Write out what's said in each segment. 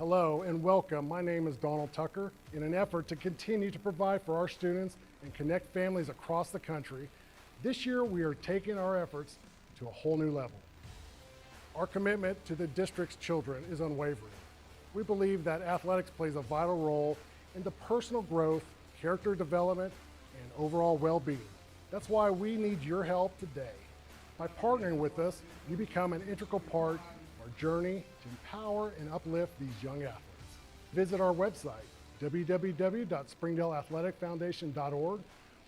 Hello and welcome. My name is Donald Tucker. In an effort to continue to provide for our students and connect families across the country, this year we are taking our efforts to a whole new level. Our commitment to the district's children is unwavering. We believe that athletics plays a vital role in the personal growth, character development, and overall well-being. That's why we need your help today. By partnering with us, you become an integral part our journey to empower and uplift these young athletes. Visit our website, www.springdaleathleticfoundation.org,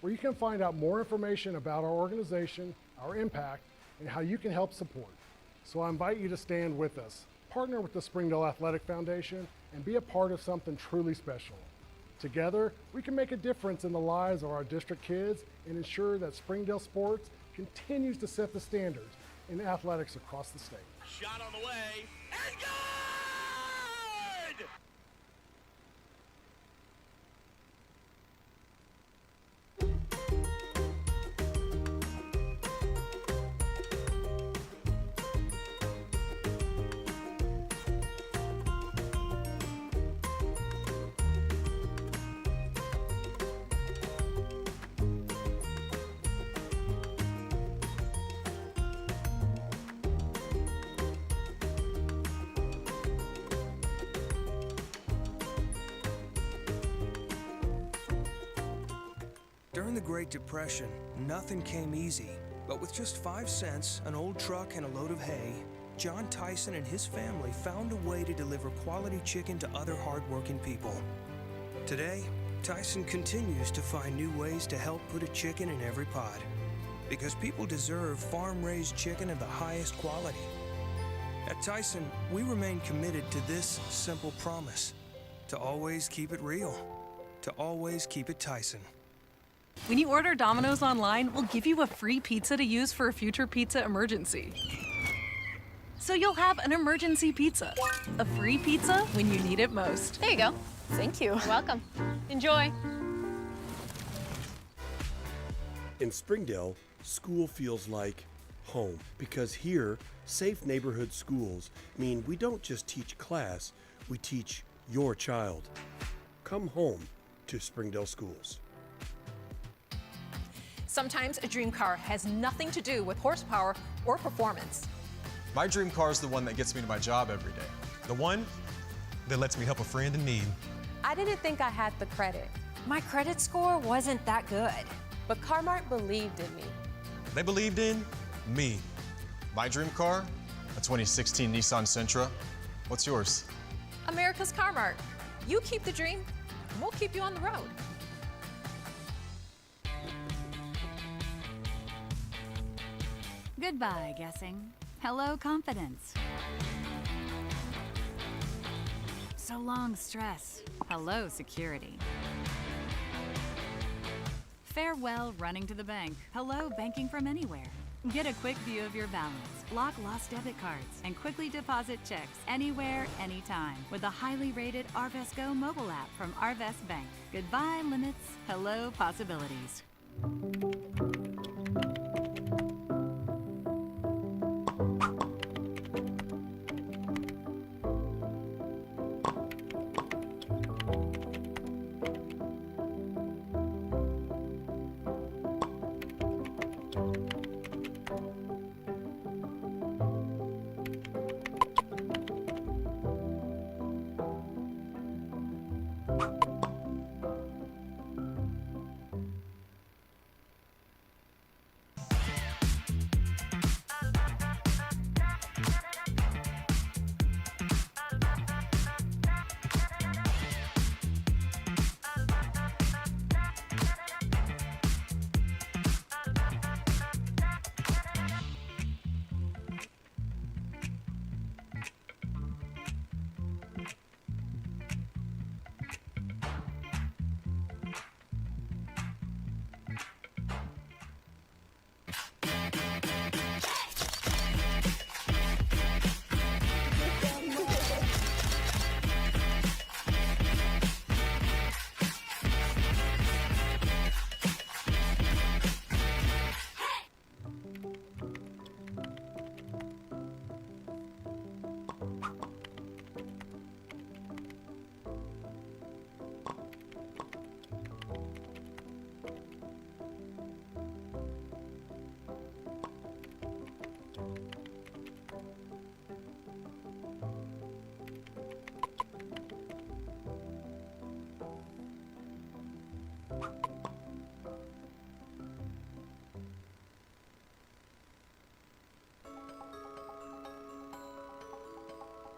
where you can find out more information about our organization, our impact, and how you can help support. So I invite you to stand with us, partner with the Springdale Athletic Foundation, and be a part of something truly special. Together, we can make a difference in the lives of our district kids and ensure that Springdale sports continues to set the standards in athletics across the state. Shot on the way, and good! During the Great Depression, nothing came easy. But with just 5 cents, an old truck, and a load of hay, John Tyson and his family found a way to deliver quality chicken to other hardworking people. Today, Tyson continues to find new ways to help put a chicken in every pot. Because people deserve farm-raised chicken of the highest quality. At Tyson, we remain committed to this simple promise: to always keep it real, to always keep it Tyson. When you order Domino's online, we'll give you a free pizza to use for a future pizza emergency. So you'll have an emergency pizza. A free pizza when you need it most. There you go. Thank you. You're welcome. Enjoy. In Springdale, school feels like home because here, safe neighborhood schools mean we don't just teach class, we teach your child. Come home to Springdale schools. Sometimes a dream car has nothing to do with horsepower or performance. My dream car is the one that gets me to my job every day. The one that lets me help a friend in need. I didn't think I had the credit. My credit score wasn't that good. But Car-Mart believed in me. They believed in me. My dream car, a 2016 Nissan Sentra. What's yours? America's Car-Mart. You keep the dream, and we'll keep you on the road. Goodbye, guessing. Hello, confidence. So long, stress. Hello, security. Farewell, running to the bank. Hello, banking from anywhere. Get a quick view of your balance, block lost debit cards, and quickly deposit checks anywhere, anytime with the highly rated Arvest Go mobile app from Arvest Bank. Goodbye, limits. Hello, possibilities.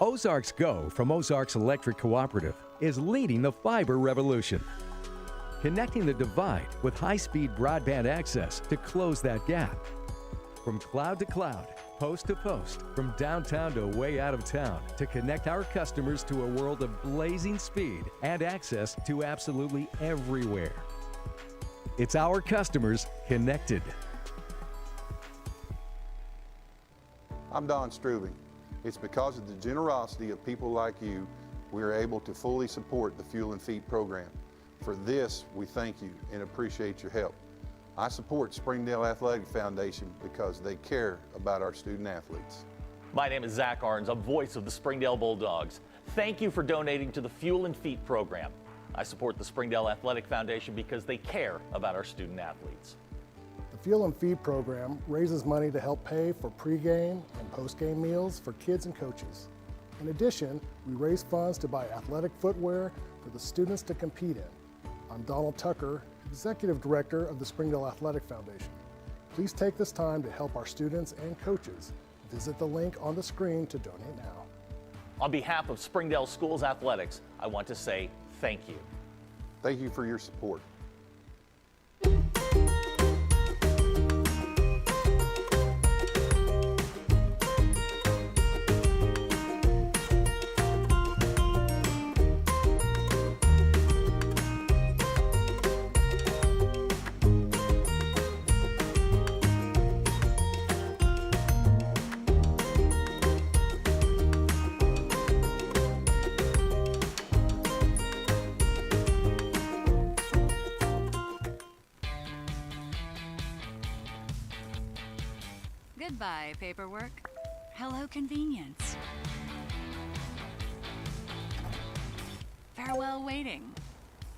Ozarks Go from Ozarks Electric Cooperative is leading the fiber revolution, connecting the divide with high-speed broadband access to close that gap. From cloud to cloud, post to post, from downtown to way out of town, to connect our customers to a world of blazing speed and access to absolutely everywhere. It's our customers connected. I'm Don Strubing. It's because of the generosity of people like you, we are able to fully support the Fuel and Feed program. For this, we thank you and appreciate your help. I support Springdale Athletic Foundation because they care about our student athletes. My name is Zach Arns. I'm voice of the Springdale Bulldogs. Thank you for donating to the Fuel and Feed program. I support the Springdale Athletic Foundation because they care about our student athletes. The Fuel and Feed program raises money to help pay for pregame and postgame meals for kids and coaches. In addition, we raise funds to buy athletic footwear for the students to compete in. I'm Donald Tucker, Executive Director of the Springdale Athletic Foundation. Please take this time to help our students and coaches. Visit the link on the screen to donate now. On behalf of Springdale Schools Athletics, I want to say thank you. Thank you for your support. Goodbye, paperwork. Hello, convenience. Farewell, waiting.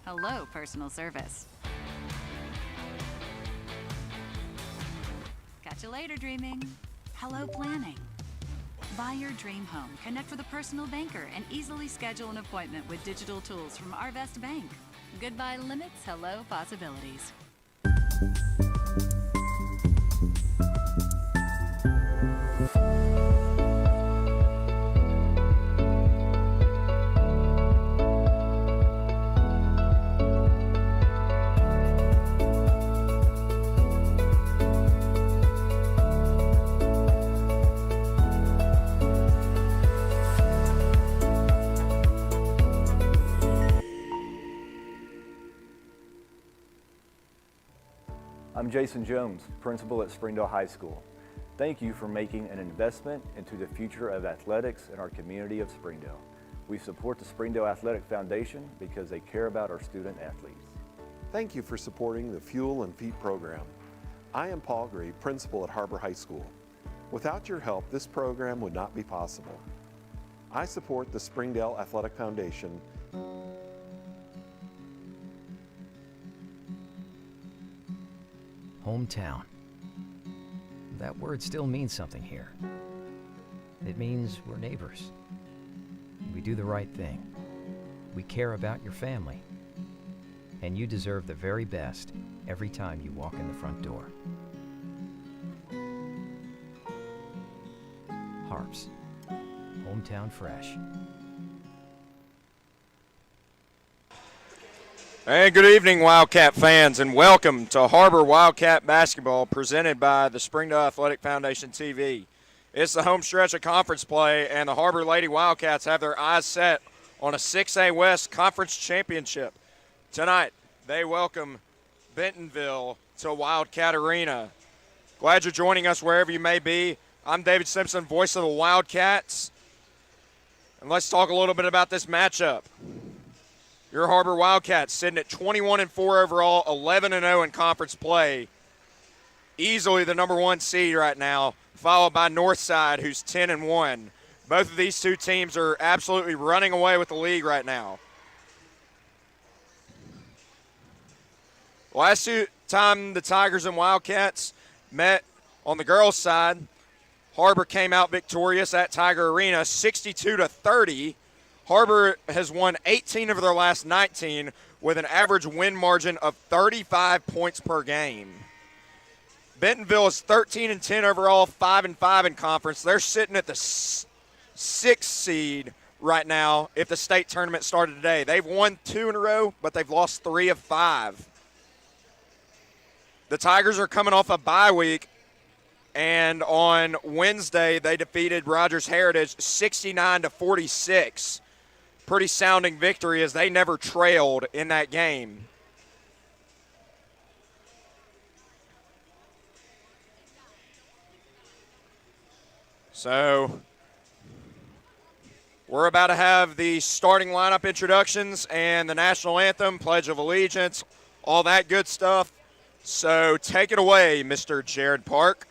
Hello, personal service. Catch you later, dreaming. Hello, planning. Buy your dream home, connect with a personal banker, and easily schedule an appointment with digital tools from Arvest Bank. Goodbye limits, hello possibilities. I'm Jason Jones, principal at Springdale High School. Thank you for making an investment into the future of athletics in our community of Springdale. We support the Springdale Athletic Foundation because they care about our student athletes. Thank you for supporting the Fuel and Feed program. I am Paul Gray, principal at Har-Ber High School. Without your help, this program would not be possible. I support the Springdale Athletic Foundation. Hometown. That word still means something here. It means we're neighbors. We do the right thing. We care about your family. And you deserve the very best every time you walk in the front door. Harps. Hometown fresh. Hey, good evening, Wildcat fans, and welcome to Har-Ber Wildcat Basketball presented by the Springdale Athletic Foundation TV. It's the home stretch of conference play, and the Har-Ber Lady Wildcats have their eyes set on a 6A West Conference Championship. Tonight, they welcome Bentonville to Wildcat Arena. Glad you're joining us wherever you may be. I'm David Simpson, voice of the Wildcats, and let's talk a little bit about this matchup. Your Har-Ber Wildcats sitting at 21-4 overall, 11-0 in conference play. Easily the number one seed right now, followed by Northside, who's 10-1. Both of these two teams are absolutely running away with the league right now. Last time the Tigers and Wildcats met on the girls' side, Har-Ber came out victorious at Tiger Arena, 62-30. Har-Ber has won 18 of their last 19 with an average win margin of 35 points per game. Bentonville is 13-10 overall, 5-5 in conference. They're sitting at the 6th seed right now if the state tournament started today. They've won 2 in a row, but they've lost 3 of 5. The Tigers are coming off a bye week, and on Wednesday they defeated Rogers Heritage 69-46. Pretty sounding victory as they never trailed in that game. So we're about to have the starting lineup introductions and the national anthem, Pledge of Allegiance, all that good stuff. So take it away, Mr. Jared Park.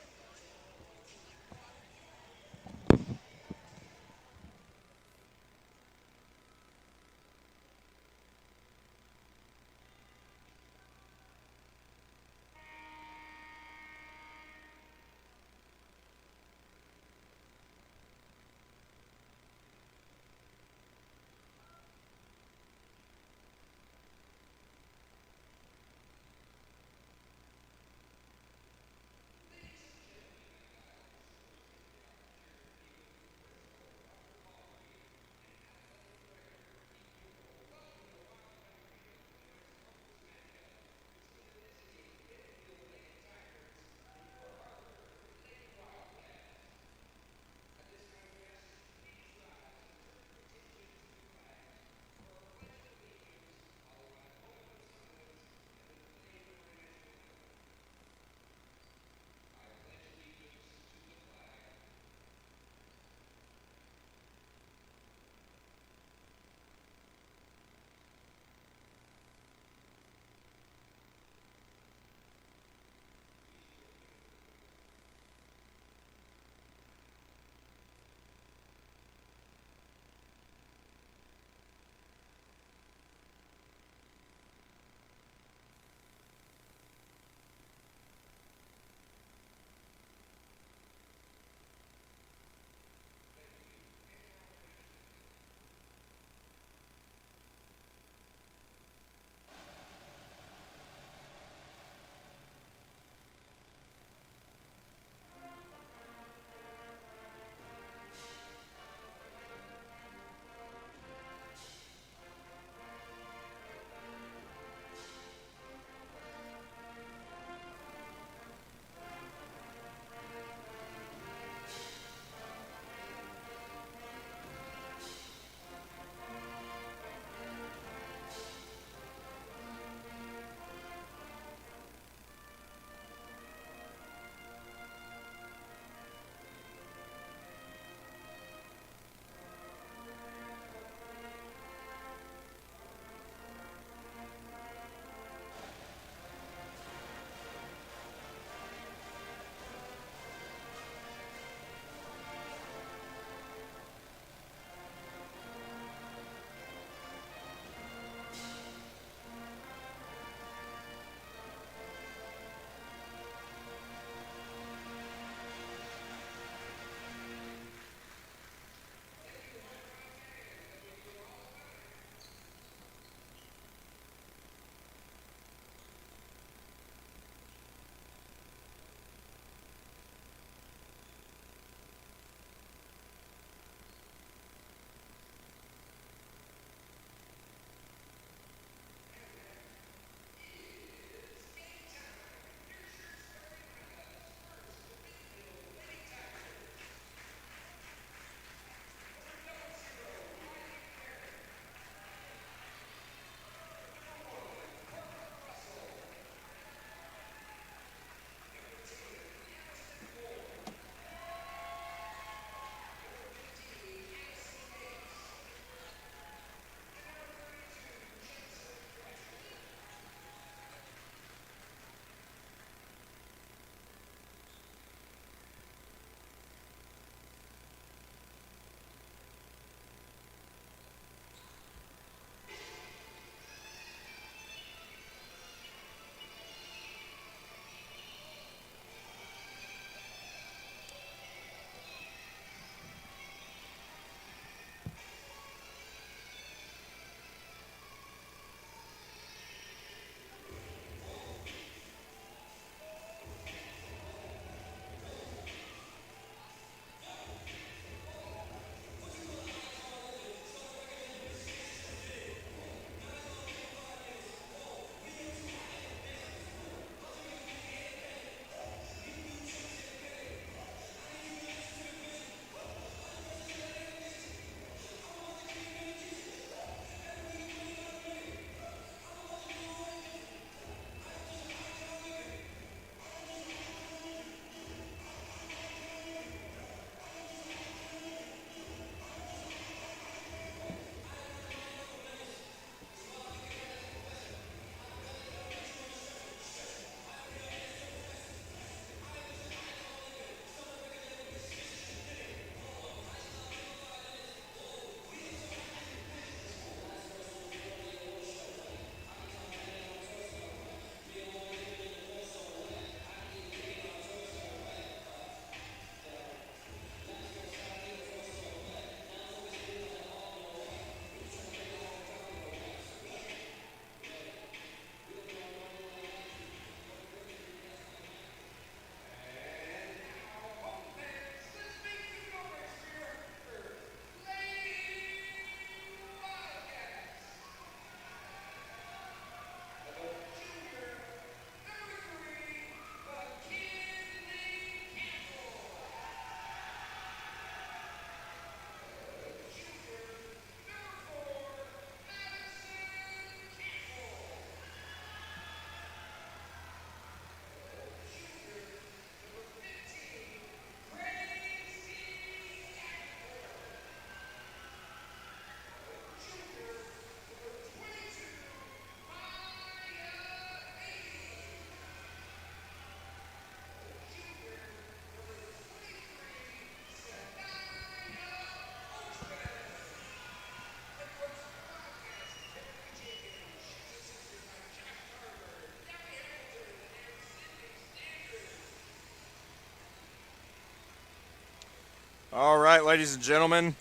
All right, ladies and gentlemen,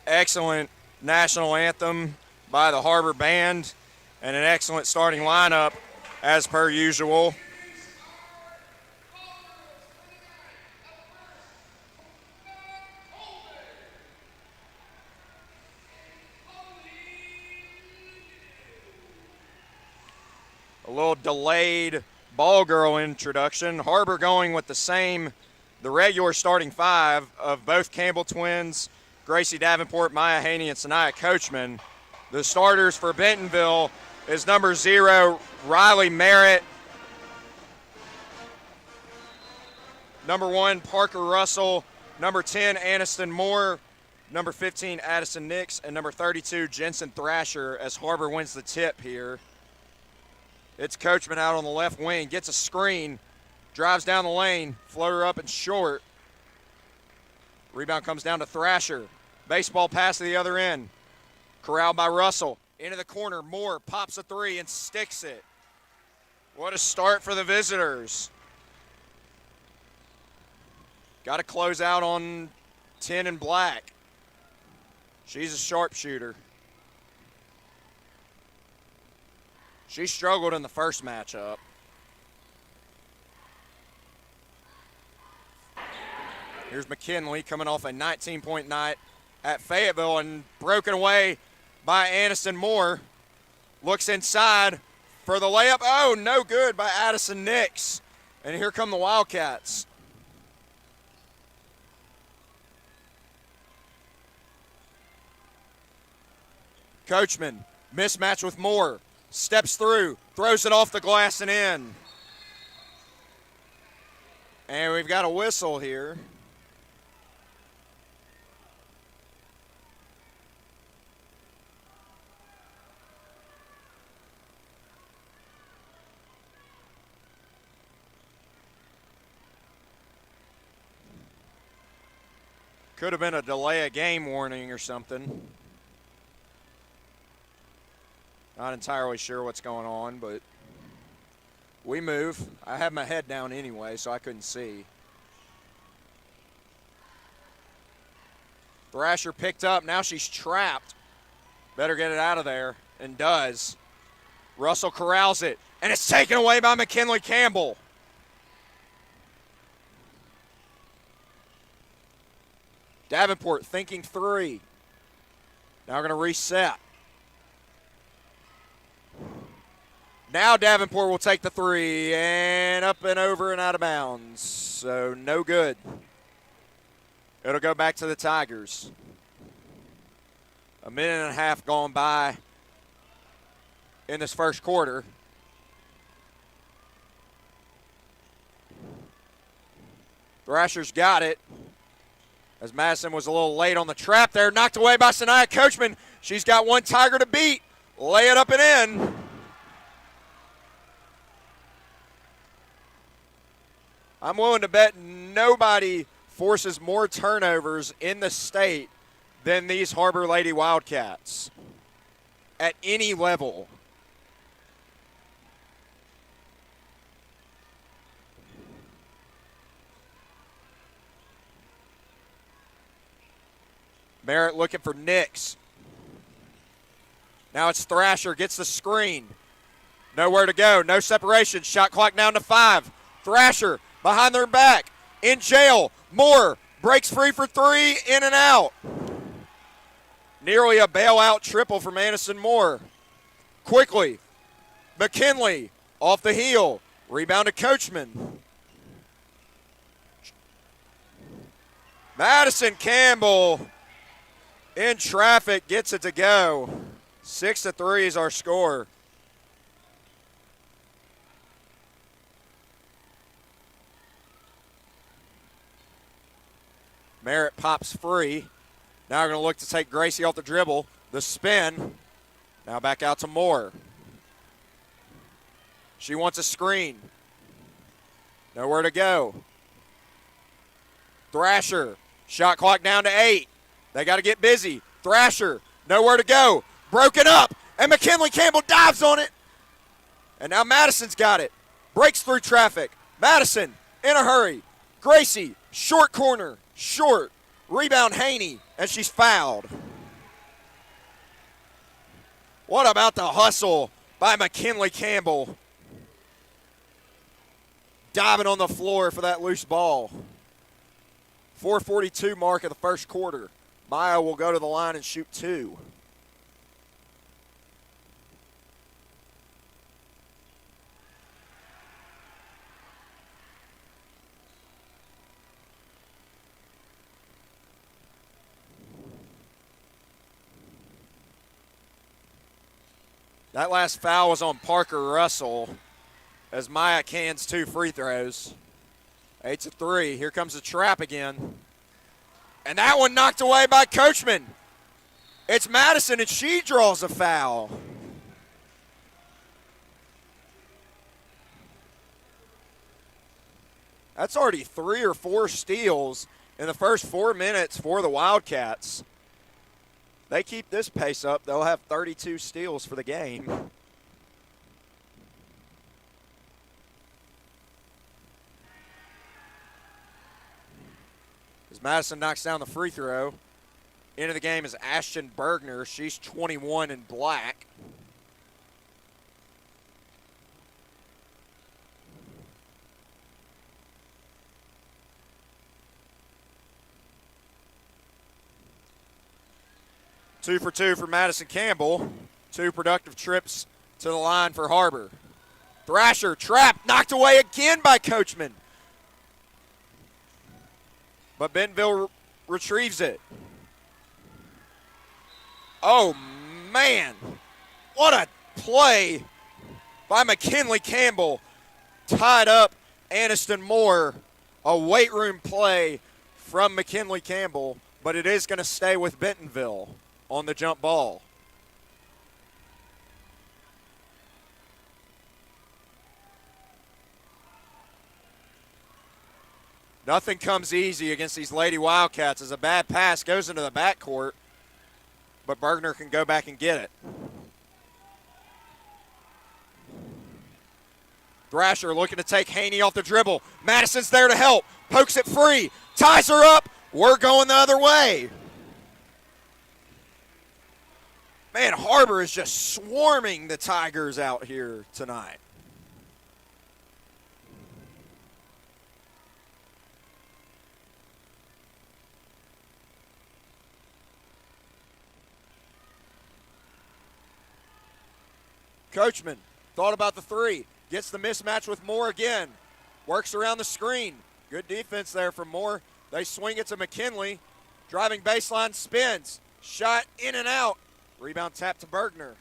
excellent national anthem by the Har-Ber Band and an excellent starting lineup as per usual. A little delayed ball girl introduction. Har-Ber going with the regular starting five of both Campbell twins, Gracie Davenport, Maya Haney, and Sanaya Coachman. The starters for Bentonville is number 0, Riley Merritt. Number 1, Parker Russell. Number 10, Aniston Moore. Number 15, Addison Nix. And number 32, Jensen Thrasher, as Har-Ber wins the tip here. It's Coachman out on the left wing, gets a screen, drives down the lane, floater up and short. Rebound comes down to Thrasher. Baseball pass to the other end. Corralled by Russell. Into the corner, Moore pops a 3 and sticks it. What a start for the visitors. Got to close out on 10 and black. She's a sharpshooter. She struggled in the first matchup. Here's McKinley coming off a 19-point night at Fayetteville and broken away by Aniston Moore. Looks inside for the layup. Oh, no good by Addison Nix. And here come the Wildcats. Coachman, mismatch with Moore. Steps through, throws it off the glass and in. And we've got a whistle here. Could have been a delay of game warning or something. Not entirely sure what's going on, but we move. I had my head down anyway, so I couldn't see. Thrasher picked up. Now she's trapped. Better get it out of there, and does. Russell corrals it, and it's taken away by McKinley Campbell. Davenport thinking 3. Now we're going to reset. Now Davenport will take the 3, and up and over and out of bounds. So no good. It'll go back to the Tigers. A minute and a half gone by in this first quarter. Thrasher's got it. As Madison was a little late on the trap there. Knocked away by Sanaya Coachman. She's got one Tiger to beat. Lay it up and in. I'm willing to bet nobody forces more turnovers in the state than these Har-Ber Lady Wildcats at any level. Merritt looking for Nix. Now it's Thrasher, gets the screen. Nowhere to go, no separation. Shot clock down to 5. Thrasher behind their back, in jail. Moore breaks free for 3, in and out. Nearly a bailout triple from Aniston Moore. Quickly, McKinley off the heel. Rebound to Coachman. Madison Campbell in traffic gets it to go. 6-3 is our score. Merritt pops free. Now we're going to look to take Gracie off the dribble. The spin. Now back out to Moore. She wants a screen. Nowhere to go. Thrasher. Shot clock down to 8. They got to get busy. Thrasher. Nowhere to go. Broken up. And McKinley Campbell dives on it. And now Madison's got it. Breaks through traffic. Madison in a hurry. Gracie. Short corner. Short. Rebound Haney, and she's fouled. What about the hustle by McKinley Campbell? Diving on the floor for that loose ball. 4:42 mark of the first quarter. Maya will go to the line and shoot 2. That last foul was on Parker Russell as Maya cans 2 free throws. 8-3. Here comes the trap again. And that one knocked away by Coachman. It's Madison, and she draws a foul. That's already 3 or 4 steals in the first 4 minutes for the Wildcats. They keep this pace up, they'll have 32 steals for the game. As Madison knocks down the free throw, into the game is Ashton Bergner. She's 21 in black. Two for 2 for Madison Campbell. 2 productive trips to the line for Har-Ber. Thrasher, trapped, knocked away again by Coachman. But Bentonville retrieves it. Oh, man. What a play by McKinley Campbell. Tied up Aniston Moore. A weight room play from McKinley Campbell, but it is going to stay with Bentonville on the jump ball. Nothing comes easy against these Lady Wildcats as a bad pass goes into the backcourt, but Bergner can go back and get it. Thrasher looking to take Haney off the dribble. Madison's there to help. Pokes it free. Ties her up. We're going the other way. Man, Har-Ber is just swarming the Tigers out here tonight. Coachman thought about the 3. Gets the mismatch with Moore again. Works around the screen. Good defense there from Moore. They swing it to McKinley. Driving baseline, spins. Shot in and out. Rebound tap to Bergner.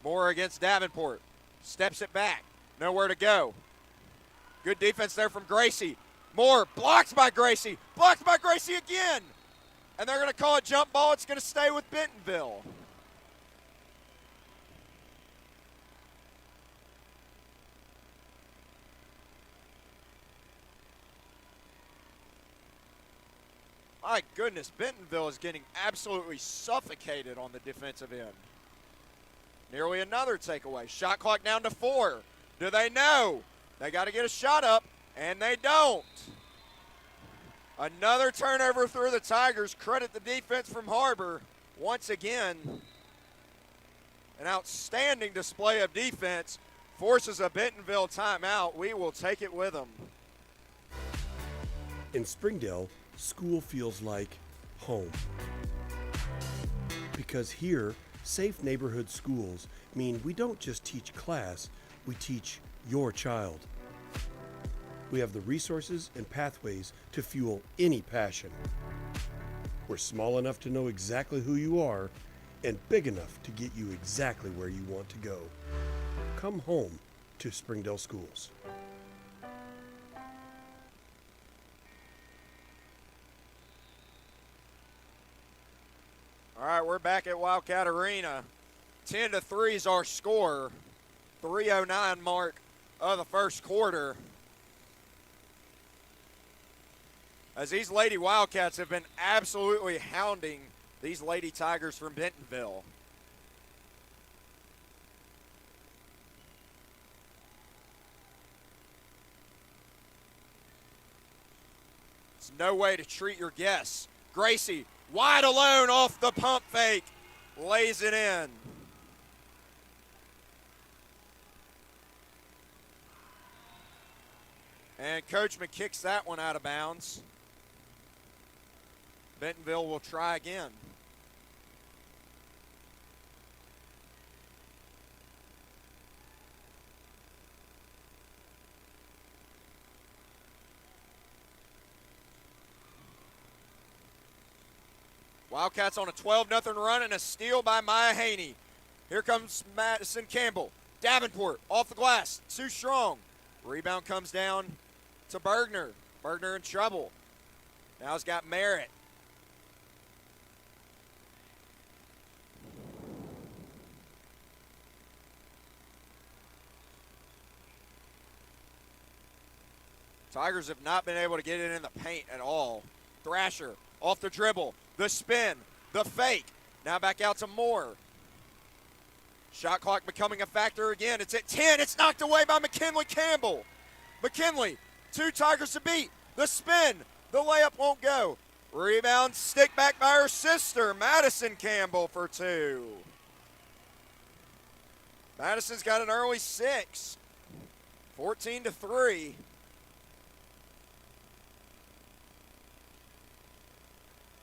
Moore against Davenport. Steps it back. Nowhere to go. Good defense there from Gracie. Moore blocked by Gracie. Blocked by Gracie again. And they're going to call a jump ball. It's going to stay with Bentonville. My goodness, Bentonville is getting absolutely suffocated on the defensive end. Nearly another takeaway. Shot clock down to 4. Do they know? They got to get a shot up, and they don't. Another turnover through the Tigers. Credit the defense from Har-Ber. Once again, an outstanding display of defense. Forces a Bentonville timeout. We will take it with them. In Springdale, school feels like home. Because here, safe neighborhood schools mean we don't just teach class, we teach your child. We have the resources and pathways to fuel any passion. We're small enough to know exactly who you are and big enough to get you exactly where you want to go. Come home to Springdale Schools. All right, we're back at Wildcat Arena. 10-3 is our score. 3:09 mark of the first quarter. as these Lady Wildcats have been absolutely hounding these Lady Tigers from Bentonville. It's no way to treat your guests. Gracie, wide alone off the pump fake, lays it in. And Coachman kicks that one out of bounds. Bentonville will try again. Wildcats on a 12-0 run and a steal by Maya Haney. Here comes Madison Campbell. Davenport off the glass, too strong. Rebound comes down to Bergner. Bergner in trouble. Now he's got Merritt. Tigers have not been able to get it in the paint at all. Thrasher off the dribble, the spin, the fake. Now back out to Moore. Shot clock becoming a factor again. It's at 10. It's knocked away by McKinley Campbell. McKinley, 2 Tigers to beat. The spin, the layup won't go. Rebound, stick back by her sister, Madison Campbell for 2. Madison's got an early 6. 14-3.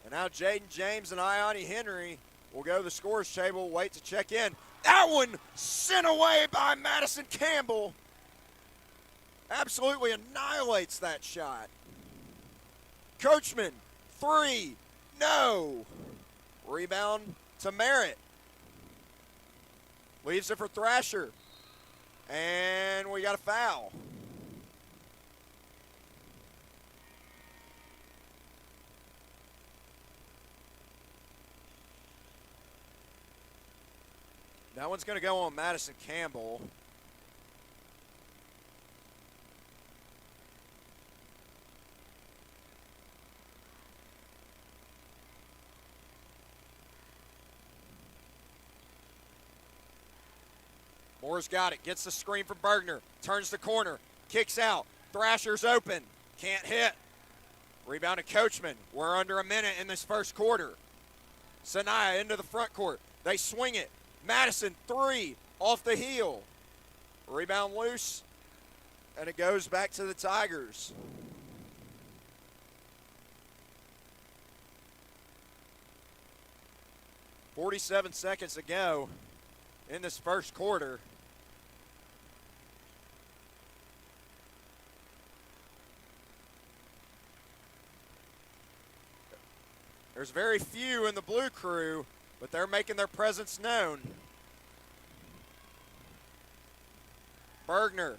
And now Jaden James and Ione Henry will go to the scorer's table, wait to check in. That one sent away by Madison Campbell. Absolutely annihilates that shot. Coachman, 3, no. Rebound to Merritt. Leaves it for Thrasher. And we got a foul. That one's going to go on Madison Campbell. Moore's got it, gets the screen from Bergner, turns the corner, kicks out. Thrasher's open, can't hit. Rebound to Coachman. We're under a minute in this first quarter. Sanaya into the front court. They swing it. Madison, 3, off the heel. Rebound loose, and it goes back to the Tigers. .47 seconds to go in this first quarter. There's very few in the blue crew, but they're making their presence known. Bergner,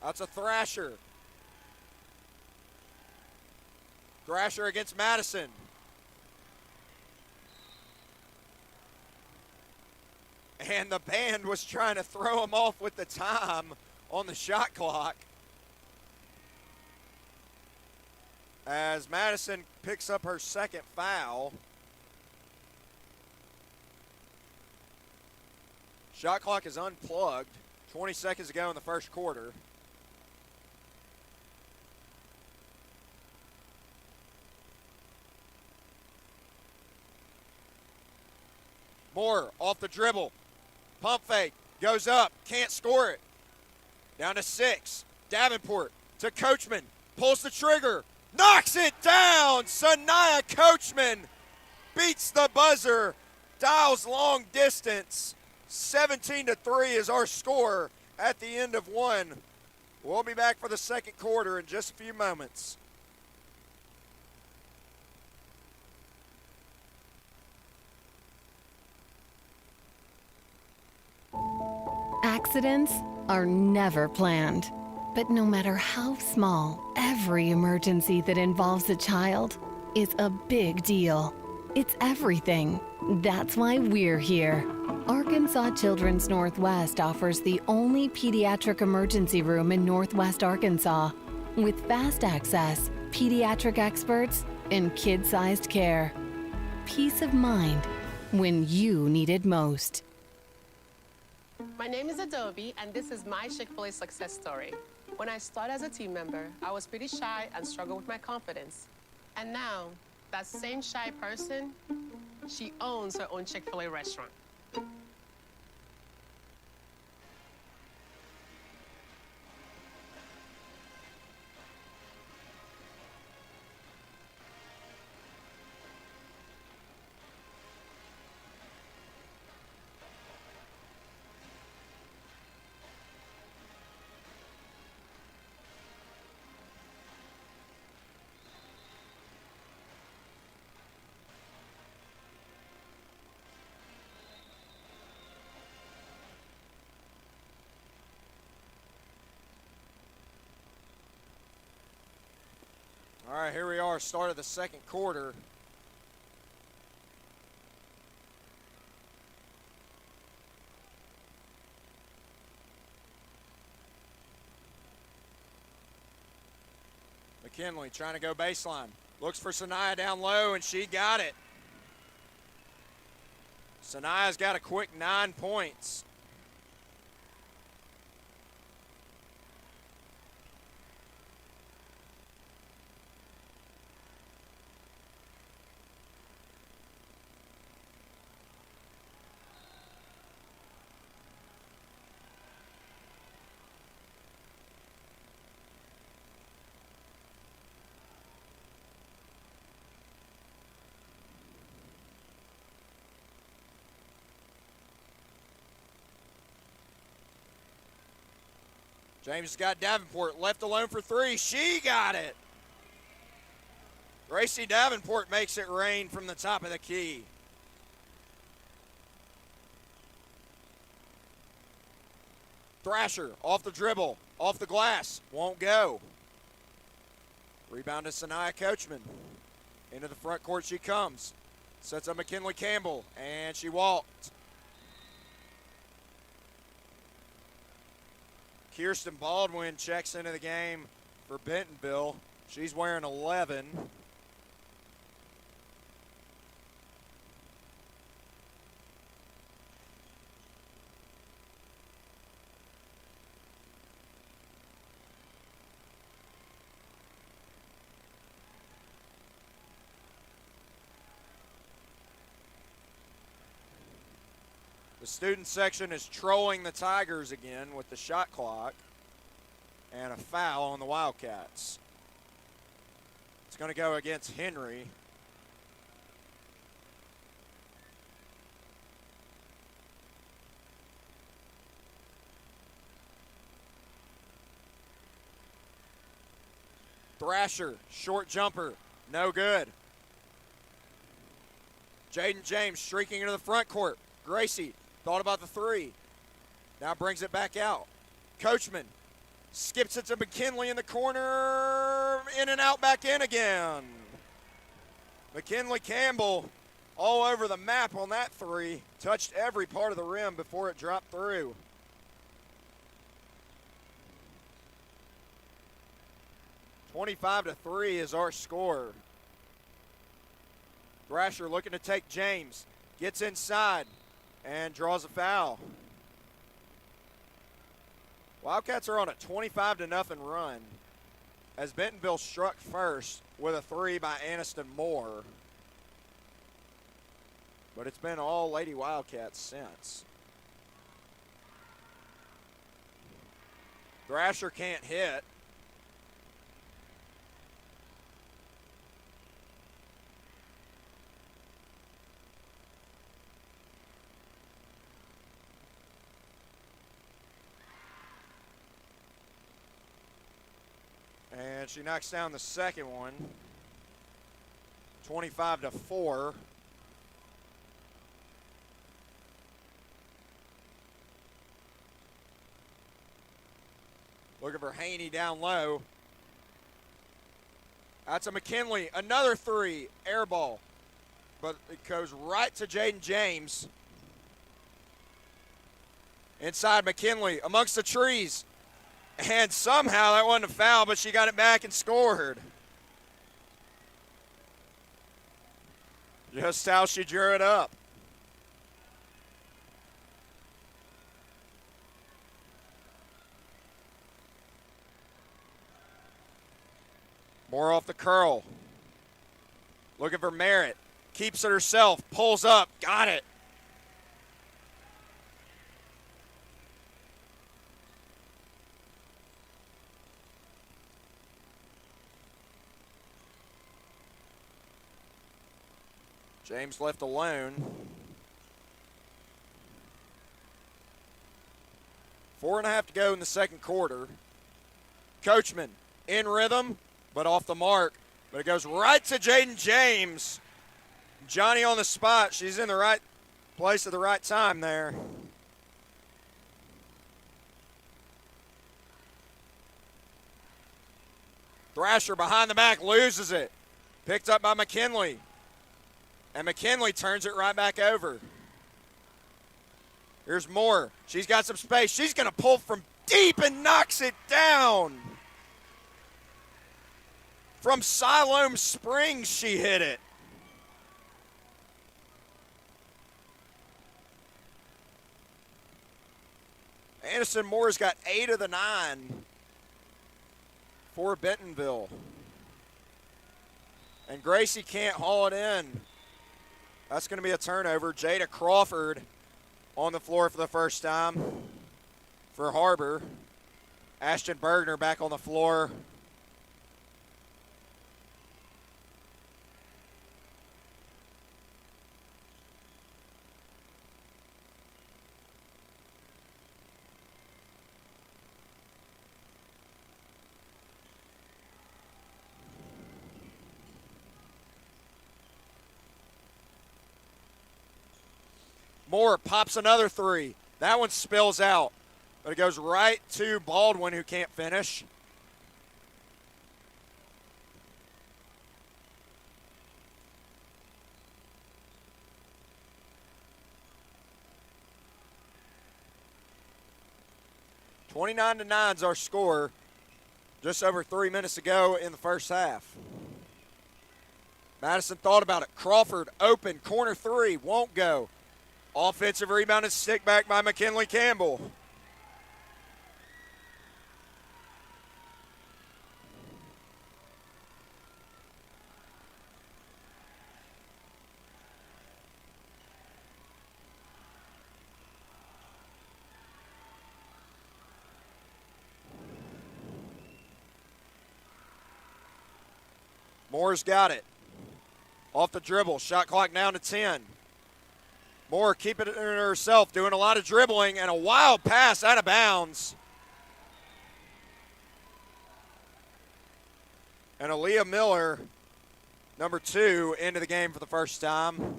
that's a Thrasher. Thrasher against Madison. And the band was trying to throw him off with the time on the shot clock. As Madison picks up her second foul. Shot clock is unplugged. 20 seconds to go in the first quarter. Moore off the dribble. Pump fake. Goes up. Can't score it. Down to 6. Davenport to Coachman. Pulls the trigger. Knocks it down. Sanaya Coachman beats the buzzer. Dials long distance. 17-3 is our score at the end of 1. We'll be back for the second quarter in just a few moments. Accidents are never planned. But no matter how small, every emergency that involves a child is a big deal. It's everything. That's why we're here. Arkansas Children's Northwest offers the only pediatric emergency room in Northwest Arkansas. With fast access, pediatric experts, and kid-sized care. Peace of mind when you need it most. My name is Adobe, and this is my Chick-fil-A success story. When I started as a team member, I was pretty shy and struggled with my confidence. And now, that same shy person, she owns her own Chick-fil-A restaurant. All right, here we are, start of the second quarter. McKinley trying to go baseline. Looks for Sanaya down low, and she got it. Sanaya's got a quick 9 points. James has got Davenport left alone for three. She got it. Gracie Davenport makes it rain from the top of the key. Thrasher off the dribble, off the glass, won't go. Rebound to Sanaya Coachman. Into the front court she comes. Sets up McKinley Campbell, and she walked. Kirsten Baldwin checks into the game for Bentonville. She's wearing 11. The student section is trolling the Tigers again with the shot clock and a foul on the Wildcats. It's going to go against Henry. Thrasher, short jumper, no good. Jaden James streaking into the front court. Gracie thought about the three. Now brings it back out. Coachman skips it to McKinley in the corner. In and out, back in again. McKinley Campbell all over the map on that three. Touched every part of the rim before it dropped through. (25-3) is our score. Thrasher looking to take James. Gets inside and draws a foul. Wildcats are on a 25-0 run as Bentonville struck first with a three by Aniston Moore. But it's been all Lady Wildcats since. Thrasher can't hit. And she knocks down the second one. 25-4. Looking for Haney down low. That's a McKinley. Another three. Air ball. But it goes right to Jaden James. Inside McKinley amongst the trees. And somehow that wasn't a foul, but she got it back and scored. Just how she drew it up. Moore off the curl. Looking for Merritt. Keeps it herself. Pulls up. Got it. James left alone. 4.5 to go in the second quarter. Coachman in rhythm, but off the mark. But it goes right to Jaden James. Johnny on the spot. She's in the right place at the right time there. Thrasher behind the back loses it. Picked up by McKinley. And McKinley turns it right back over. Here's Moore. She's got some space. She's going to pull from deep and knocks it down. From Siloam Springs, she hit it. Anderson Moore's got 8 of the 9 for Bentonville. And Gracie can't haul it in. That's going to be a turnover. Jada Crawford on the floor for the first time for Har-Ber. Ashton Bergner back on the floor. Moore pops another three. That one spills out, but it goes right to Baldwin, who can't finish. (29-9) is our score. Just over 3 minutes to go in the first half. Madison thought about it. Crawford open, corner three, won't go. Offensive rebound and stick back by McKinley Campbell. Moore's got it. Off the dribble, shot clock down to 10. Moore keeping it in herself, doing a lot of dribbling, and a wild pass out of bounds. And Aaliyah Miller, number 2, into the game for the first time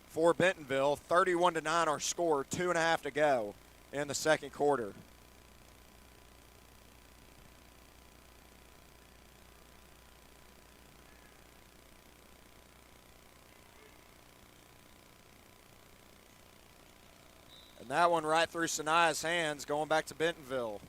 for Bentonville. 31-9 our score, 2.5 to go in the second quarter. And that one right through Sanaya's hands, going back to Bentonville.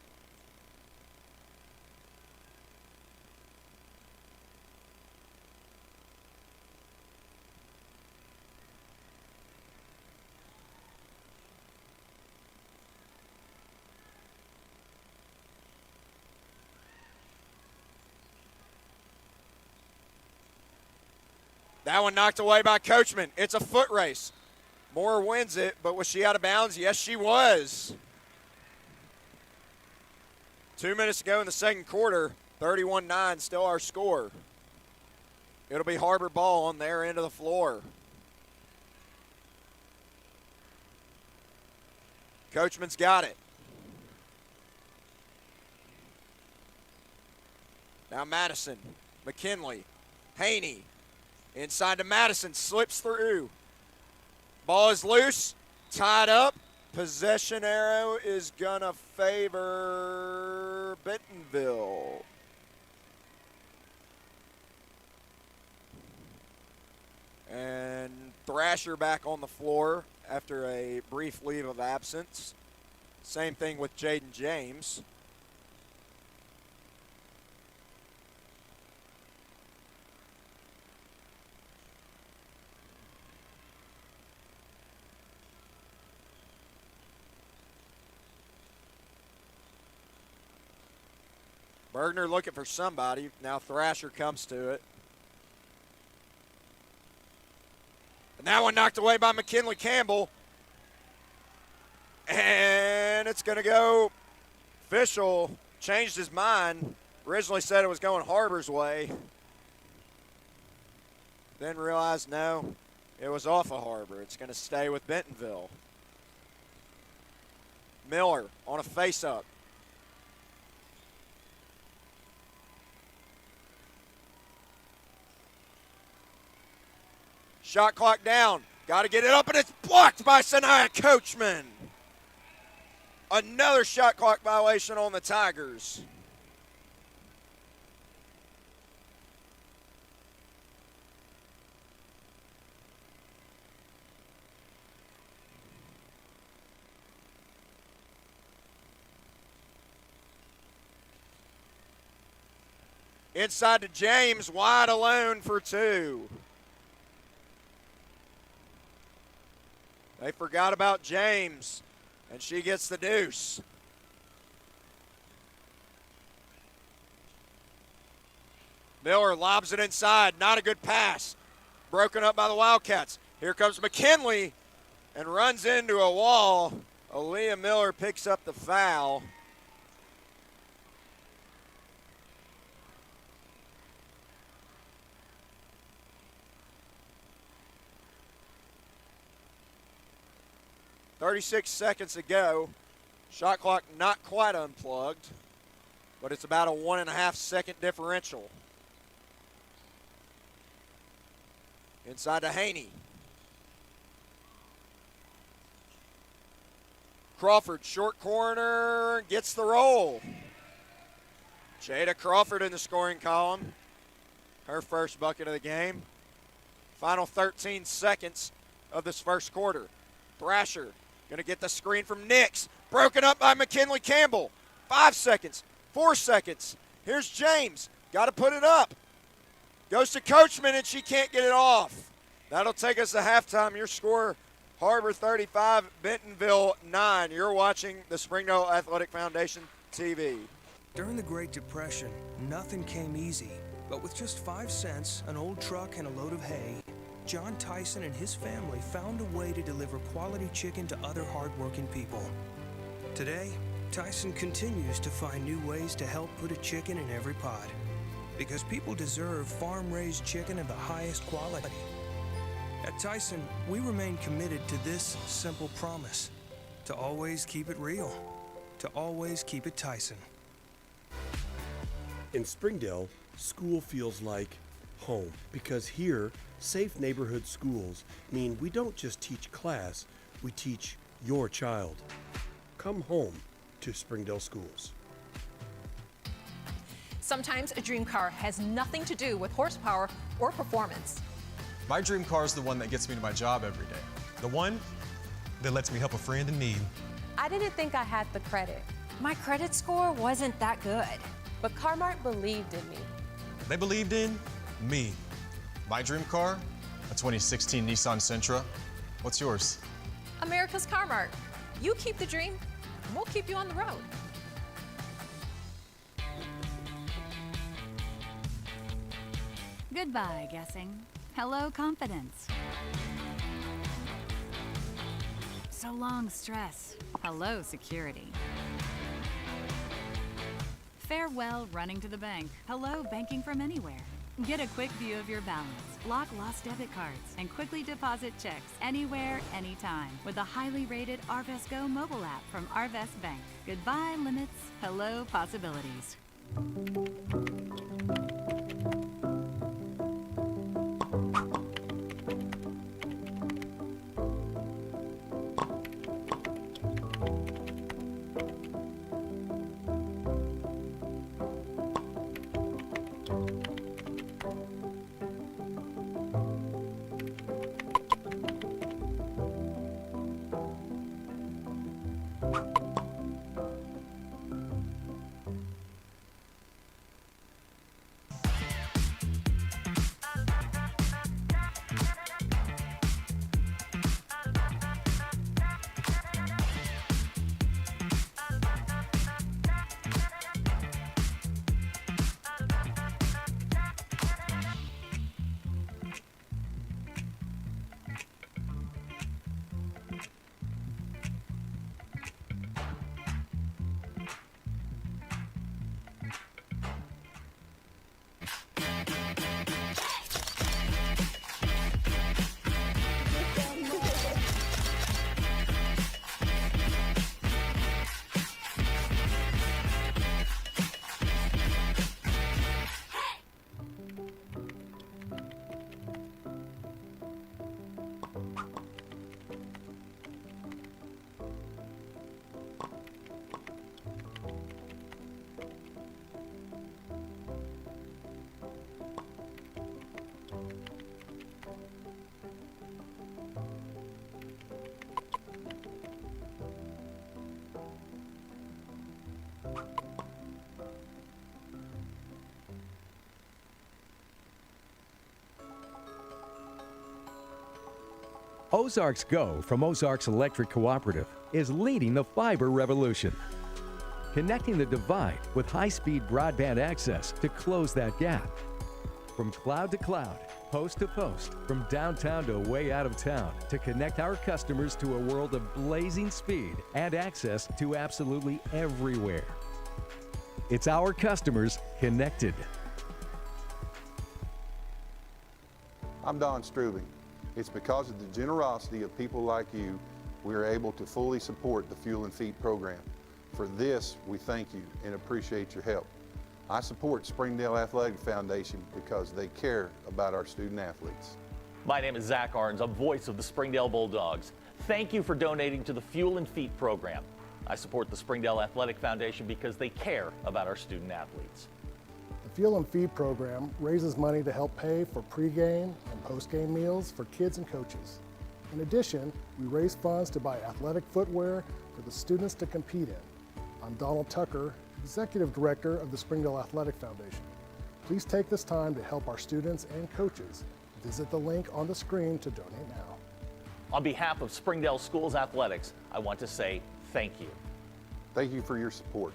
That one knocked away by Coachman. It's a foot race. Moore wins it, but was she out of bounds? Yes, she was. 2 minutes to go in the second quarter. 31-9, still our score. It'll be Har-Ber ball on their end of the floor. Coachman's got it. Now Madison, McKinley, Haney. Inside to Madison, slips through. Ball is loose, tied up. Possession arrow is gonna favor Bentonville. And Thrasher back on the floor after a brief leave of absence. Same thing with Jaden James. Bergner looking for somebody. Now Thrasher comes to it. And that one knocked away by McKinley Campbell. And it's going to go. Official changed his mind. Originally said it was going Har-Ber's way. Then realized, no, it was off of Har-Ber. It's going to stay with Bentonville. Miller on a face-up. Shot clock down. Got to get it up, and it's blocked by Sanaya Coachman. Another shot clock violation on the Tigers. Inside to James, wide alone for two. They forgot about James, and she gets the deuce. Miller lobs it inside, not a good pass. Broken up by the Wildcats. Here comes McKinley and runs into a wall. Aaliyah Miller picks up the foul. .36 seconds to go. Shot clock not quite unplugged, but it's about a 1.5 second differential. Inside to Haney. Crawford, short corner, gets the roll. Jada Crawford in the scoring column. Her first bucket of the game. Final 13 seconds of this first quarter. Thrasher going to get the screen from Nix. Broken up by McKinley Campbell. 5 seconds, 4 seconds. Here's James. Got to put it up. Goes to Coachman, and she can't get it off. That'll take us to halftime. Your score, Har-Ber 35, Bentonville 9. You're watching the Springdale Athletic Foundation TV. During the Great Depression, nothing came easy. But with just 5 cents, an old truck, and a load of hay, John Tyson and his family found a way to deliver quality chicken to other hardworking people. Today, Tyson continues to find new ways to help put a chicken in every pot. Because people deserve farm-raised chicken of the highest quality. At Tyson, we remain committed to this simple promise: to always keep it real, to always keep it Tyson. In Springdale, school feels like home because here, safe neighborhood schools mean we don't just teach class, we teach your child. Come home to Springdale schools. Sometimes a dream car has nothing to do with horsepower or performance. My dream car is the one that gets me to my job every day. The one that lets me help a friend in need. I didn't think I had the credit. My credit score wasn't that good, but Car-Mart believed in me. They believed in me. My dream car, a 2016 Nissan Sentra. What's yours? America's Car-Mart. You keep the dream, and we'll keep you on the road. Goodbye, guessing. Hello, confidence. So long, stress. Hello, security. Farewell, running to the bank. Hello, banking from anywhere. Get a quick view of your balance, lock lost debit cards, and quickly deposit checks anywhere, anytime with the highly rated Arvest Go mobile app from Arvest Bank. Goodbye, limits. Hello, possibilities. Ozarks Go from Ozarks Electric Cooperative is leading the fiber revolution, connecting the divide with high-speed broadband access to close that gap. From cloud to cloud, post to post, from downtown to way out of town, to connect our customers to a world of blazing speed and access to absolutely everywhere. It's our customers connected. I'm Don Strubing. It's because of the generosity of people like you, we are able to fully support the Fuel and Feed program. For this, we thank you and appreciate your help. I support Springdale Athletic Foundation because they care about our student athletes. My name is Zach Arns, a voice of the Springdale Bulldogs. Thank you for donating to the Fuel and Feed program. I support the Springdale Athletic Foundation because they care about our student athletes. The Fuel and Feed program raises money to help pay for pregame and postgame meals for kids and coaches. In addition, we raise funds to buy athletic footwear for the students to compete in. I'm Donald Tucker, Executive Director of the Springdale Athletic Foundation. Please take this time to help our students and coaches. Visit the link on the screen to donate now. On behalf of Springdale Schools Athletics, I want to say thank you. Thank you for your support.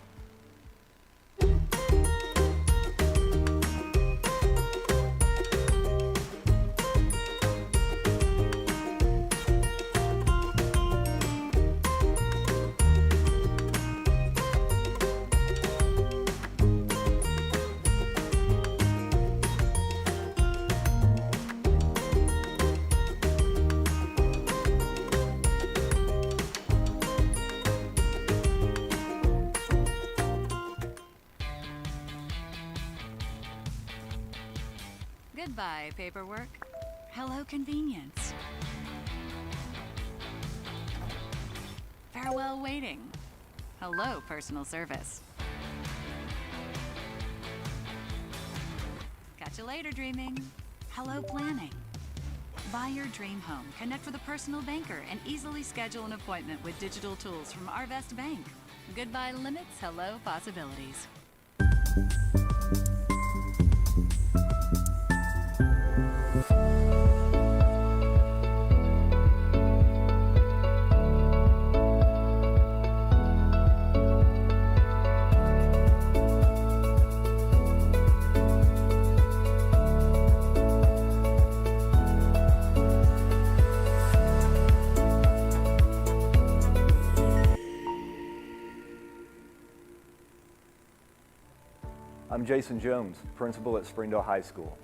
Goodbye, paperwork. Hello, convenience. Farewell, waiting. Hello, personal service. Catch you later, dreaming. Hello, planning. Buy your dream home, connect with a personal banker, and easily schedule an appointment with digital tools from Arvest Bank. Goodbye limits, hello possibilities. I'm Jason Jones, principal at Springdale High School.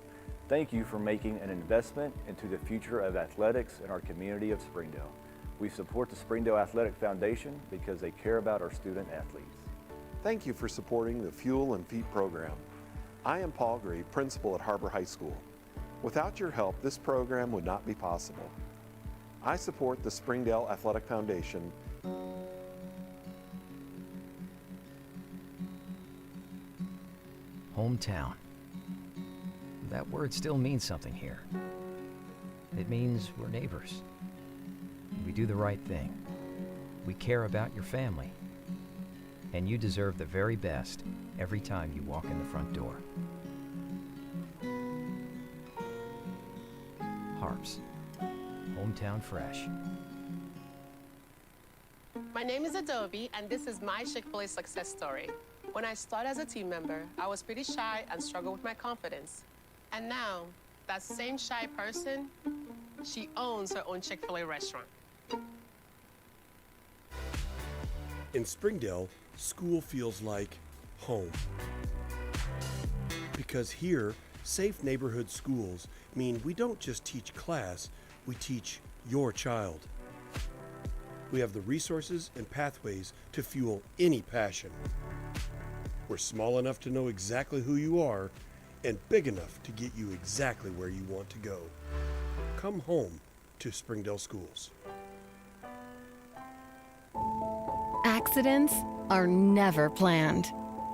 Thank you for making an investment into the future of athletics in our community of Springdale. We support the Springdale Athletic Foundation because they care about our student athletes. Thank you for supporting the Fuel and Feed program. I am Paul Gray, principal at Har-Ber High School. Without your help, this program would not be possible. I support the Springdale Athletic Foundation. Hometown. That word still means something here. It means we're neighbors. We do the right thing. We care about your family. And you deserve the very best every time you walk in the front door. Harps. Hometown fresh. My name is Adobe, and this is my Chick-fil-A success story. When I started as a team member, I was pretty shy and struggled with my confidence. And now, that same shy person, she owns her own Chick-fil-A restaurant. In Springdale, school feels like home. Because here, safe neighborhood schools mean we don't just teach class, we teach your child. We have the resources and pathways to fuel any passion. We're small enough to know exactly who you are and big enough to get you exactly where you want to go. Come home to Springdale Schools. Accidents are never planned.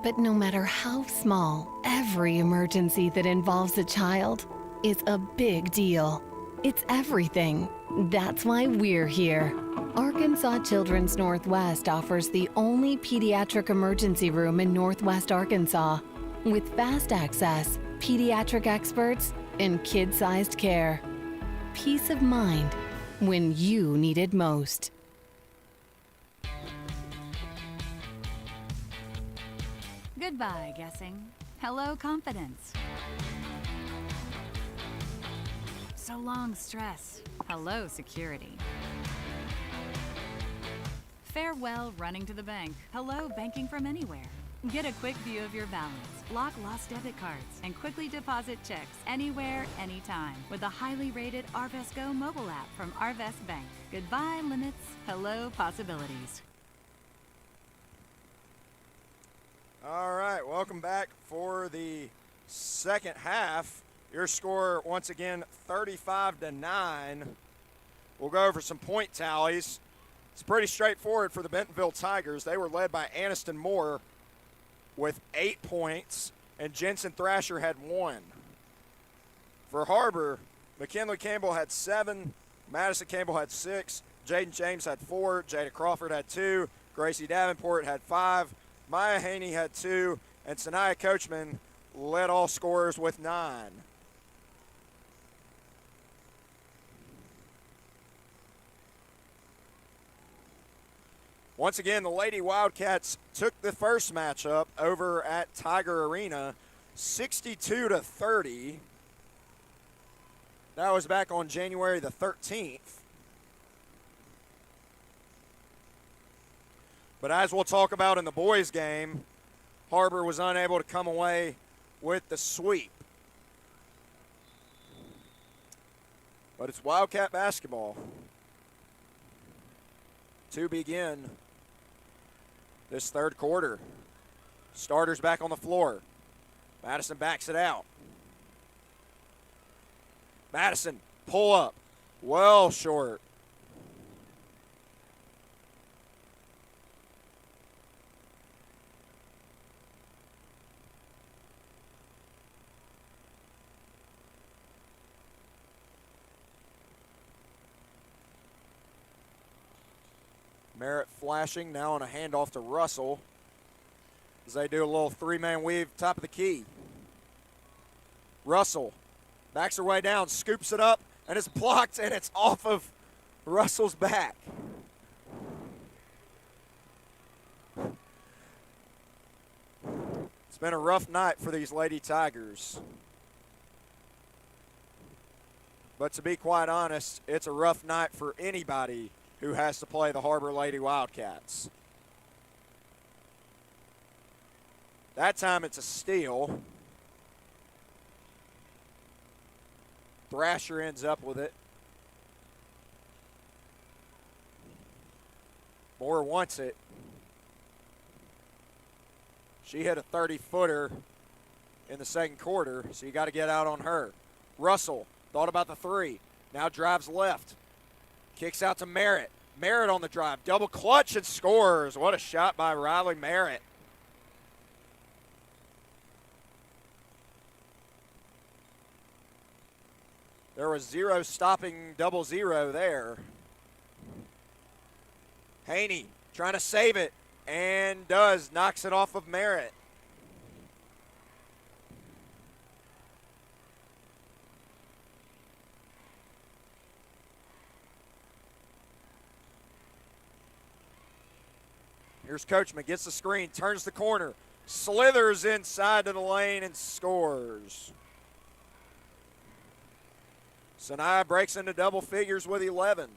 But no matter how small, every emergency that involves a child is a big deal. It's everything. That's why we're here. Arkansas Children's Northwest offers the only pediatric emergency room in Northwest Arkansas with fast access, pediatric experts, and kid-sized care. Peace of mind when you need it most. Goodbye, guessing. Hello, confidence. So long, stress. Hello, security. Farewell, running to the bank. Hello, banking from anywhere. Get a quick view of your balance, lock lost debit cards, and quickly deposit checks anywhere, anytime with the highly rated Arvest Go mobile app from Arvest Bank. Goodbye, limits. Hello, possibilities. All right, welcome back for the second half. Your score, once again, 35-9. We'll go over some point tallies. It's pretty straightforward for the Bentonville Tigers. They were led by Aniston Moore with 8 points, and Jensen Thrasher had 1. For Har-Ber, McKinley Campbell had 7, Madison Campbell had 6, Jaden James had 4, Jada Crawford had 2, Gracie Davenport had 5, Maya Haney had 2, and Sanaya Coachman led all scorers with 9. Once again, the Lady Wildcats took the first matchup over at Tiger Arena, 62-30. That was back on January the 13th. But as we'll talk about in the boys' game, Har-Ber was unable to come away with the sweep. But it's Wildcat basketball to begin this third quarter. Starters back on the floor. Madison backs it out. Madison, pull up. Well short. Merritt flashing now on a handoff to Russell as they do a little three-man weave top of the key. Russell backs her way down, scoops it up, and it's blocked, and it's off of Russell's back. It's been a rough night for these Lady Tigers. But to be quite honest, it's a rough night for anybody who has to play the Har-Ber Lady Wildcats. That time it's a steal. Thrasher ends up with it. Moore wants it. She hit a 30-footer in the second quarter, so you got to get out on her. Russell thought about the three. Now drives left. Kicks out to Merritt. Merritt on the drive. Double clutch and scores. What a shot by Riley Merritt. There was zero stopping double zero there. Haney trying to save it and does. Knocks it off of Merritt. Here's Coachman, gets the screen, turns the corner, slithers inside to the lane and scores. Sanaya breaks into double figures with 11.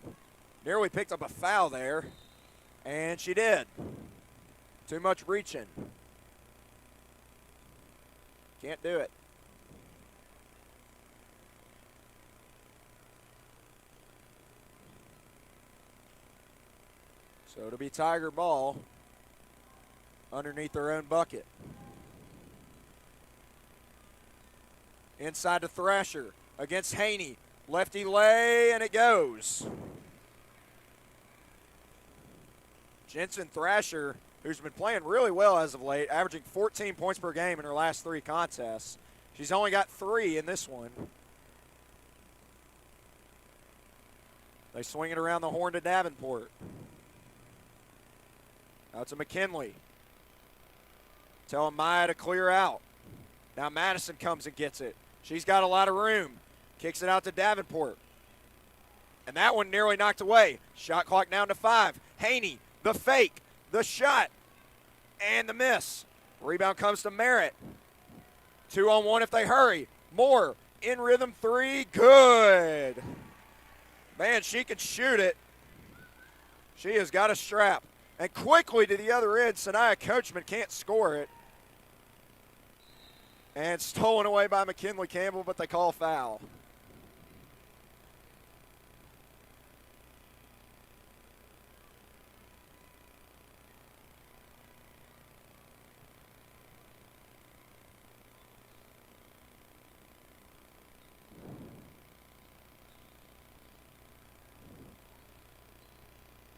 Nearly picked up a foul there, and she did. Too much reaching. Can't do it. So it'll be Tiger ball underneath their own bucket. Inside to Thrasher against Haney. Lefty lay, and it goes. Jensen Thrasher, who's been playing really well as of late, averaging 14 points per game in her last 3 contests. She's only got 3 in this one. They swing it around the horn to Davenport. Out to McKinley. Telling Maya to clear out. Now Madison comes and gets it. She's got a lot of room. Kicks it out to Davenport. And that one nearly knocked away. Shot clock down to 5. Haney, the fake, the shot, and the miss. Rebound comes to Merritt. 2-on-1 if they hurry. Moore in rhythm 3. Good. Man, she can shoot it. She has got a strap. And quickly to the other end, Sanaya Coachman can't score it. And stolen away by McKinley Campbell, but they call foul.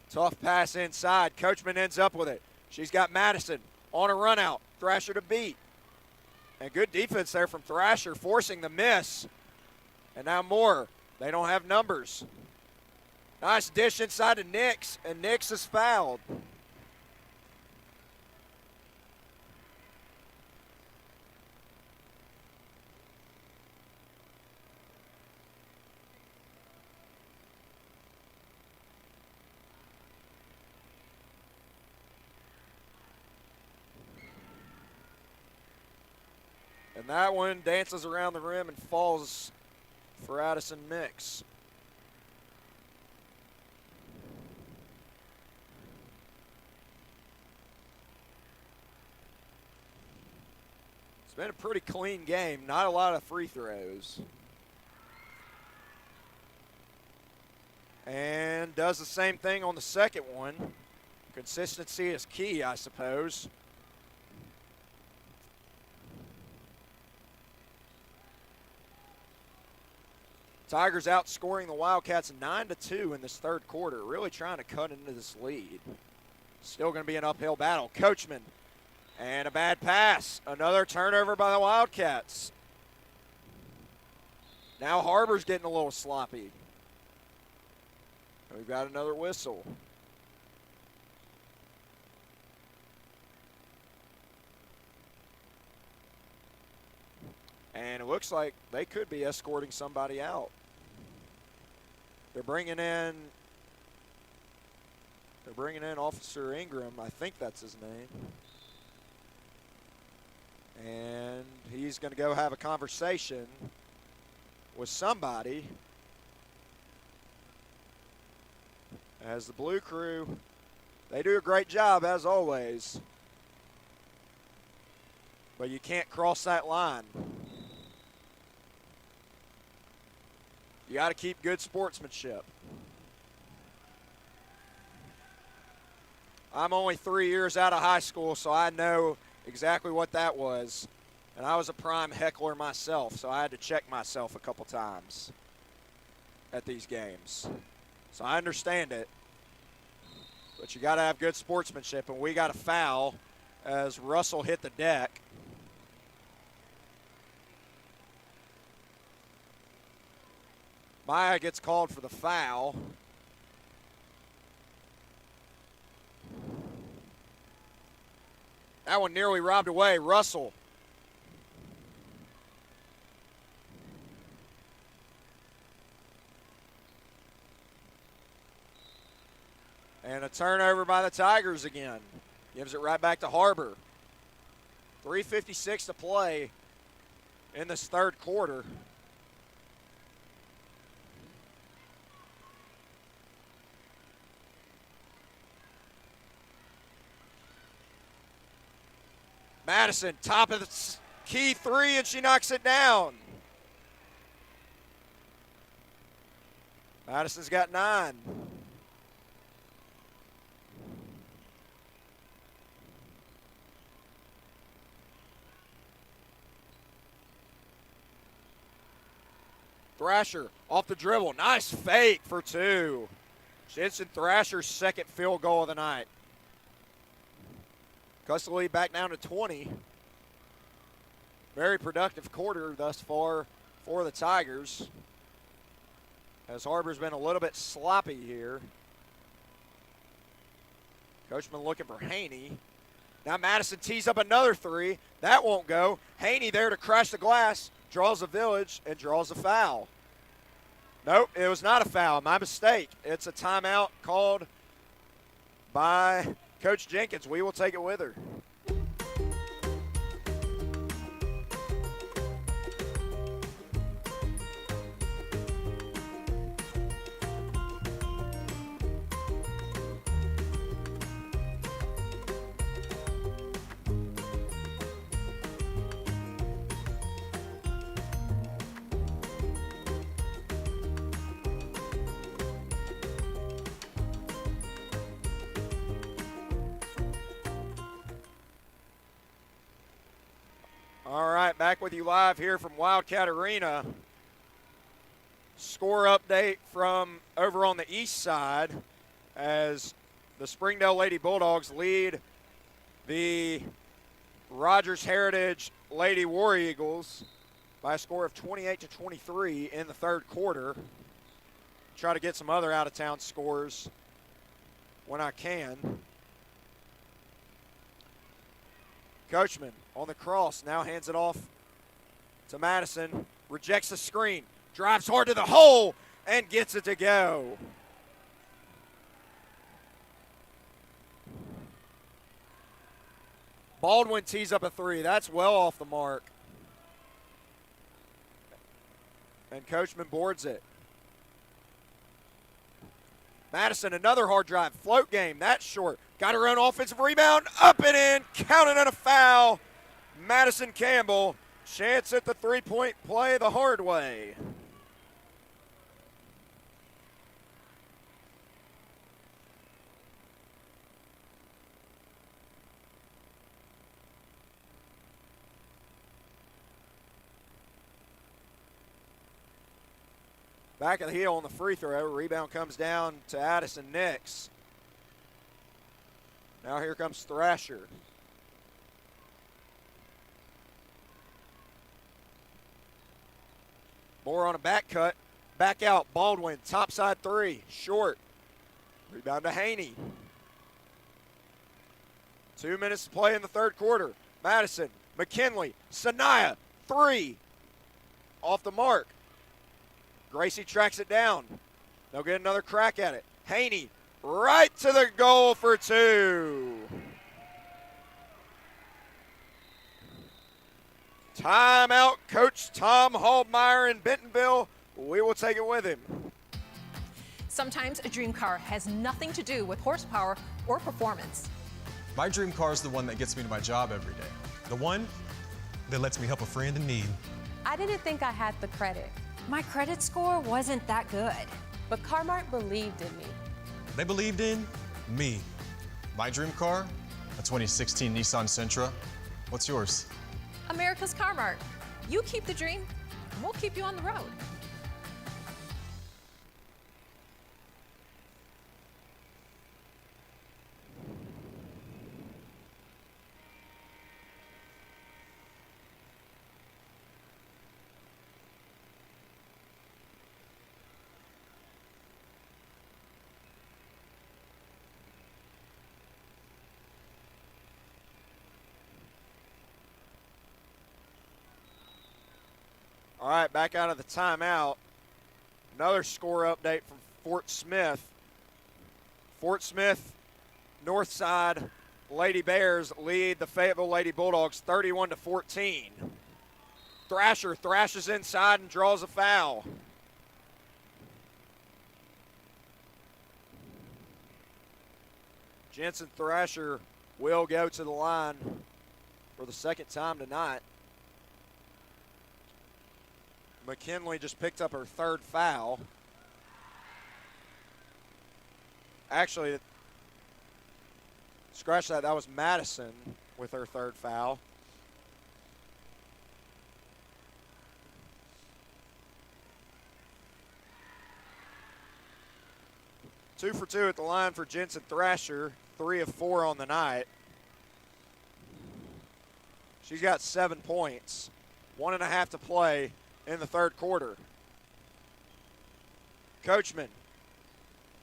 Tough pass inside. Coachman ends up with it. She's got Madison on a run out. Thrasher to beat. And good defense there from Thrasher, forcing the miss. And now Moore. They don't have numbers. Nice dish inside to Nix, and Nix is fouled. And that one dances around the rim and falls for Addison Nix. It's been a pretty clean game, not a lot of free throws. And does the same thing on the second one. Consistency is key, I suppose. Tigers outscoring the Wildcats 9-2 in this third quarter, really trying to cut into this lead. Still going to be an uphill battle. Coachman, and a bad pass. Another turnover by the Wildcats. Now Har-Ber's getting a little sloppy. We've got another whistle. And it looks like they could be escorting somebody out. They're bringing in Officer Ingram. I think that's his name. And he's going to go have a conversation with somebody. As the Blue Crew, they do a great job as always. But you can't cross that line. You got to keep good sportsmanship. I'm only 3 years out of high school, so I know exactly what that was. And I was a prime heckler myself, so I had to check myself a couple times at these games. So I understand it. But you got to have good sportsmanship, and we got a foul as Russell hit the deck. Maya gets called for the foul. That one nearly robbed away. Russell. And a turnover by the Tigers again. Gives it right back to Har-Ber. 3:56 to play in this third quarter. Madison, top of the key three, and she knocks it down. Madison's got 9. Thrasher off the dribble. Nice fake for 2. Jensen Thrasher's second field goal of the night. Cuts the lead back down to 20. Very productive quarter thus far for the Tigers. as Har-Ber's been a little bit sloppy here. Coachman looking for Haney. Now Madison tees up another three. That won't go. Haney there to crash the glass, draws a village, and draws a foul. Nope, it was not a foul. My mistake. It's a timeout called by Coach Jenkins. We will take it with her. All right, back with you live here from Wildcat Arena. Score update from over on the east side as the Springdale Lady Bulldogs lead the Rogers Heritage Lady War Eagles by a score of 28-23 in the third quarter. Try to get some other out-of-town scores when I can. Coachman on the cross, now hands it off to Madison, rejects the screen, drives hard to the hole, and gets it to go. Baldwin tees up a three. That's well off the mark. And Coachman boards it. Madison, another hard drive. Float game, that's short. Got her own offensive rebound, up and in, counted on a foul. Madison Campbell, chance at the three-point play the hard way. Back of the heel on the free throw. Rebound comes down to Addison Nix. Now here comes Thrasher. Moore on a back cut. Back out. Baldwin. Top side three. Short. Rebound to Haney. 2 minutes to play in the third quarter. Madison. McKinley. Sanaya. Three. Off the mark. Gracie tracks it down. They'll get another crack at it. Haney right to the goal for two. Timeout, Coach Tom Hallmeyer in Bentonville. We will take it with him. Sometimes a dream car has nothing to do with horsepower or performance. My dream car is the one that gets me to my job every day. The one that lets me help a friend in need. I didn't think I had the credit. My credit score wasn't that good, but Car-Mart believed in me. They believed in me. My dream car, a 2016 Nissan Sentra. What's yours? America's Car-Mart. You keep the dream, and we'll keep you on the road. All right, back out of the timeout. Another score update from Fort Smith. Fort Smith, North Side Lady Bears lead the Fayetteville Lady Bulldogs 31-14. Thrasher thrashes inside and draws a foul. Jensen Thrasher will go to the line for the second time tonight. McKinley just picked up her third foul. Actually, scratch that, that was Madison with her third foul. Two for two at the line for Jensen Thrasher, 3 of 4 on the night. She's got 7 points, 1.5 to play in the third quarter. Coachman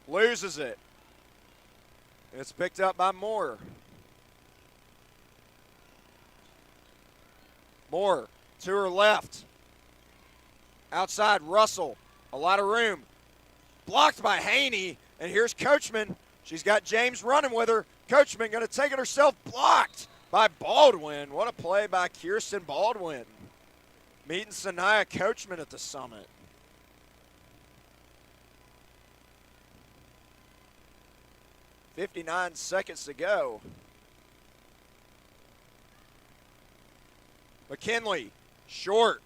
loses it. It's picked up by Moore. Moore to her left. Outside, Russell. A lot of room. Blocked by Haney. And here's Coachman. She's got James running with her. Coachman going to take it herself. Blocked by Baldwin. What a play by Kirsten Baldwin. Meeting Sanaya Coachman at the Summit. .59 seconds to go. McKinley, short.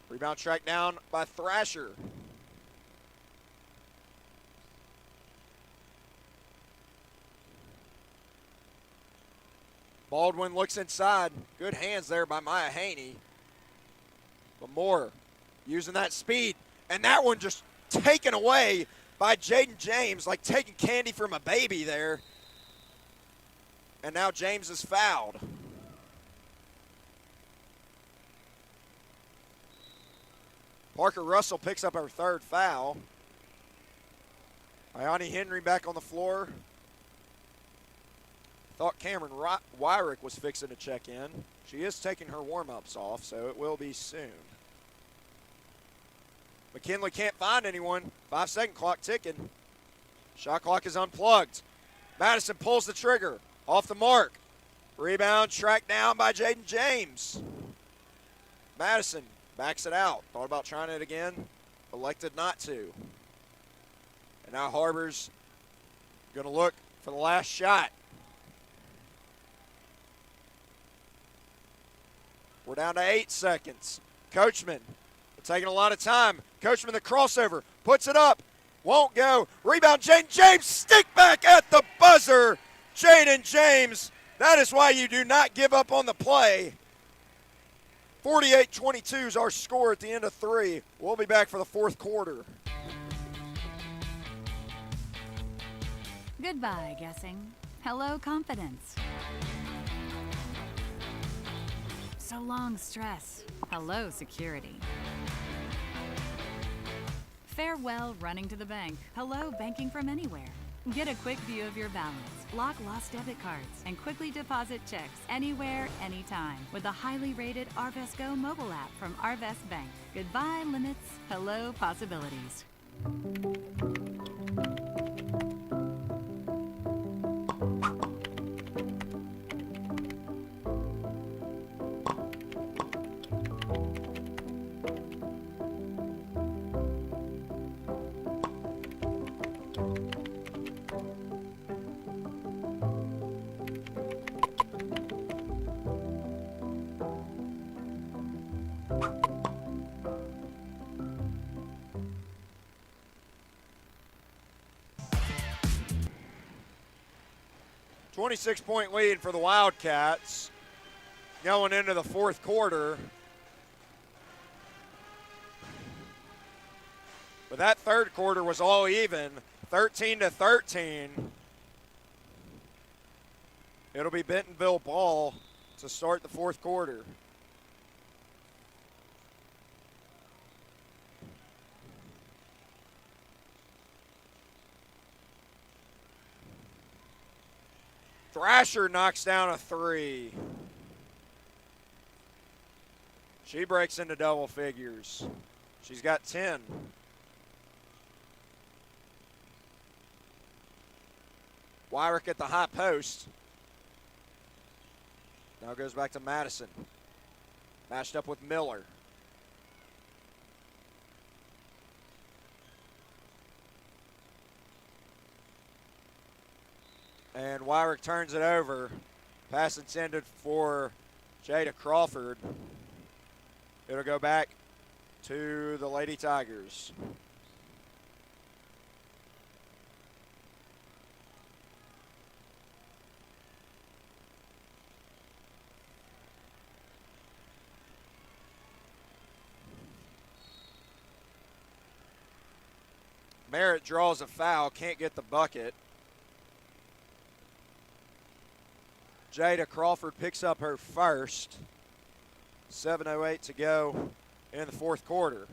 Rebound tracked down by Thrasher. Baldwin looks inside. Good hands there by Maya Haney. But Moore using that speed. And that one just taken away by Jaden James, like taking candy from a baby there. And now James is fouled. Parker Russell picks up her third foul. Ayani Henry back on the floor. Thought Cameron Wyrick was fixing to check in. She is taking her warm-ups off, so it will be soon. McKinley can't find anyone. 5-second clock ticking. Shot clock is unplugged. Madison pulls the trigger. Off the mark. Rebound tracked down by Jaden James. Madison backs it out. Thought about trying it again. Elected not to. And now Har-Ber's going to look for the last shot. We're down to 8 seconds. Coachman taking a lot of time. Coachman the crossover. Puts it up. Won't go. Rebound Jaden James. Stick back at the buzzer. Jaden James. That is why you do not give up on the play. 48-22 is our score at the end of 3. We'll be back for the fourth quarter. Goodbye, guessing. Hello, confidence. So long, stress. Hello, security. Farewell, running to the bank. Hello, banking from anywhere. Get a quick view of your balance, lock lost debit cards, and quickly deposit checks anywhere, anytime with the highly rated Arvest Go mobile app from Arvest Bank. Goodbye, limits. Hello, possibilities. 26-point lead for the Wildcats going into the fourth quarter. But that third quarter was all even, 13-13. It'll be Bentonville ball to start the fourth quarter. Thrasher knocks down a three. She breaks into double figures. She's got 10. Wyrick at the high post. Now goes back to Madison. Matched up with Miller. And Wyrick turns it over. Pass intended for Jada Crawford. It'll go back to the Lady Tigers. Merritt draws a foul, can't get the bucket. Jada Crawford picks up her first. 7:08 to go in the fourth quarter.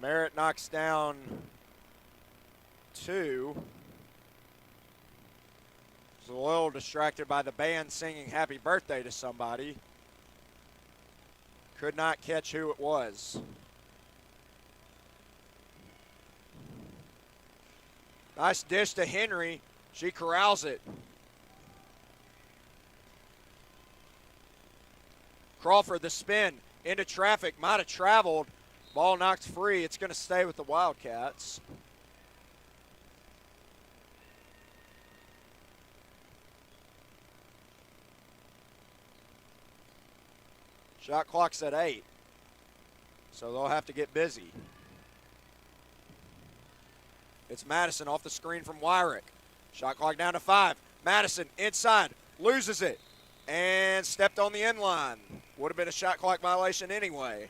Merritt knocks down 2. Was a little distracted by the band singing happy birthday to somebody. Could not catch who it was. Nice dish to Henry. She corrals it. Crawford, the spin into traffic, might have traveled. Ball knocked free. It's going to stay with the Wildcats. Shot clock's at 8, so they'll have to get busy. It's Madison off the screen from Wyrick. Shot clock down to 5. Madison inside, loses it, and stepped on the end line. Would have been a shot clock violation anyway.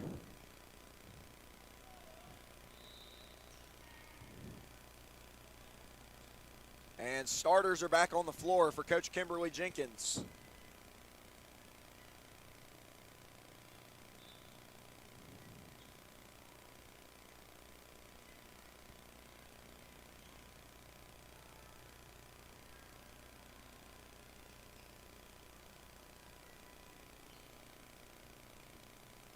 And starters are back on the floor for Coach Kimberly Jenkins.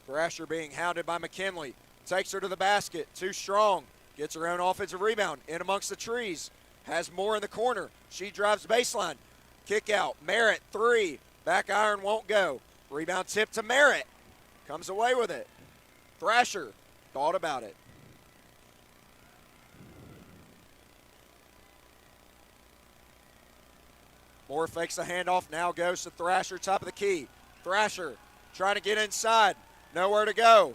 Thrasher being hounded by McKinley. Takes her to the basket. Too strong. Gets her own offensive rebound. In amongst the trees. Has more in the corner. She drives baseline. Kick out. Merritt, 3. Back iron won't go. Rebound tip to Merritt. Comes away with it. Thrasher thought about it. Moore fakes the handoff. Now goes to Thrasher, top of the key. Thrasher trying to get inside. Nowhere to go.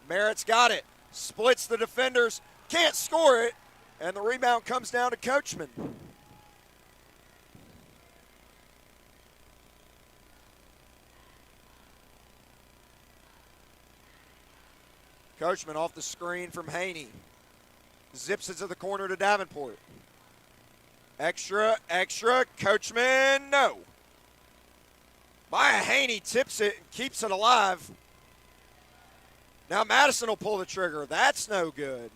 Merritt's got it. Splits the defenders. Can't score it. And the rebound comes down to Coachman. Coachman off the screen from Haney. Zips it to the corner to Davenport. Extra. Coachman, no. Maya Haney tips it and keeps it alive. Now Madison will pull the trigger. That's no good.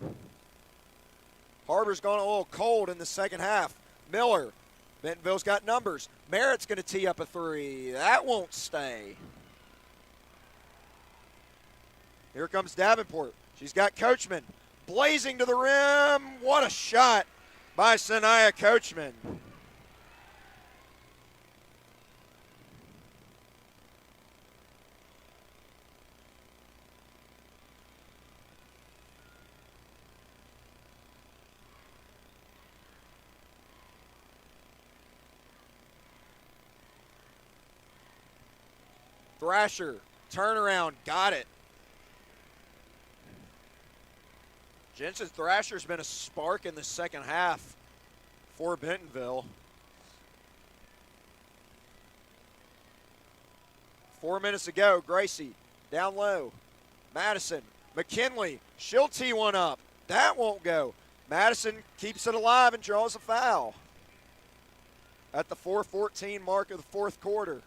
Har-Ber's gone a little cold in the second half. Miller. Bentonville's got numbers. Merritt's going to tee up a 3. That won't stay. Here comes Davenport. She's got Coachman. Blazing to the rim. What a shot by Sanaya Coachman. Thrasher, turnaround, got it. Jensen Thrasher's been a spark in the second half for Bentonville. 4 minutes to go. Gracie down low. Madison, McKinley, she'll tee one up. That won't go. Madison keeps it alive and draws a foul at the 4:14 mark of the fourth quarter.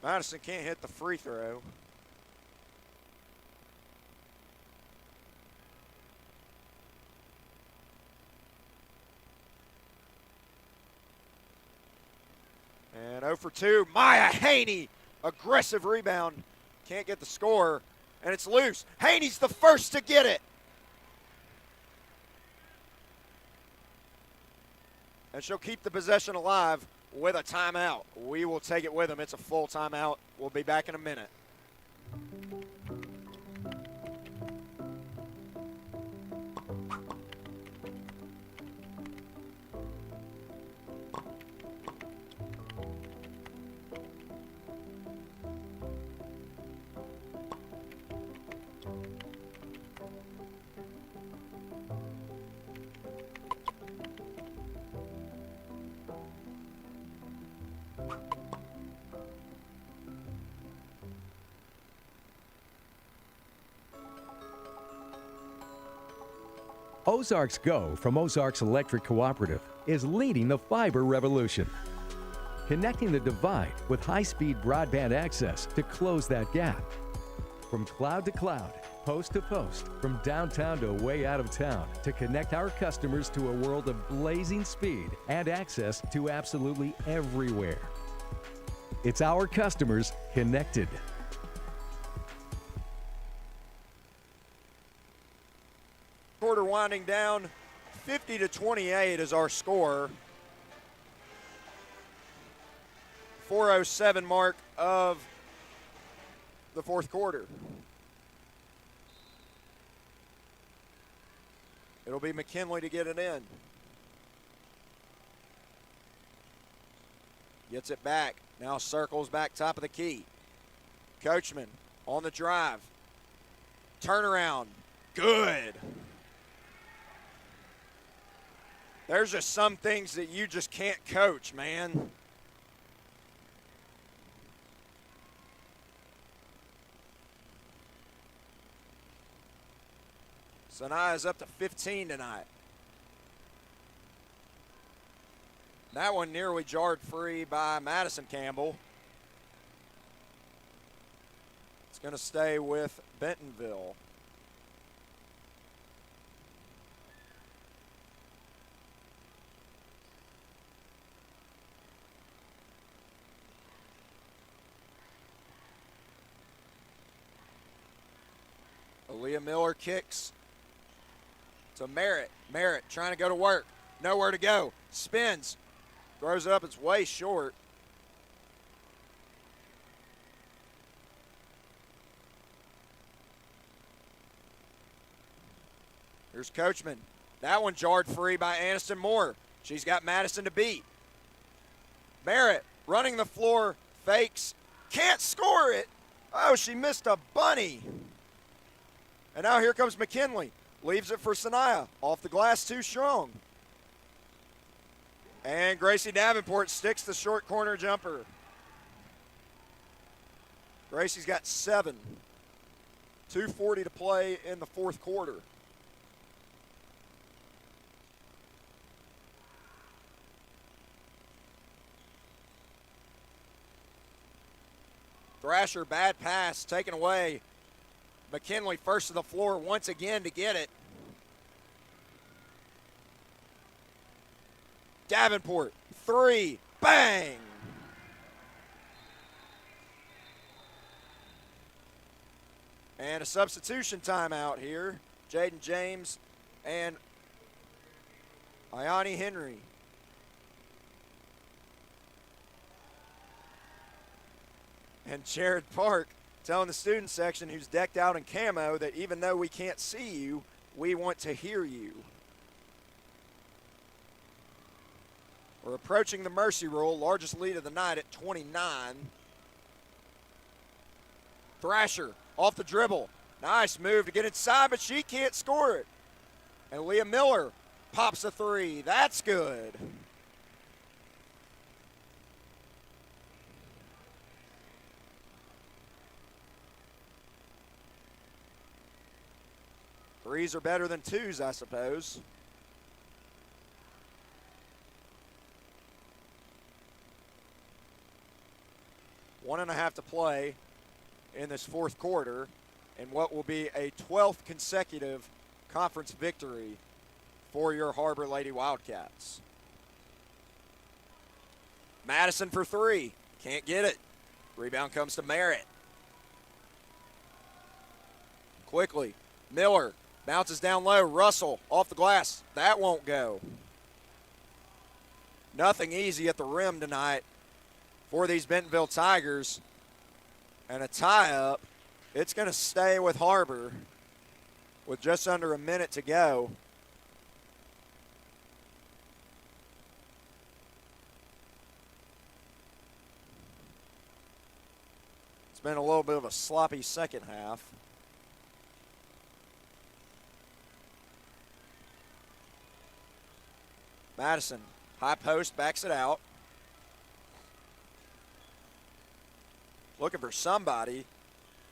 Madison can't hit the free throw. And 0 for 2. Maya Haney, aggressive rebound. Can't get the score, and it's loose. Haney's the first to get it. And she'll keep the possession alive with a timeout. We will take it with them. It's a full timeout. We'll be back in a minute. Ozarks Go from Ozarks Electric Cooperative is leading the fiber revolution. Connecting the divide with high-speed broadband access to close that gap. From cloud to cloud, post to post, from downtown to way out of town, to connect our customers to a world of blazing speed and access to absolutely everywhere. It's our customers connected. Quarter winding down, 50-28 is our score. 4:07 mark of the fourth quarter. It'll be McKinley to get it in. Gets it back. Now circles back top of the key. Coachman on the drive. Turnaround. Good. There's just some things that you just can't coach, man. Sanaya's up to 15 tonight. That one nearly jarred free by Madison Campbell. It's going to stay with Bentonville. Aaliyah Miller kicks to Merritt. Merritt trying to go to work. Nowhere to go. Spins. Throws it up. It's way short. Here's Coachman. That one jarred free by Aniston Moore. She's got Madison to beat. Merritt running the floor. Fakes. Can't score it. Oh, she missed a bunny. And now here comes McKinley. Leaves it for Sanaya. Off the glass too strong. And Gracie Davenport sticks the short corner jumper. Gracie's got 7. 2:40 to play in the fourth quarter. Thrasher, bad pass, taken away. McKinley first to the floor once again to get it. Davenport, 3, bang! And a substitution timeout here. Jaden James and Ayani Henry. And Jared Park telling the student section, who's decked out in camo, that even though we can't see you, we want to hear you. We're approaching the mercy rule, largest lead of the night at 29. Thrasher off the dribble. Nice move to get inside, but she can't score it. And Leah Miller pops a 3. That's good. Threes are better than 2s, I suppose. One and a half to play in this fourth quarter in what will be a 12th consecutive conference victory for your Har-Ber Lady Wildcats. Madison for 3. Can't get it. Rebound comes to Merritt. Quickly, Miller bounces down low. Russell off the glass. That won't go. Nothing easy at the rim tonight for these Bentonville Tigers. And a tie-up. It's going to stay with Har-Ber with just under a minute to go. It's been a little bit of a sloppy second half. Madison, high post, backs it out. Looking for somebody.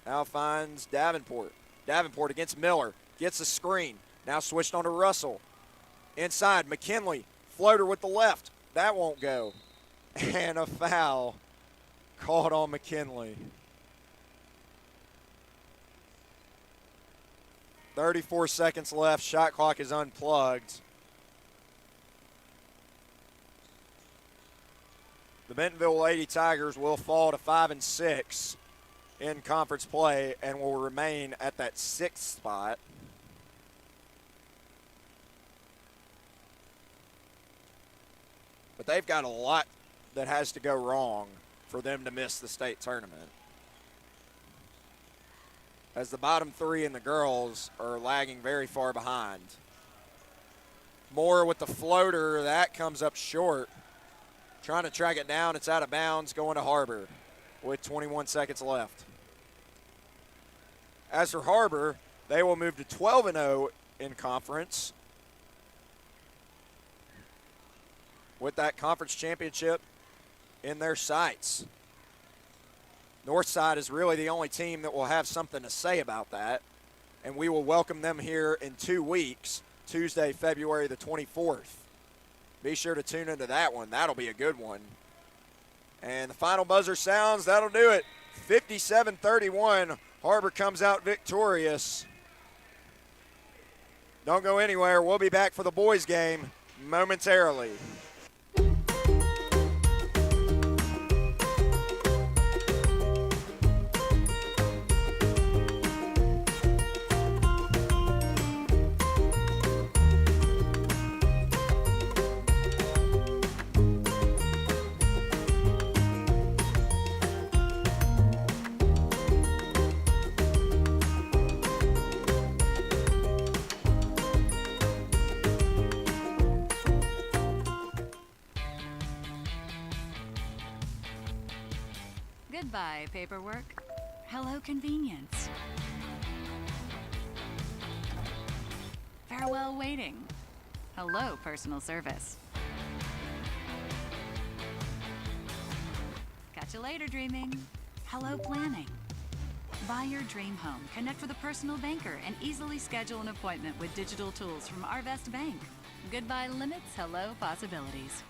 Now finds Davenport. Davenport against Miller. Gets a screen. Now switched on to Russell. Inside, McKinley, floater with the left. That won't go. And a foul called on McKinley. 34 seconds left. Shot clock is unplugged. The Bentonville Lady Tigers will fall to 5-6 in conference play and will remain at that 6th spot. But they've got a lot that has to go wrong for them to miss the state tournament, as the bottom three in the girls are lagging very far behind. Moore with the floater, that comes up short. Trying to track it down, it's out of bounds, going to Har-Ber with 21 seconds left. As for Har-Ber, they will move to 12-0 in conference with that conference championship in their sights. Northside is really the only team that will have something to say about that, and we will welcome them here in 2 weeks, Tuesday, February the 24th. Be sure to tune into that one. That'll be a good one. And the final buzzer sounds. That'll do it. 57-31. Har-Ber comes out victorious. Don't go anywhere. We'll be back for the boys' game momentarily. Goodbye, paperwork. Hello, convenience. Farewell, waiting. Hello, personal service. Catch you later, dreaming. Hello, planning. Buy your dream home, connect with a personal banker, and easily schedule an appointment with digital tools from Arvest Bank. Goodbye limits, hello possibilities.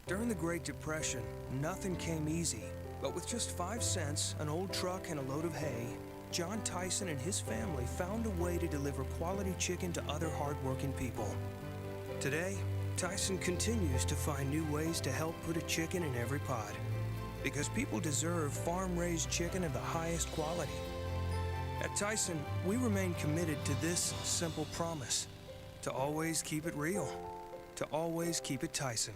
During the Great Depression, nothing came easy. But with just 5 cents, an old truck, and a load of hay, John Tyson and his family found a way to deliver quality chicken to other hardworking people. Today, Tyson continues to find new ways to help put a chicken in every pot. Because people deserve farm-raised chicken of the highest quality. At Tyson, we remain committed to this simple promise: to always keep it real, to always keep it Tyson.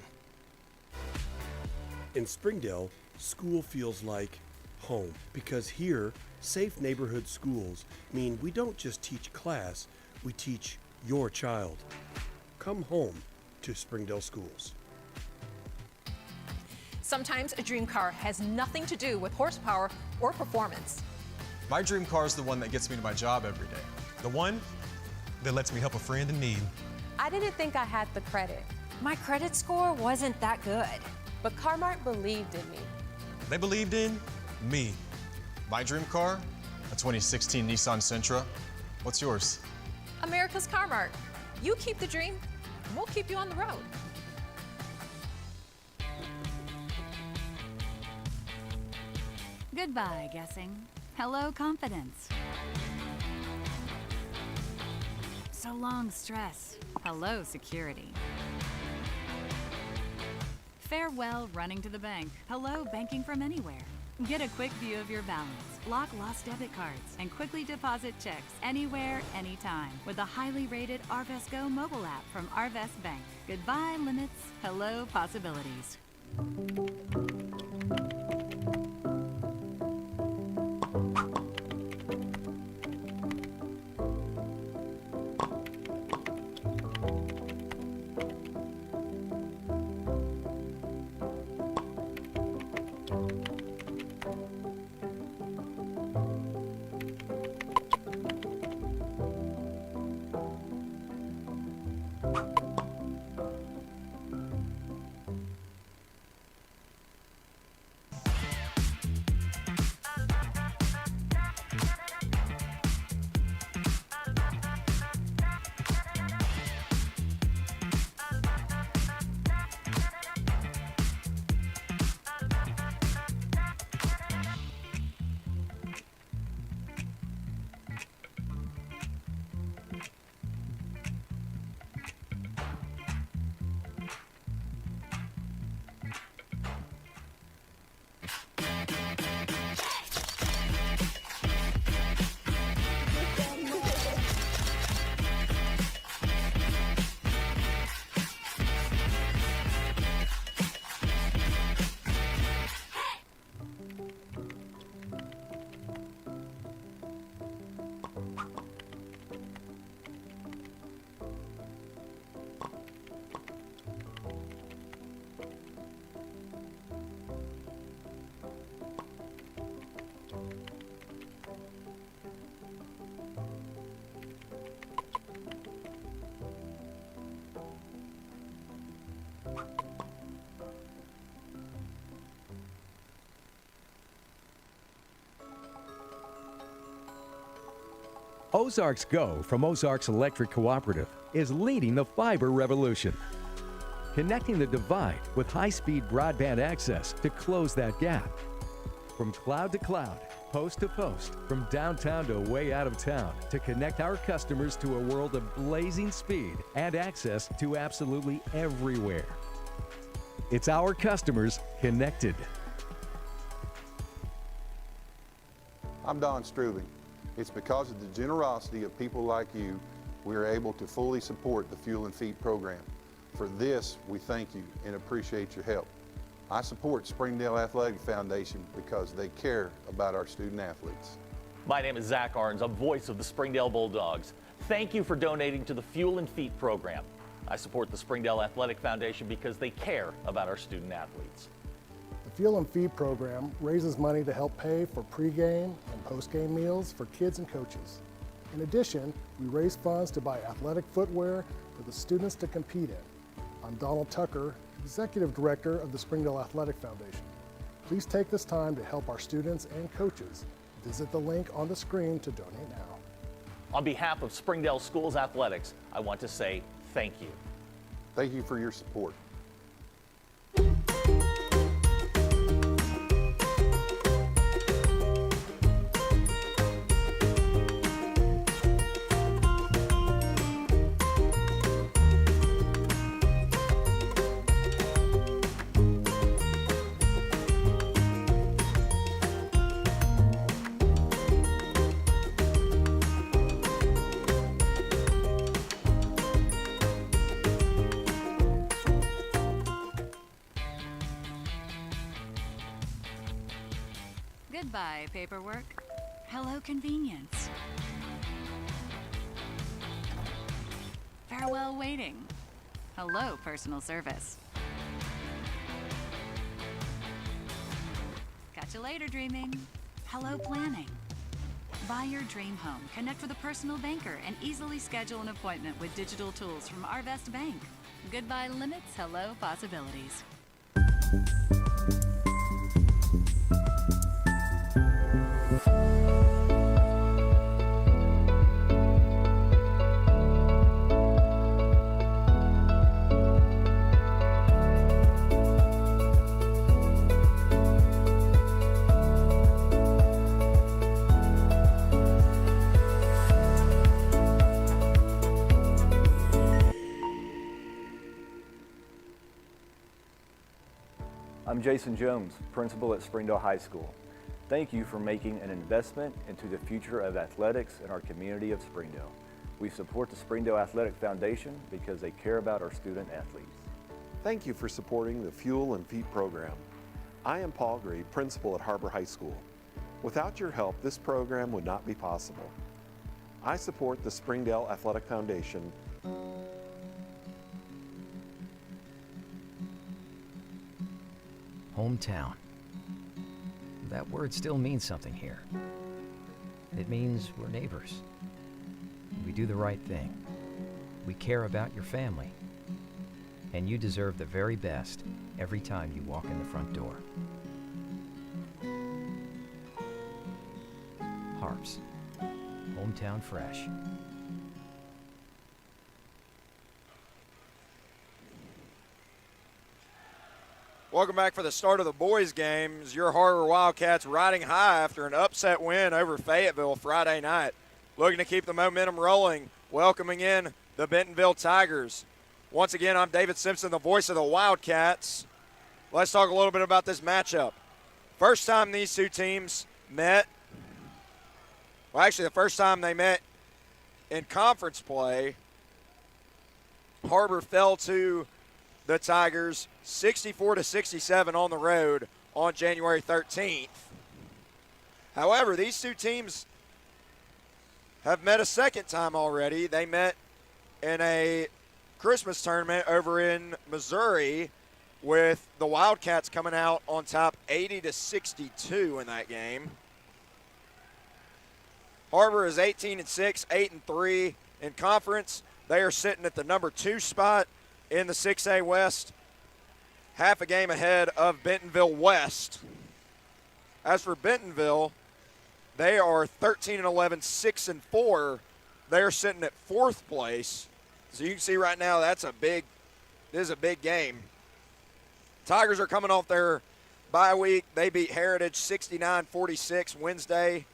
In Springdale, school feels like home because here, safe neighborhood schools mean we don't just teach class, we teach your child. Come home to Springdale schools. Sometimes a dream car has nothing to do with horsepower or performance. My dream car is the one that gets me to my job every day. The one that lets me help a friend in need. I didn't think I had the credit. My credit score wasn't that good. But Car-Mart believed in me. They believed in me. My dream car, a 2016 Nissan Sentra. What's yours? America's Car-Mart. You keep the dream, and we'll keep you on the road. Goodbye, guessing. Hello, confidence. So long, stress. Hello, security. Farewell, running to the bank. Hello, banking from anywhere. Get a quick view of your balance, lock lost debit cards, and quickly deposit checks anywhere, anytime with the highly rated Arvest Go mobile app from Arvest Bank. Goodbye limits, hello possibilities. Ozarks Go from Ozarks Electric Cooperative is leading the fiber revolution. Connecting the divide with high-speed broadband access to close that gap. From cloud to cloud, post to post, from downtown to way out of town, to connect our customers to a world of blazing speed and access to absolutely everywhere. It's our customers connected. I'm Don Strubing. It's because of the generosity of people like you we are able to fully support the Fuel and Feed program. For this, we thank you and appreciate your help. I support Springdale Athletic Foundation because they care about our student athletes. My name is Zach Arns. I'm voice of the Springdale Bulldogs. Thank you for donating to the Fuel and Feed program. I support the Springdale Athletic Foundation because they care about our student athletes. The Fuel and Feed program raises money to help pay for pregame and postgame meals for kids and coaches. In addition, we raise funds to buy athletic footwear for the students to compete in. I'm Donald Tucker, Executive Director of the Springdale Athletic Foundation. Please take this time to help our students and coaches. Visit the link on the screen to donate now. On behalf of Springdale Schools Athletics, I want to say thank you. Thank you for your support. Goodbye, paperwork. Hello, convenience. Farewell, waiting. Hello, personal service. Catch you later, dreaming. Hello, planning. Buy your dream home, connect with a personal banker, and easily schedule an appointment with digital tools from Arvest Bank. Goodbye limits, hello possibilities. I'm Jason Jones, principal at Springdale High School. Thank you for making an investment into the future of athletics in our community of Springdale. We support the Springdale Athletic Foundation because they care about our student athletes. Thank you for supporting the Fuel and Feed program. I am Paul Gree, principal at Har-Ber High School. Without your help, this program would not be possible. I support the Springdale Athletic Foundation. Hometown. That word still means something here. It means we're neighbors. We do the right thing. We care about your family. And you deserve the very best every time you walk in the front door. Harps. Hometown fresh. Welcome back for the start of the boys' games. Your Har-Ber Wildcats riding high after an upset win over Fayetteville Friday night. Looking to keep the momentum rolling, welcoming in the Bentonville Tigers. Once again, I'm David Simpson, the voice of the Wildcats. Let's talk a little bit about this matchup. First time these two teams met, well, actually the first time they met in conference play, Har-Ber fell to the Tigers 64-67 on the road on January 13th. However, these two teams have met a second time already. They met in a Christmas tournament over in Missouri with the Wildcats coming out on top 80-62 in that game. Har-Ber is 18-6, 8-3 in conference. They are sitting at the number 2 spot in the 6A West, half a game ahead of Bentonville West. As for Bentonville, they are 13-11, 6-4. They're sitting at 4th place. So you can see right now this is a big game. Tigers are coming off their bye week. They beat Heritage 69-46 Wednesday.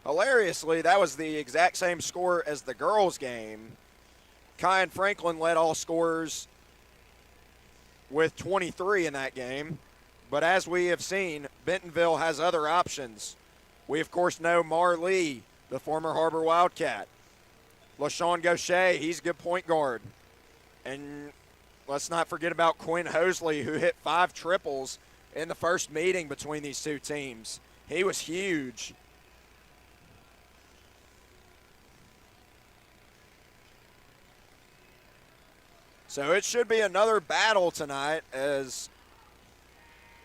Hilariously, that was the exact same score as the girls' game. Kai and Franklin led all scorers with 23 in that game. But as we have seen, Bentonville has other options. We, of course, know Marlee, the former Har-Ber Wildcat. LaShawn Gaucher, he's a good point guard. And let's not forget about Quinn Hosley, who hit 5 triples in the first meeting between these two teams. He was huge. So it should be another battle tonight as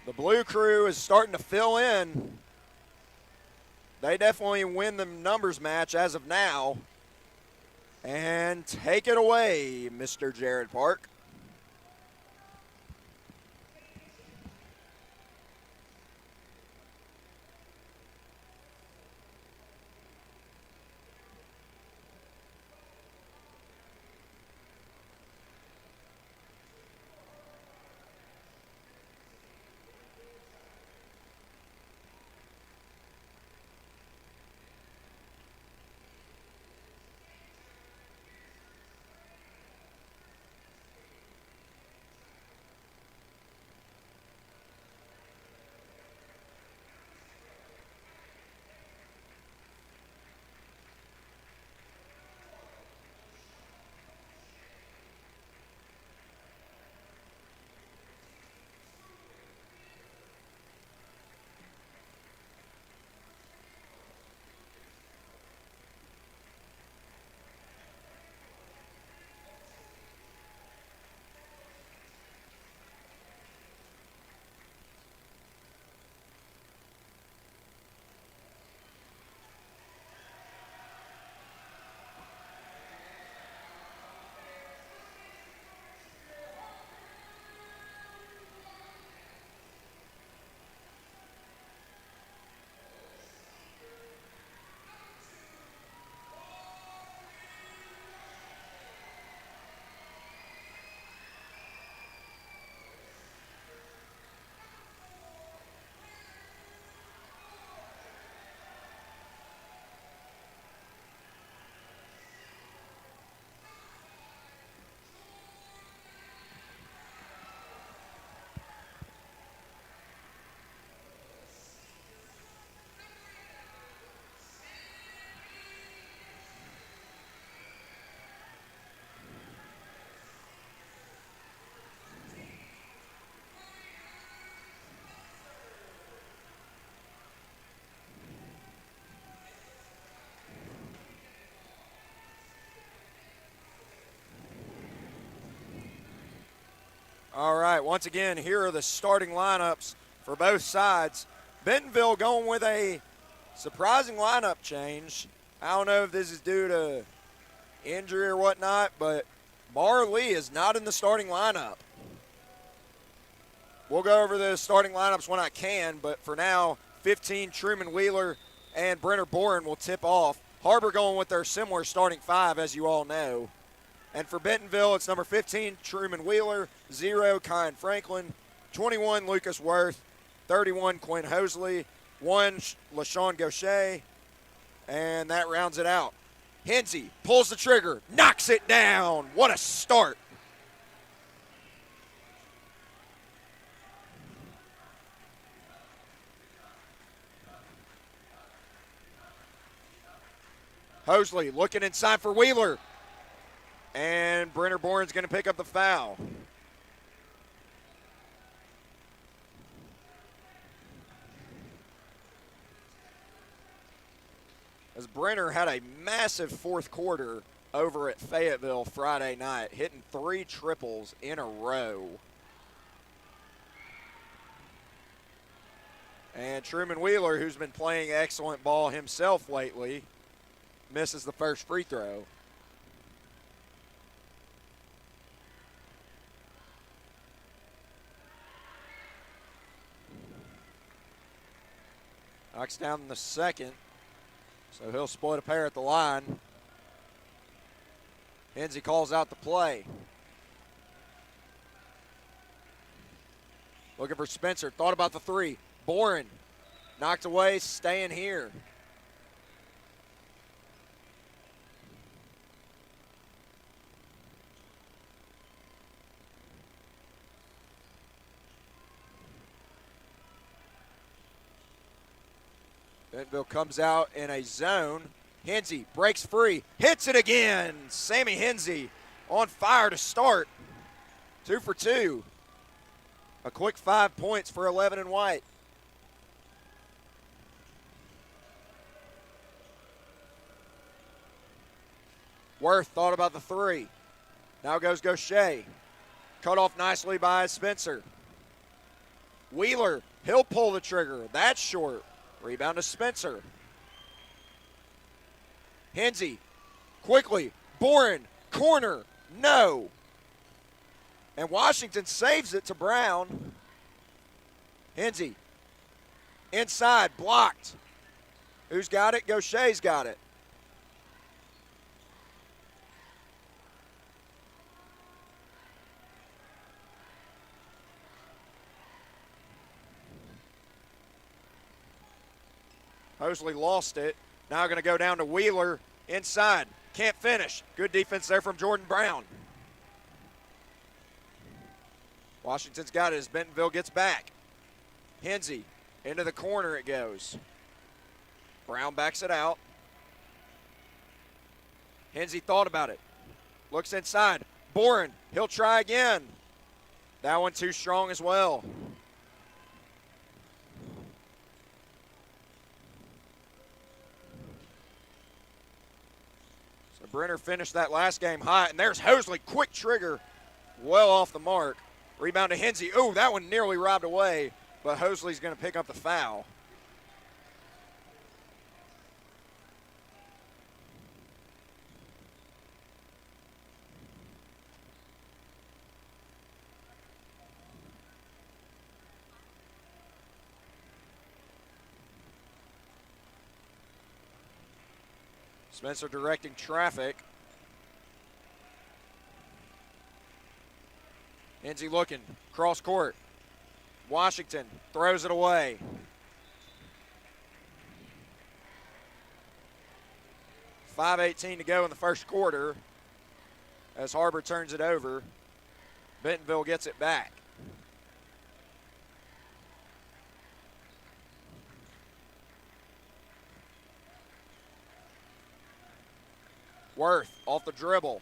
the Blue Crew is starting to fill in. They definitely win the numbers match as of now. And take it away, Mr. Jared Park. All right, once again, here are the starting lineups for both sides. Bentonville going with a surprising lineup change. I don't know if this is due to injury or whatnot, but Marlee is not in the starting lineup. We'll go over the starting lineups when I can, but for now, 15, Truman Wheeler and Brenner Boren will tip off. Har-Ber going with their similar starting 5, as you all know. And for Bentonville, it's number 15, Truman Wheeler, 0, Kyan Franklin, 21, Lucas Worth, 31, Quinn Hosley, 1, LaShawn Gaucher, and that rounds it out. Hensey pulls the trigger, knocks it down. What a start. Hosley looking inside for Wheeler. And Brenner Boren's going to pick up the foul. As Brenner had a massive fourth quarter over at Fayetteville Friday night, hitting 3 triples in a row. And Truman Wheeler, who's been playing excellent ball himself lately, misses the first free throw. Knocks down in the second, so he'll split a pair at the line. Hensey calls out the play. Looking for Spencer, thought about the three. Boren, knocked away, staying here. Bentonville comes out in a zone. Hensey breaks free, hits it again. Sammy Hensey on fire to start. 2 for 2. A quick 5 points for 11 and white. Worth thought about the three. Now goes Gaucher. Cut off nicely by Spencer. Wheeler, he'll pull the trigger. That's short. Rebound to Spencer. Hensey, quickly. Boren, corner, no. And Washington saves it to Brown. Hensey, inside, blocked. Who's got it? Gaucher's got it. Hosley lost it. Now going to go down to Wheeler inside. Can't finish. Good defense there from Jordan Brown. Washington's got it as Bentonville gets back. Hensey into the corner it goes. Brown backs it out. Hensey thought about it. Looks inside. Boren, he'll try again. That one too strong as well. Brenner finished that last game hot, and there's Hosley, quick trigger, well off the mark. Rebound to Hensey. Oh, that one nearly robbed away, but Hosley's going to pick up the foul. Spencer directing traffic. Hensey looking, cross court. Washington throws it away. .5:18 to go in the first quarter as Har-Ber turns it over. Bentonville gets it back. Worth off the dribble.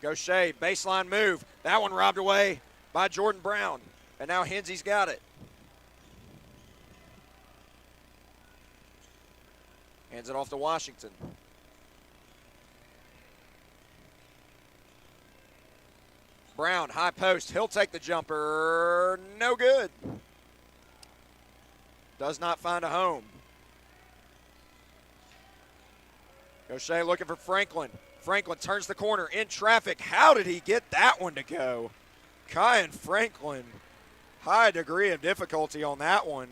Gaucher, baseline move. That one robbed away by Jordan Brown. And now Hensey's got it. Hands it off to Washington. Brown, high post. He'll take the jumper. No good. Does not find a home. Gaucher looking for Franklin. Franklin turns the corner in traffic. How did he get that one to go? Kyan Franklin, high degree of difficulty on that one.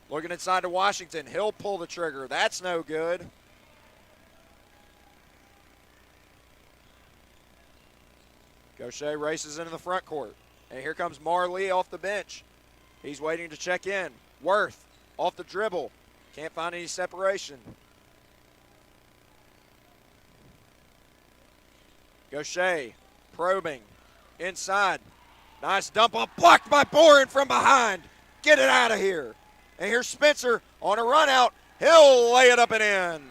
Looking inside to Washington. He'll pull the trigger. That's no good. Gaucher races into the front court. And here comes Marley off the bench. He's waiting to check in. Worth off the dribble. Can't find any separation. Gaucher probing. Inside. Nice dump off. Blocked by Boren from behind. Get it out of here. And here's Spencer on a run out. He'll lay it up and in.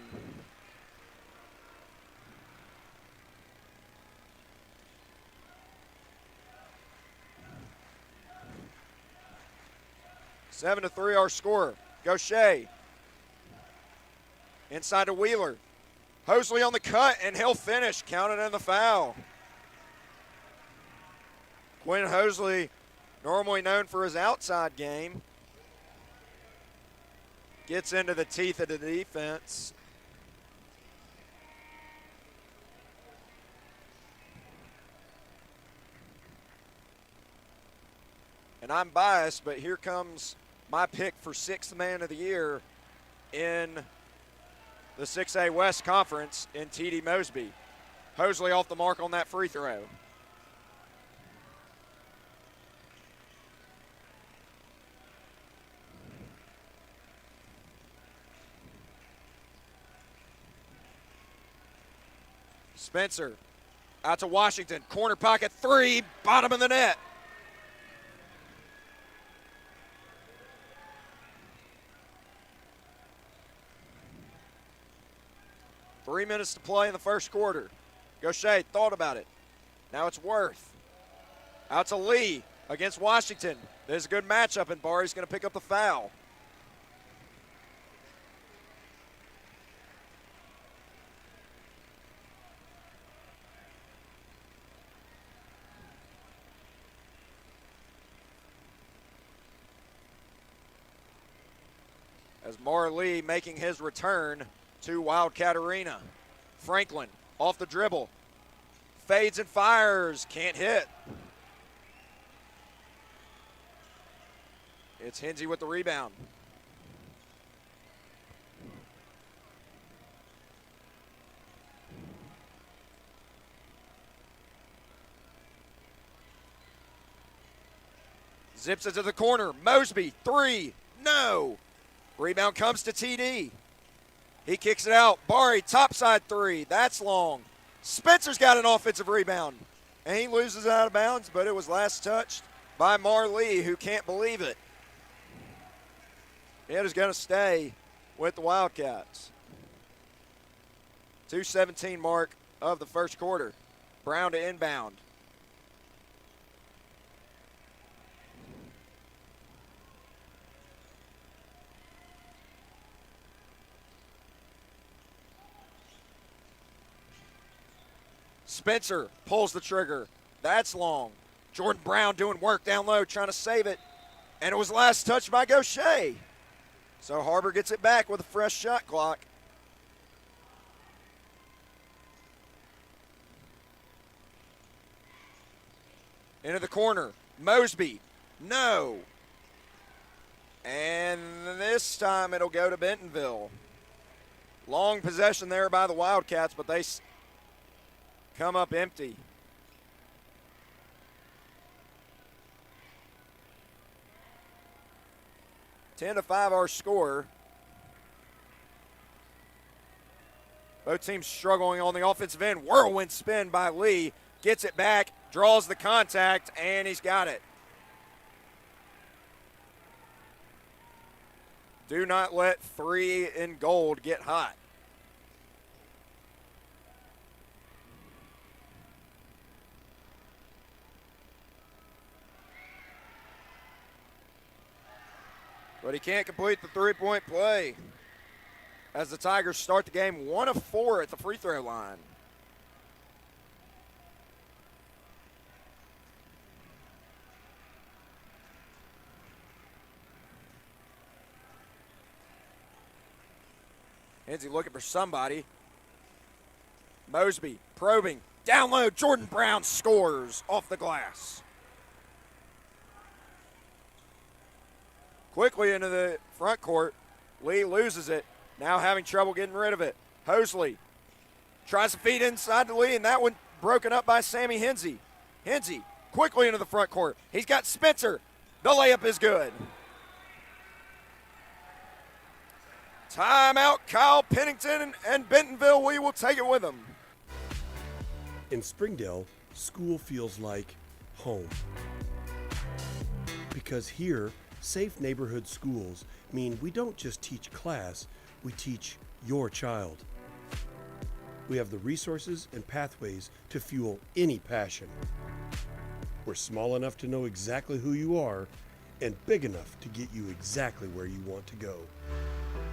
Seven to 3 our score. Gaucher. Inside to Wheeler. Hosley on the cut, and he'll finish, counted in the foul. Quinn Hosley, normally known for his outside game, gets into the teeth of the defense. And I'm biased, but here comes my pick for sixth man of the year in the 6A West Conference in TD Mosby. Hosley off the mark on that free throw. Spencer out to Washington, corner pocket three, bottom of the net. Three minutes to play in the first quarter. Gaucher thought about it. Now it's Worth. Out to Lee against Washington. There's a good matchup, and Barry's going to pick up the foul. As Marley making his return to Wildcat Arena. Franklin off the dribble. Fades and fires. Can't hit. It's Hinsey with the rebound. Zips it to the corner. Mosby, three. No. Rebound comes to TD. He kicks it out. Bari, topside three. That's long. Spencer's got an offensive rebound. And he loses it out of bounds, but it was last touched by Marley, who can't believe it. It is going to stay with the Wildcats. 2:17 mark of the first quarter. Brown to inbound. Spencer pulls the trigger. That's long. Jordan Brown doing work down low, trying to save it. And it was last touched by Gaucher. So Har-Ber gets it back with a fresh shot clock. Into the corner. Mosby. No. And this time it'll go to Bentonville. Long possession there by the Wildcats, but they come up empty. Ten to 5 our score. Both teams struggling on the offensive end. Whirlwind spin by Lee. Gets it back, draws the contact, and he's got it. Do not let 3 in gold get hot. But he can't complete the three-point play as the Tigers start the game 1 of 4 at the free throw line. Hinsey looking for somebody. Mosby probing. Down low, Jordan Brown scores off the glass. Quickly into the front court. Lee loses it. Now having trouble getting rid of it. Hosley tries to feed inside to Lee, and that one broken up by Sammy Hinsey. Hinsey quickly into the front court. He's got Spencer. The layup is good. Timeout, Kyle Pennington and Bentonville. We will take it with them. In Springdale, school feels like home. Because here, safe neighborhood schools mean we don't just teach class, we teach your child. We have the resources and pathways to fuel any passion. We're small enough to know exactly who you are and big enough to get you exactly where you want to go.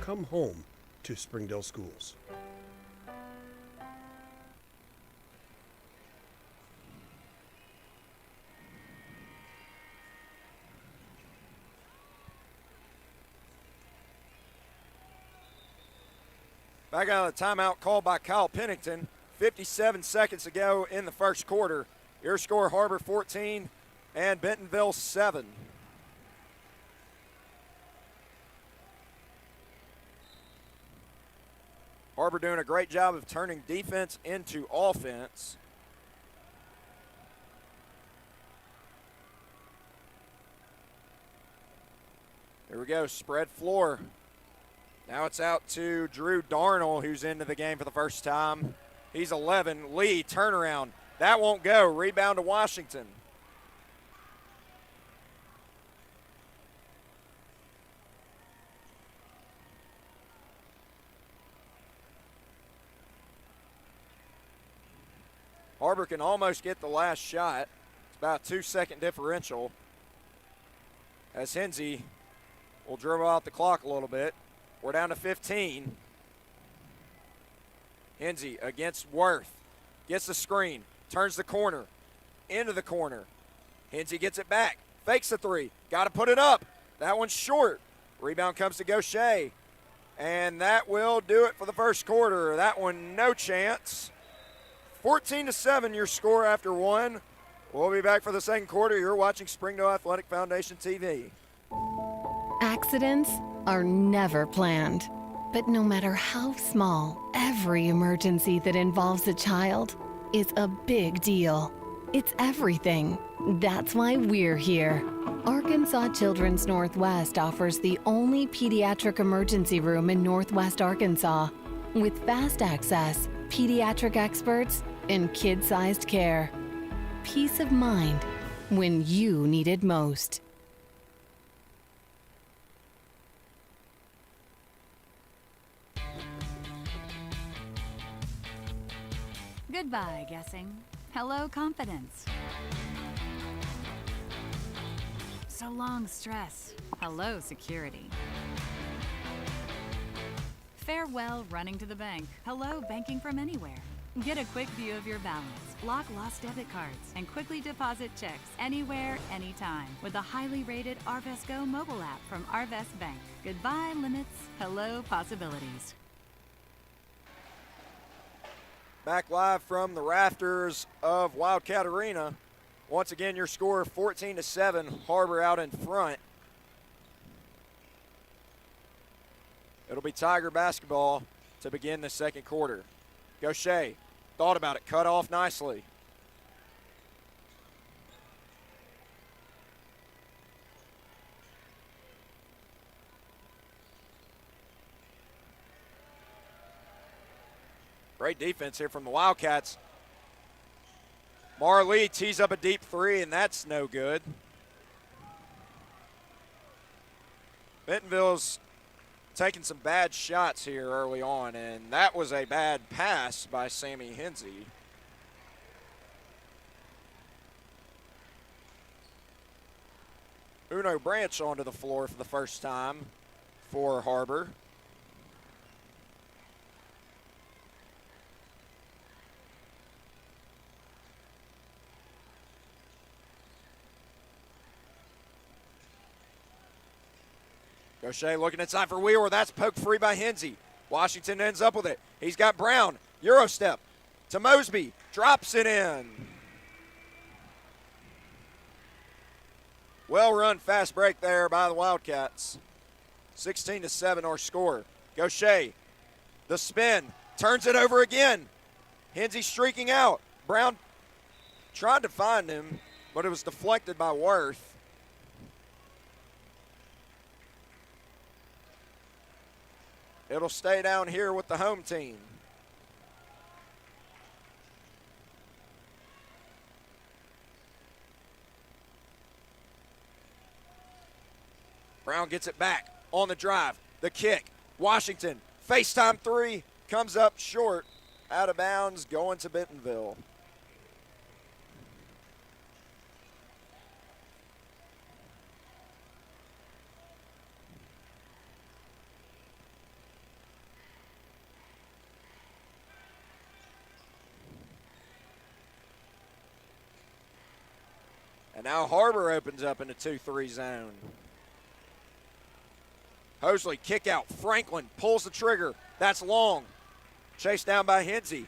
Come home to Springdale Schools. Back out of the timeout called by Kyle Pennington. 57 seconds to go in the first quarter. Your score, Har-Ber 14 and Bentonville 7. Har-Ber doing a great job of turning defense into offense. Here we go, spread floor. Now it's out to Drew Darnell, who's into the game for the first time. He's 11. Lee, turnaround. That won't go. Rebound to Washington. Har-Ber can almost get the last shot. It's about a 2-second differential. As Hensey will dribble out the clock a little bit. We're down to 15. Hensey against Worth. Gets the screen. Turns the corner. Into the corner. Hensey gets it back. Fakes the three. Got to put it up. That one's short. Rebound comes to Gaucher. And that will do it for the first quarter. That one, no chance. 14-7 your score after one. We'll be back for the second quarter. You're watching Springdale Athletic Foundation TV. Accidents are never planned. But no matter how small, every emergency that involves a child is a big deal. It's everything. That's why we're here. Arkansas Children's Northwest offers the only pediatric emergency room in Northwest Arkansas with fast access, pediatric experts, and kid-sized care. Peace of mind when you need it most. Goodbye, guessing. Hello, confidence. So long, stress. Hello, security. Farewell, running to the bank. Hello, banking from anywhere. Get a quick view of your balance, lock lost debit cards, and quickly deposit checks anywhere, anytime with the highly rated Arvest Go mobile app from Arvest Bank. Goodbye, limits. Hello, possibilities. Back live from the rafters of Wildcat Arena. Once again, your score 14-7, Har-Ber out in front. It'll be Tiger basketball to begin the second quarter. Gaucher thought about it, cut off nicely. Great defense here from the Wildcats. Marley tees up a deep three, and that's no good. Bentonville's taking some bad shots here early on, and that was a bad pass by Sammy Hensey. Uno Branch onto the floor for the first time for Har-Ber. Gaucher looking inside for Wheeler. That's poked free by Hensey. Washington ends up with it. He's got Brown. Euro step to Mosby. Drops it in. Well run fast break there by the Wildcats. 16-7 our score. Gaucher, the spin. Turns it over again. Hensey streaking out. Brown tried to find him, but it was deflected by Worth. It'll stay down here with the home team. Brown gets it back on the drive. The kick. Washington, FaceTime three, comes up short. Out of bounds, going to Bentonville. And now Har-Ber opens up in a 2-3 zone. Hosley kick out. Franklin pulls the trigger. That's long. Chased down by Hensey.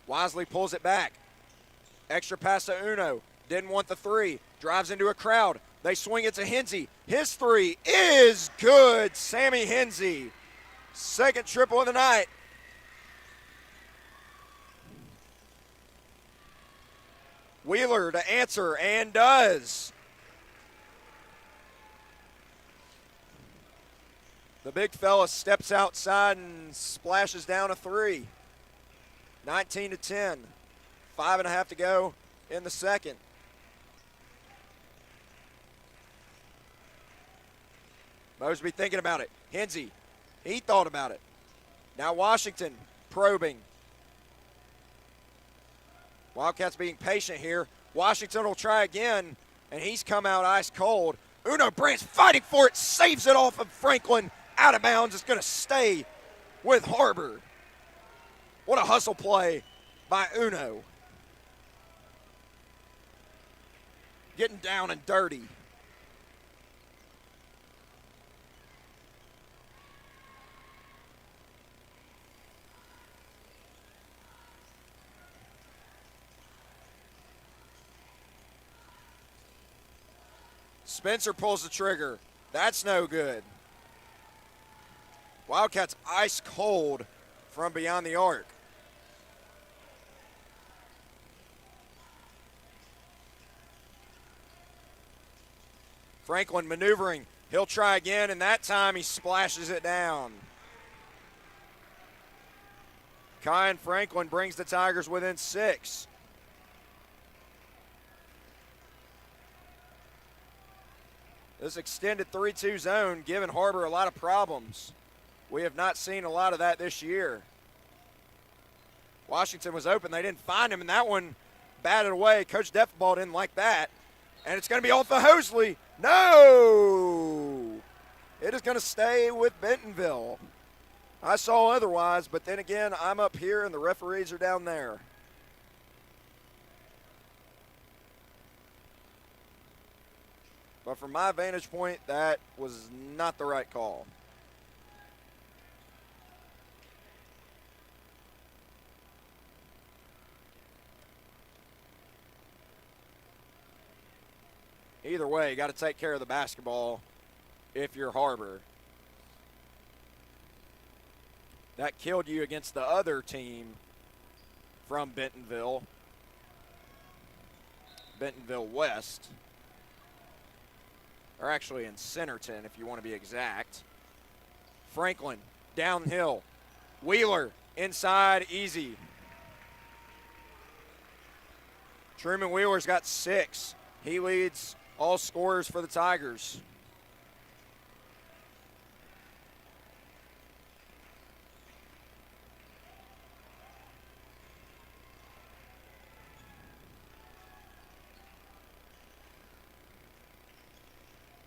Wisely pulls it back. Extra pass to Uno. Didn't want the three. Drives into a crowd. They swing it to Hensey. His three is good. Sammy Hensey. Second triple of the night. Wheeler to answer, and does. The big fella steps outside and splashes down a three. 19-10. 5.5 to go in the second. Mosby thinking about it. Hensey, he thought about it. Now Washington probing. Wildcats being patient here. Washington will try again, and he's come out ice cold. Uno Branch fighting for it, saves it off of Franklin. Out of bounds. It's going to stay with Har-Ber. What a hustle play by Uno. Getting down and dirty. Spencer pulls the trigger. That's no good. Wildcats ice cold from beyond the arc. Franklin maneuvering. He'll try again, and that time he splashes it down. Kyan Franklin brings the Tigers within 6. This extended 3-2 zone giving Har-Ber a lot of problems. We have not seen a lot of that this year. Washington was open. They didn't find him, and that one batted away. Coach Defenball didn't like that. And it's going to be off of Hosley. No! It is going to stay with Bentonville. I saw otherwise, but then again, I'm up here and the referees are down there. But from my vantage point, that was not the right call. Either way, you got to take care of the basketball if you're Har-Ber. That killed you against the other team from Bentonville. Bentonville West. Or actually in Centerton, if you want to be exact. Franklin, downhill. Wheeler, inside, easy. Truman Wheeler's got 6. He leads all scorers for the Tigers.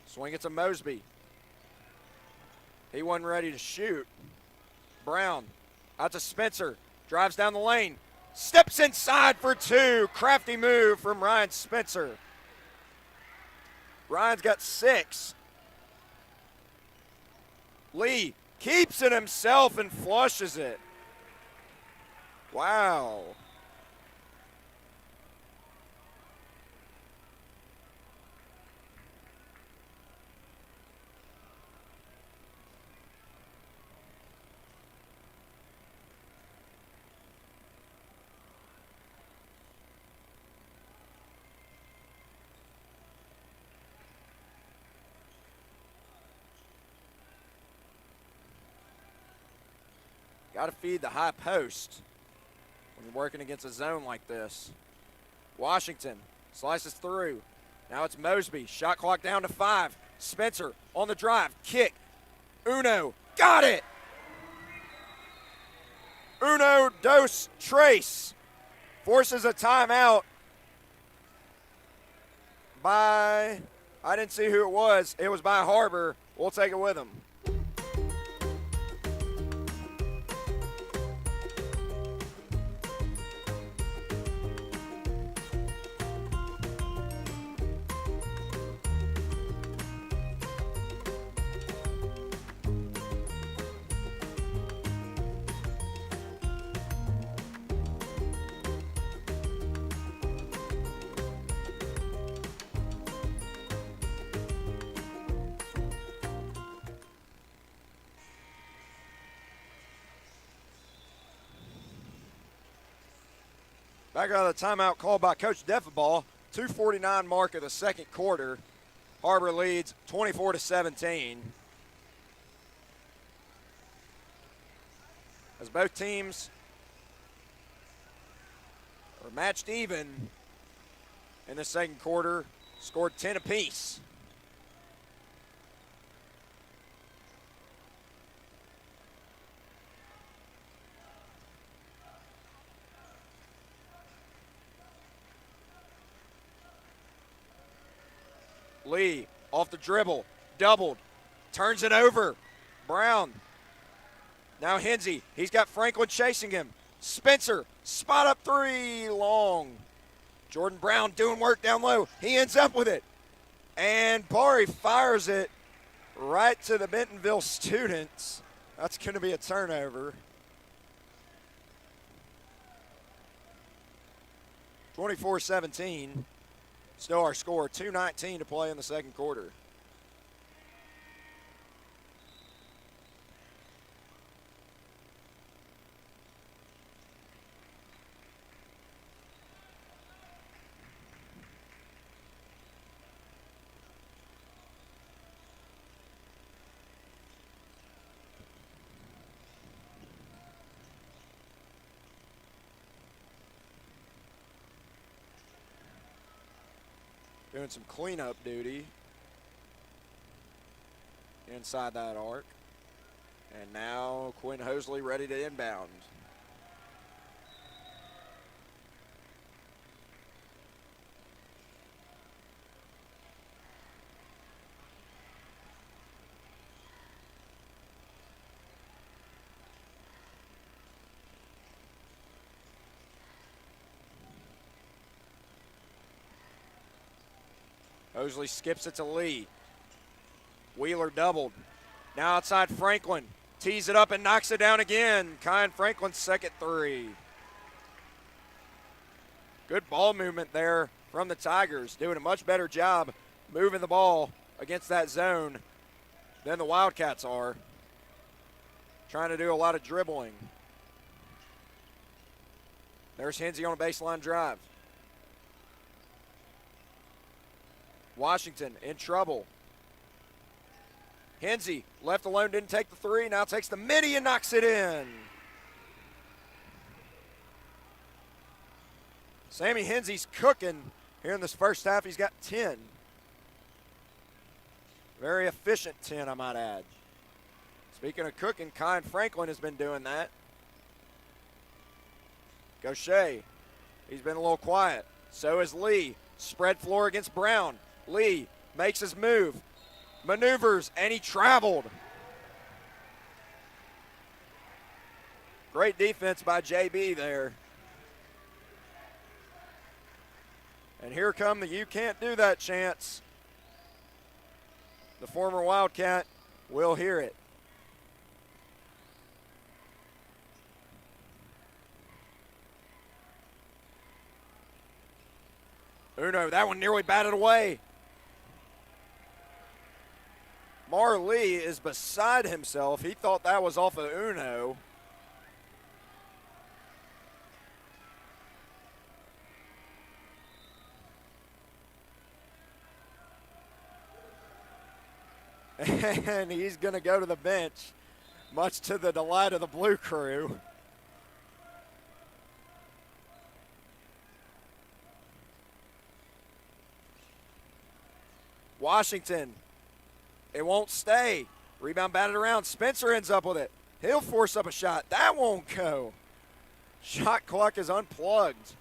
Swing it to Mosby. He wasn't ready to shoot. Brown out to Spencer. Drives down the lane. Steps inside for 2. Crafty move from Ryan Spencer. Ryan's got 6. Lee keeps it himself and flushes it. Wow. Got to feed the high post when you're working against a zone like this. Washington slices through. Now it's Mosby. Shot clock down to 5. Spencer on the drive. Kick. Uno. Got it. Uno dos tres. Forces a timeout by, I didn't see who it was. It was by Har-Ber. We'll take it with him. Back out of the timeout called by Coach Defenball. 2:49 mark of the second quarter. Har-Ber leads 24-17. As both teams are matched even in the second quarter, scored 10 apiece. Lee off the dribble, doubled, turns it over. Brown. Now Hensey, he's got Franklin chasing him. Spencer, spot up three, long. Jordan Brown doing work down low. He ends up with it. And Bari fires it right to the Bentonville students. That's going to be a turnover. 24-17. Still our score, 2:19 to play in the second quarter. Doing some cleanup duty inside that arc. And now Quinn Hosley ready to inbound. Hosley skips it to Lee. Wheeler doubled. Now outside Franklin. Tees it up and knocks it down again. Kyan Franklin's second three. Good ball movement there from the Tigers. Doing a much better job moving the ball against that zone than the Wildcats are. Trying to do a lot of dribbling. There's Hensey on a baseline drive. Washington in trouble. Hensey left alone, didn't take the three, now takes the midi and knocks it in. Sammy Hensey's cooking here in this first half. He's got 10. Very efficient 10, I might add. Speaking of cooking, Kyan Franklin has been doing that. Gaucher, he's been a little quiet. So is Lee. Spread floor against Brown. Lee makes his move, maneuvers, and he traveled. Great defense by JB there. And here come the "you can't do that" chants. The former Wildcat will hear it. Uno, that one nearly batted away. Lee is beside himself. He thought that was off of Uno. And he's going to go to the bench, much to the delight of the Blue Crew. Washington. It won't stay. Rebound batted around. Spencer ends up with it. He'll force up a shot. That won't go. Shot clock is unplugged.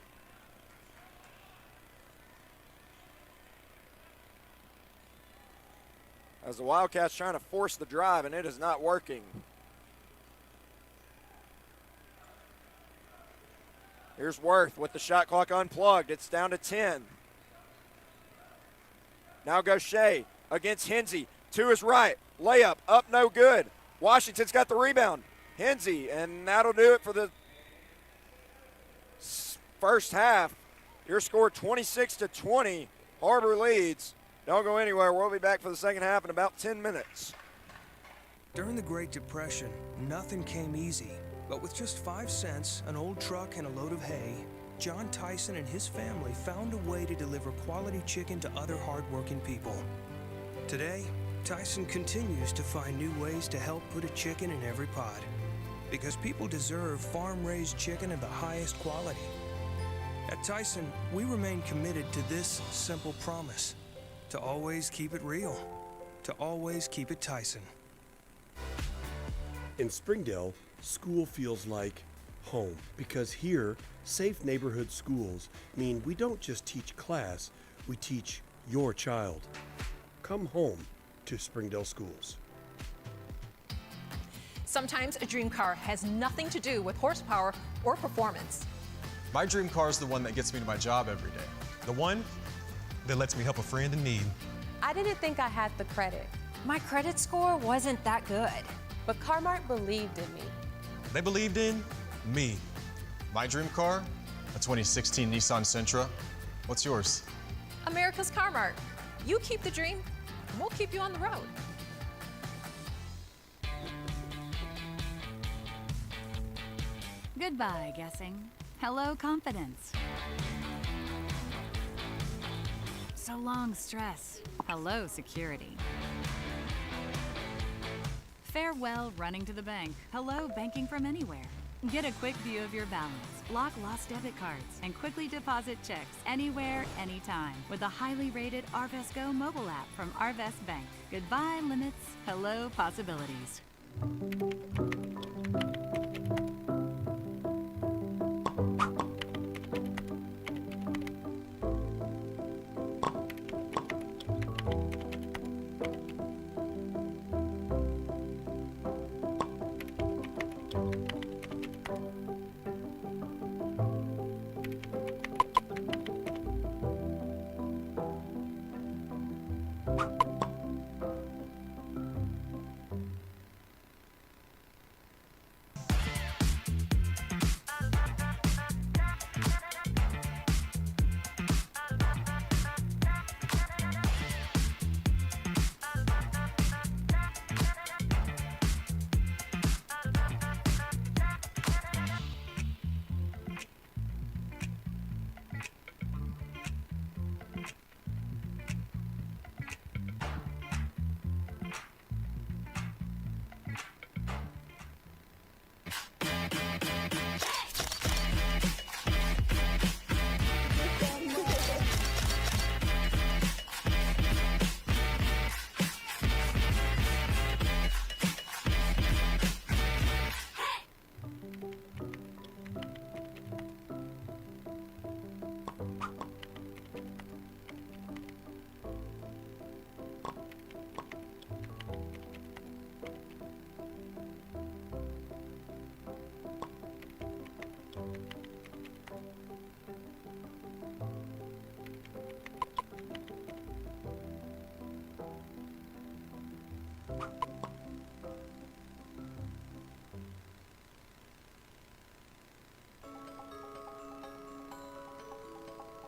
As the Wildcats trying to force the drive, and it is not working. Here's Worth with the shot clock unplugged. It's down to 10. Now Gaucher against Hensey. To his right. Layup. Up, no good. Washington's got the rebound. Hensey, and that'll do it for the first half. Your score 26-20. Har-Ber leads. Don't go anywhere. We'll be back for the second half in about 10 minutes. During the Great Depression, nothing came easy. But with just 5 cents, an old truck, and a load of hay, John Tyson and his family found a way to deliver quality chicken to other hardworking people. Today, Tyson continues to find new ways to help put a chicken in every pot, because people deserve farm-raised chicken of the highest quality. At Tyson, we remain committed to this simple promise: to always keep it real, to always keep it Tyson. In Springdale, school feels like home because here, safe neighborhood schools mean we don't just teach class, we teach your child. Come home to Springdale schools. Sometimes a dream car has nothing to do with horsepower or performance. My dream car is the one that gets me to my job every day. The one that lets me help a friend in need. I didn't think I had the credit. My credit score wasn't that good, but Car-Mart believed in me. They believed in me. My dream car, a 2016 Nissan Sentra. What's yours? America's Car-Mart. You keep the dream, and we'll keep you on the road. Goodbye, guessing. Hello, confidence. So long, stress. Hello, security. Farewell, running to the bank. Hello, banking from anywhere. Get a quick view of your balance, lock lost debit cards, and quickly deposit checks anywhere, anytime with the highly rated Arvest Go mobile app from Arvest Bank. Goodbye, limits. Hello, possibilities.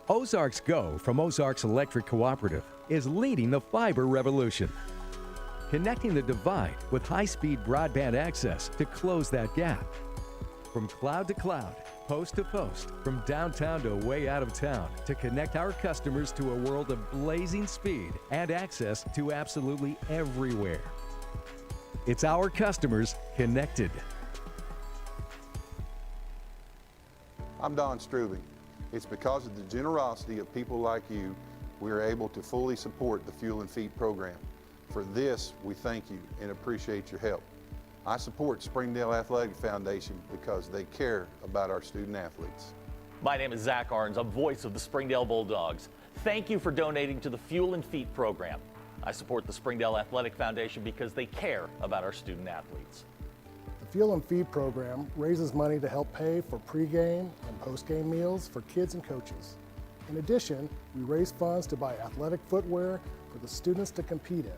Ozarks Go from Ozarks Electric Cooperative is leading the fiber revolution, connecting the divide with high-speed broadband access to close that gap. From cloud to cloud, post to post, from downtown to way out of town, to connect our customers to a world of blazing speed and access to absolutely everywhere. It's our customers connected. I'm Don Strubing. It's because of the generosity of people like you, we are able to fully support the Fuel and Feed program. For this, we thank you and appreciate your help. I support Springdale Athletic Foundation because they care about our student athletes. My name is Zach Arns. I'm voice of the Springdale Bulldogs. Thank you for donating to the Fuel and Feed program. I support the Springdale Athletic Foundation because they care about our student athletes. The Fuel and Feed program raises money to help pay for pregame and postgame meals for kids and coaches. In addition, we raise funds to buy athletic footwear for the students to compete in.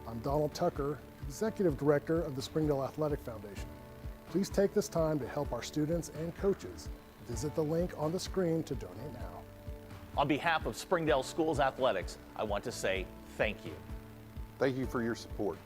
I'm Donald Tucker, Executive Director of the Springdale Athletic Foundation. Please take this time to help our students and coaches. Visit the link on the screen to donate now. On behalf of Springdale Schools Athletics, I want to say thank you. Thank you for your support.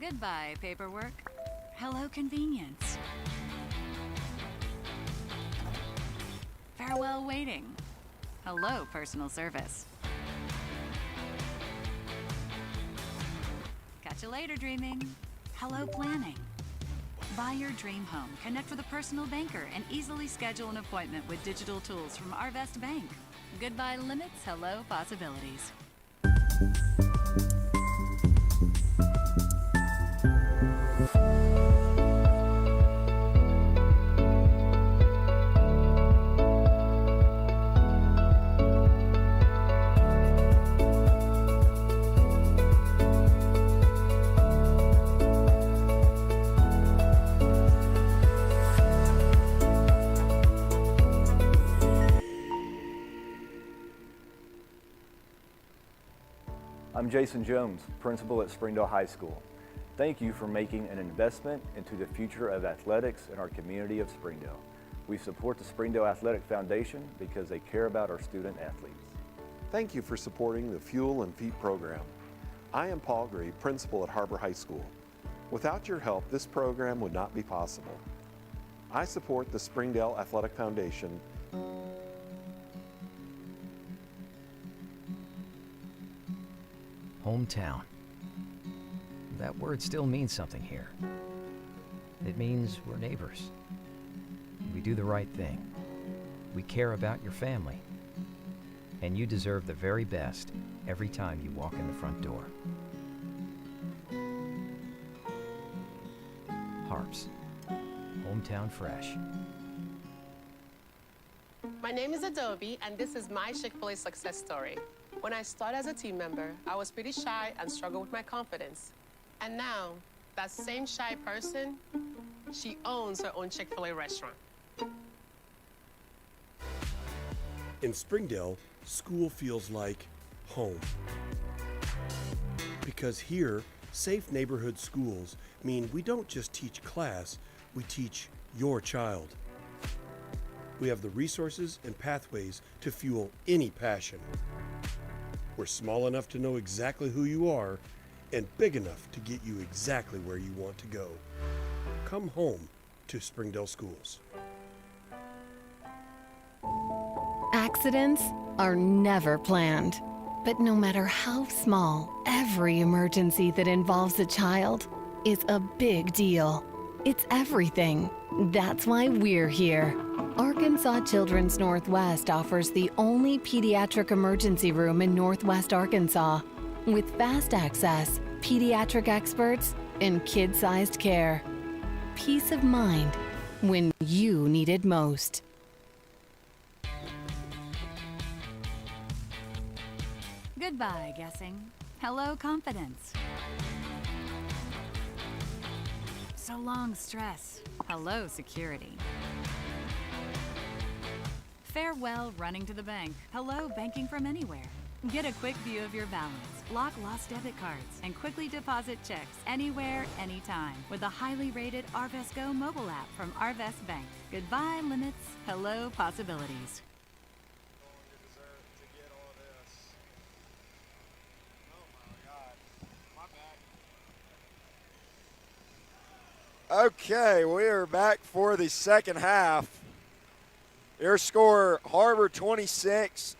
Goodbye, paperwork. Hello, convenience. Farewell, waiting. Hello, personal service. Catch you later, dreaming. Hello, planning. Buy your dream home, connect with a personal banker, and easily schedule an appointment with digital tools from Arvest Bank. Goodbye limits, hello possibilities. I'm Jason Jones, principal at Springdale High School. Thank you for making an investment into the future of athletics in our community of Springdale. We support the Springdale Athletic Foundation because they care about our student athletes. Thank you for supporting the Fuel and Feet program. I am Paul Gree, principal at Har-Ber High School. Without your help, this program would not be possible. I support the Springdale Athletic Foundation. Hometown. That word still means something here. It means we're neighbors. We do the right thing. We care about your family. And you deserve the very best every time you walk in the front door. Harps. Hometown fresh. My name is Adobe, and this is my Chick-fil-A success story. When I started as a team member, I was pretty shy and struggled with my confidence. And now, that same shy person, she owns her own Chick-fil-A restaurant. In Springdale, school feels like home. Because here, safe neighborhood schools mean we don't just teach class, we teach your child. We have the resources and pathways to fuel any passion. We're small enough to know exactly who you are and big enough to get you exactly where you want to go. Come home to Springdale Schools. Accidents are never planned. But no matter how small, every emergency that involves a child is a big deal. It's everything. That's why we're here. Arkansas Children's Northwest offers the only pediatric emergency room in Northwest Arkansas with fast access, pediatric experts, and kid-sized care. Peace of mind when you need it most. Goodbye, guessing. Hello, confidence. So long, stress. Hello, security. Farewell, running to the bank. Hello, banking from anywhere. Get a quick view of your balance, lock lost debit cards, and quickly deposit checks anywhere, anytime with the highly rated Arvest Go mobile app from Arvest Bank. Goodbye, limits. Hello, possibilities. Okay, we are back for the second half. Your score, Har-Ber 26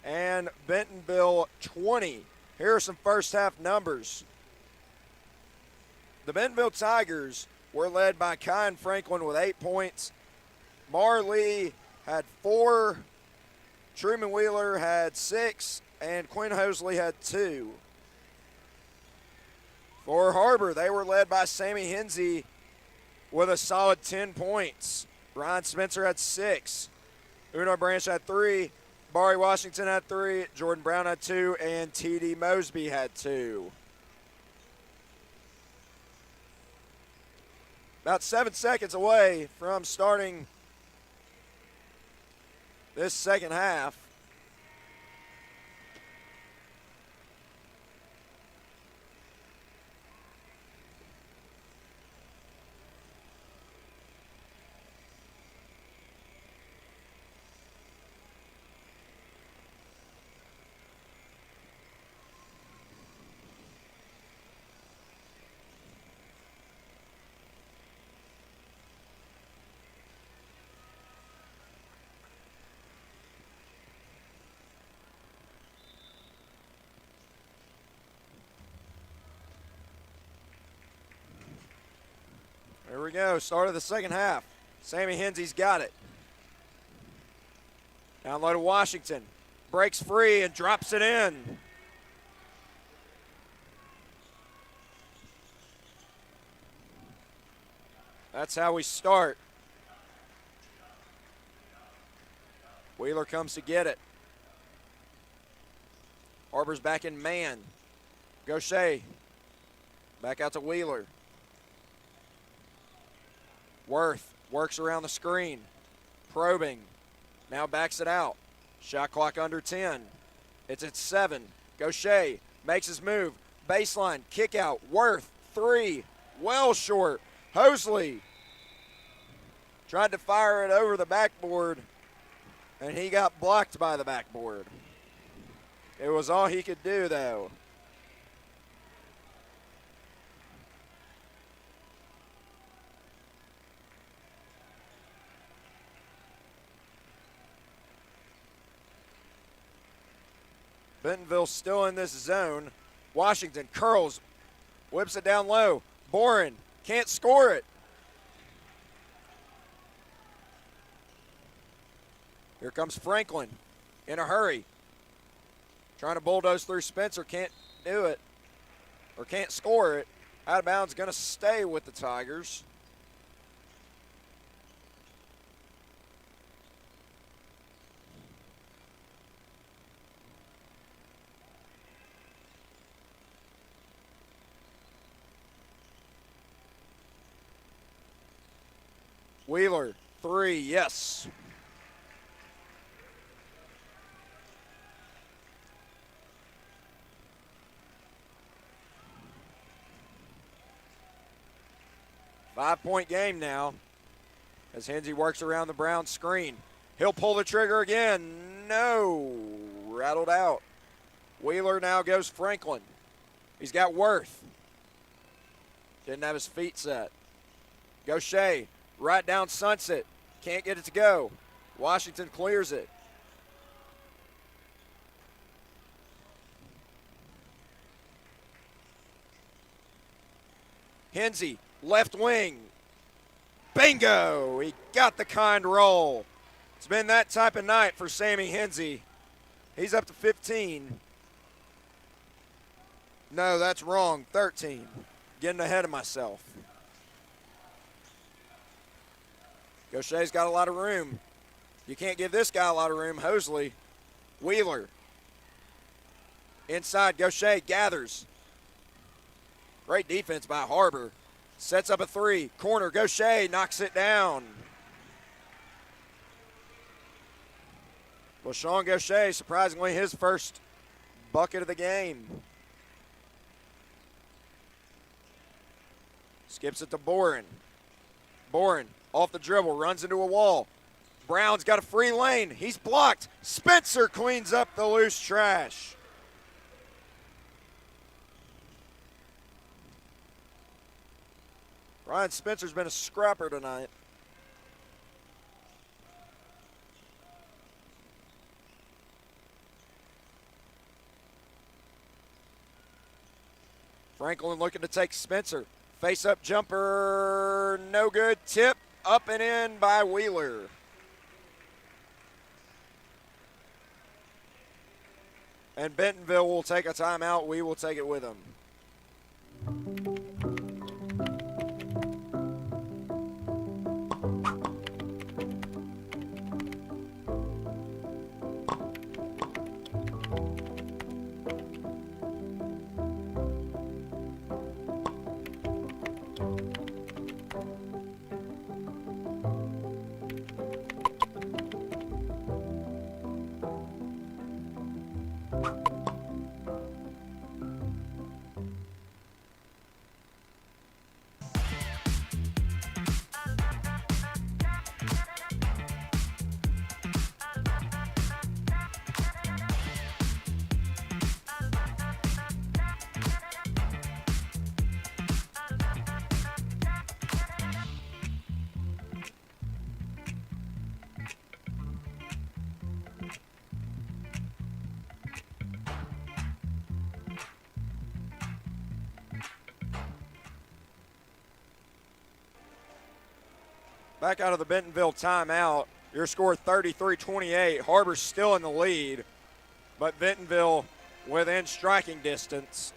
and Bentonville 20. Here are some first half numbers. The Bentonville Tigers were led by Kyan Franklin with 8 points. Marley had 4, Truman Wheeler had 6, and Quinn Hosley had 2. For Har-Ber, they were led by Sammy Hensey with a solid 10 points. Ryan Spencer had 6. Uno Branch had 3. Barry Washington had 3. Jordan Brown had 2. And T.D. Mosby had 2. About 7 seconds away from starting this second half. Here we go, start of the second half. Sammy Hensley's got it. Down low to Washington. Breaks free and drops it in. That's how we start. Wheeler comes to get it. Har-Ber's back in man. Gaucher. Back out to Wheeler. Worth works around the screen. Probing. Now backs it out. Shot clock under 10. It's at 7. Gaucher makes his move. Baseline. Kick out. Worth. 3. Well short. Hosley tried to fire it over the backboard, and he got blocked by the backboard. It was all he could do, though. Bentonville still in this zone. Washington curls, whips it down low. Boren can't score it. Here comes Franklin in a hurry. Trying to bulldoze through Spencer, can't do it, or can't score it. Out of bounds, going to stay with the Tigers. Wheeler, 3, yes. Five-point game now as Hensley works around the Brown screen. He'll pull the trigger again. No. Rattled out. Wheeler now goes Franklin. He's got Worth. Didn't have his feet set. Gaucher, right down Sunset. Can't get it to go. Washington clears it. Hensley, left wing. Bingo! He got the kind roll. It's been that type of night for Sammy Hensley. He's up to 15. No, that's wrong. 13. Getting ahead of myself. Gaucher's got a lot of room. You can't give this guy a lot of room. Hosley. Wheeler. Inside, Gaucher gathers. Great defense by Har-Ber. Sets up a 3. Corner, Gaucher knocks it down. Well, Sean Gaucher, surprisingly, his first bucket of the game. Skips it to Boren. Boren off the dribble, runs into a wall. Brown's got a free lane. He's blocked. Spencer cleans up the loose trash. Ryan Spencer's been a scrapper tonight. Franklin looking to take Spencer. Face-up jumper, no good. Tip, up and in by Wheeler. And Bentonville will take a timeout. We will take it with them. Back out of the Bentonville timeout. Your score 33-28. Har-Ber's still in the lead, but Bentonville within striking distance.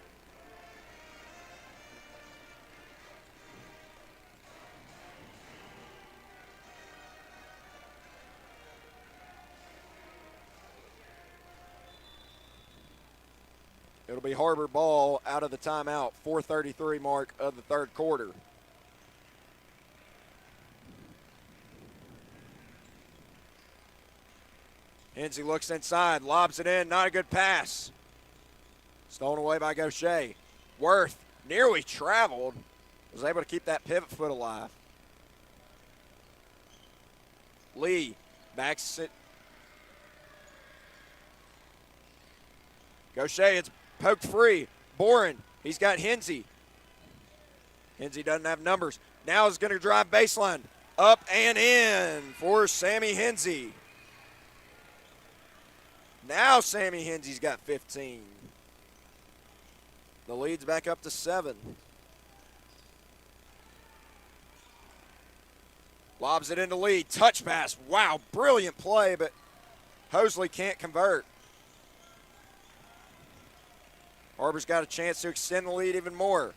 It'll be Har-Ber ball out of the timeout, 4:33 mark of the third quarter. Hensey looks inside, lobs it in, not a good pass. Stolen away by Gaucher. Worth nearly traveled, was able to keep that pivot foot alive. Lee backs it. Gaucher, it's poked free. Boren, he's got Hensey. Hensey doesn't have numbers. Now is going to drive baseline. Up and in for Sammy Hensey. Now Sammy Hensey's got 15. The lead's back up to 7. Lobs it into Lee. Touch pass. Wow, brilliant play, but Hosley can't convert. Har-Ber's got a chance to extend the lead even more.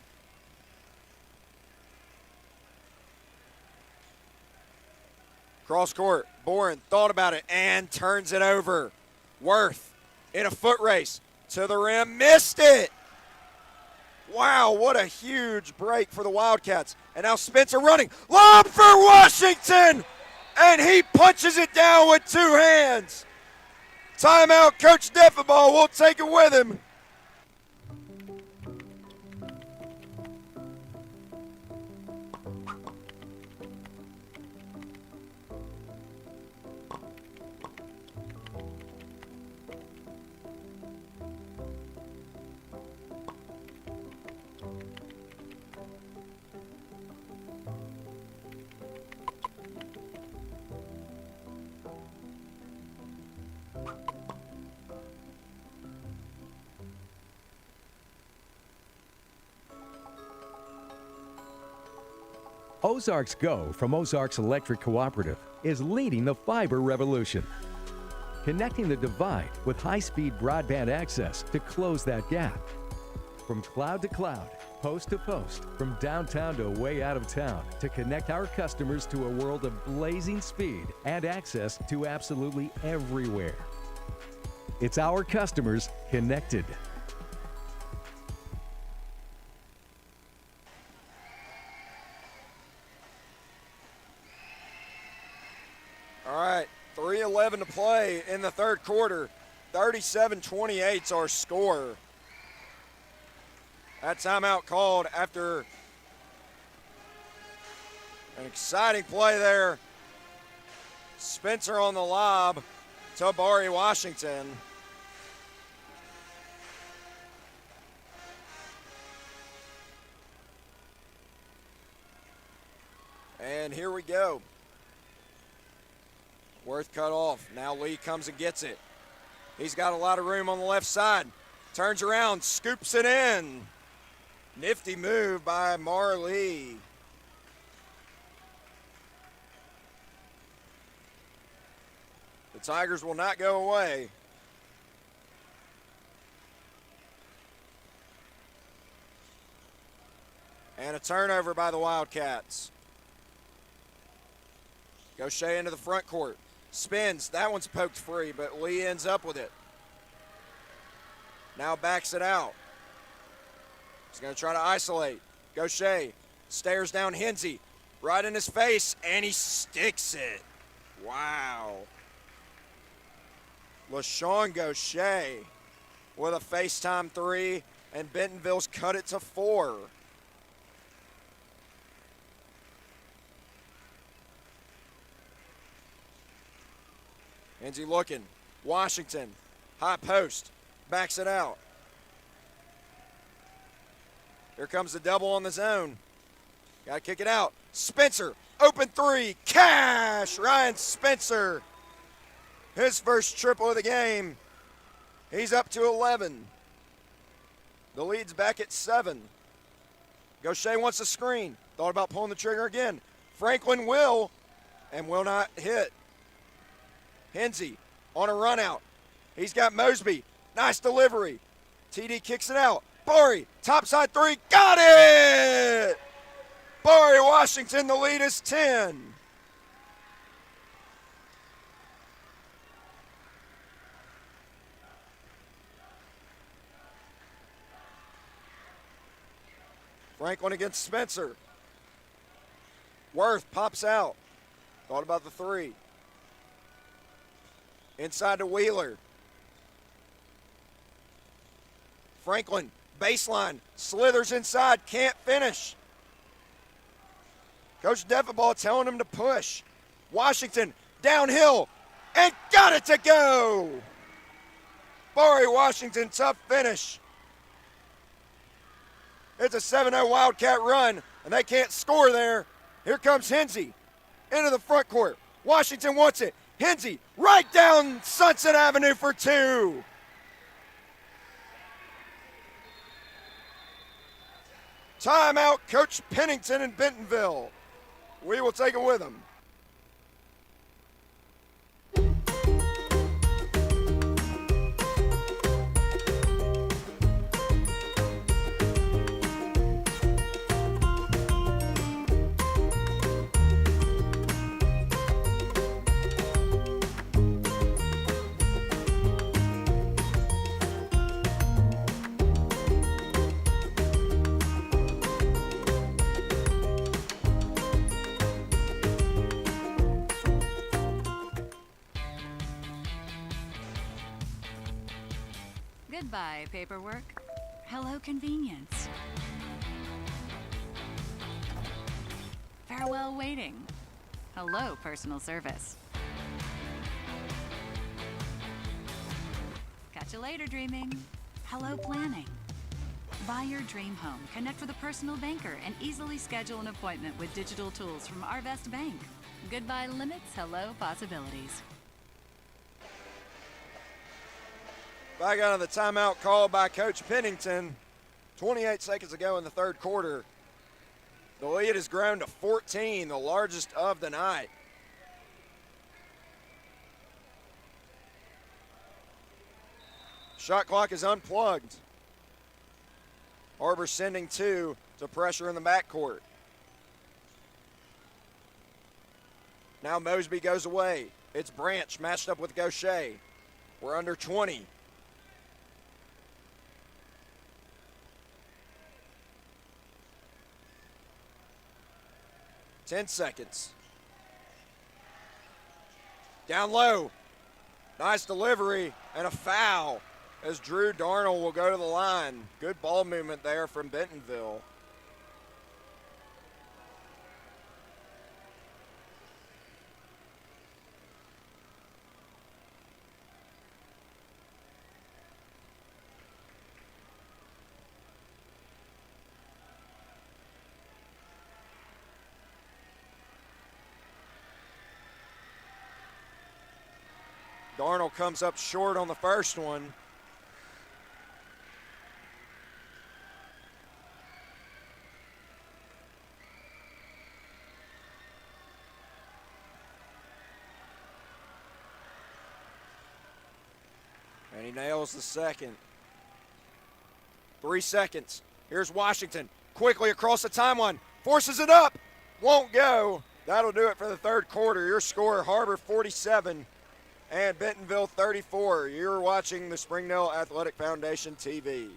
Cross court. Boren thought about it and turns it over. Worth in a foot race to the rim. Missed it. Wow, what a huge break for the Wildcats. And now Spencer running. Lob for Washington. And he punches it down with 2 hands. Timeout, Coach Defenball will take it with him. Ozarks Go from Ozarks Electric Cooperative is leading the fiber revolution, connecting the divide with high-speed broadband access to close that gap. From cloud to cloud, post to post, from downtown to way out of town, to connect our customers to a world of blazing speed and access to absolutely everywhere. It's our customers connected. All right, 3:11 to play in the third quarter. 37-28's our score. That timeout called after an exciting play there. Spencer on the lob to Bari Washington. And here we go. Worth cut off. Now Lee comes and gets it. He's got a lot of room on the left side. Turns around, scoops it in. Nifty move by Marley. The Tigers will not go away. And a turnover by the Wildcats. Gaucher into the front court. Spins. That one's poked free, but Lee ends up with it. Now backs it out. He's going to try to isolate. Gaucher stares down Hensey. Right in his face, and he sticks it. Wow. LaShawn Gaucher with a FaceTime 3, and Bentonville's cut it to 4. Hensey looking. Washington, high post, backs it out. Here comes the double on the zone. Got to kick it out. Spencer, open 3, cash! Ryan Spencer, his first triple of the game. He's up to 11. The lead's back at 7. Gaucher wants a screen. Thought about pulling the trigger again. Franklin will. and will not hit. Hensey on a run out. He's got Mosby. Nice delivery. TD kicks it out. Bari, topside three, got it! Bari Washington, the lead is 10. Franklin against Spencer. Worth pops out. Thought about the three. Inside to Wheeler. Franklin, baseline, slithers inside, can't finish. Coach Defenball telling him to push. Washington, downhill, and got it to go! Bari Washington, tough finish. It's a 7-0 Wildcat run, and they can't score there. Here comes Hensey into the front court. Washington wants it. Hensey right down Sunset Avenue for two. Timeout, Coach Pennington in Bentonville. We will take it with him. Goodbye, paperwork. Hello, convenience. Farewell, waiting. Hello, personal service. Catch you later, dreaming. Hello, planning. Buy your dream home, connect with a personal banker, and easily schedule an appointment with digital tools from Arvest Bank. Goodbye limits, hello possibilities. Back out of the timeout called by Coach Pennington. 28 seconds ago in the third quarter. The lead has grown to 14, the largest of the night. Shot clock is unplugged. Har-Ber sending two to pressure in the backcourt. Now Mosby goes away. It's Branch matched up with Gaucher. We're under 20. Ten seconds. Down low. Nice delivery and a foul as Drew Darnell will go to the line. Good ball movement there from Bentonville. Darnell comes up short on the first one. And he nails the second. 3 seconds. Here's Washington. Quickly across the timeline. Forces it up. Won't go. That'll do it for the third quarter. Your score, Har-Ber 47. And Bentonville 34. You're watching the Springdale Athletic Foundation TV.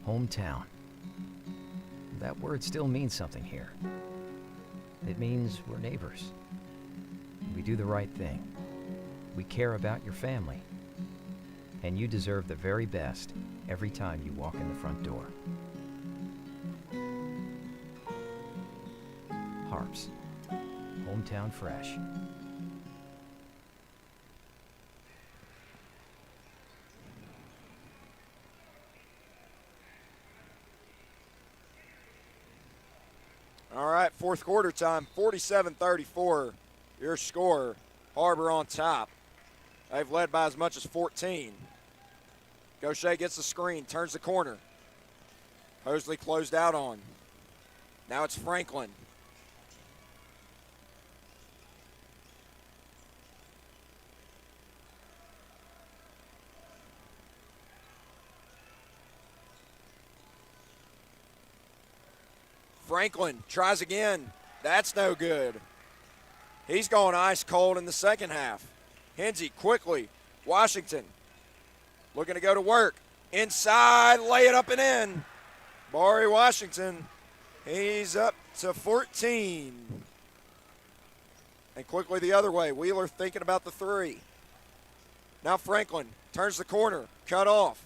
Hometown. That word still means something here. It means we're neighbors. We do the right thing. We care about your family. And you deserve the very best every time you walk in the front door. Harps. Hometown fresh. All right, fourth quarter time, 47-34. Your score, Har-Ber on top. They've led by as much as 14. Gaucher gets the screen, turns the corner. Hosley closed out on. Now it's Franklin. Franklin tries again. That's no good. He's going ice cold in the second half. Hensey quickly. Washington looking to go to work. Inside, lay it up and in. Barry Washington, he's up to 14. And quickly the other way. Wheeler thinking about the three. Now Franklin turns the corner, cut off.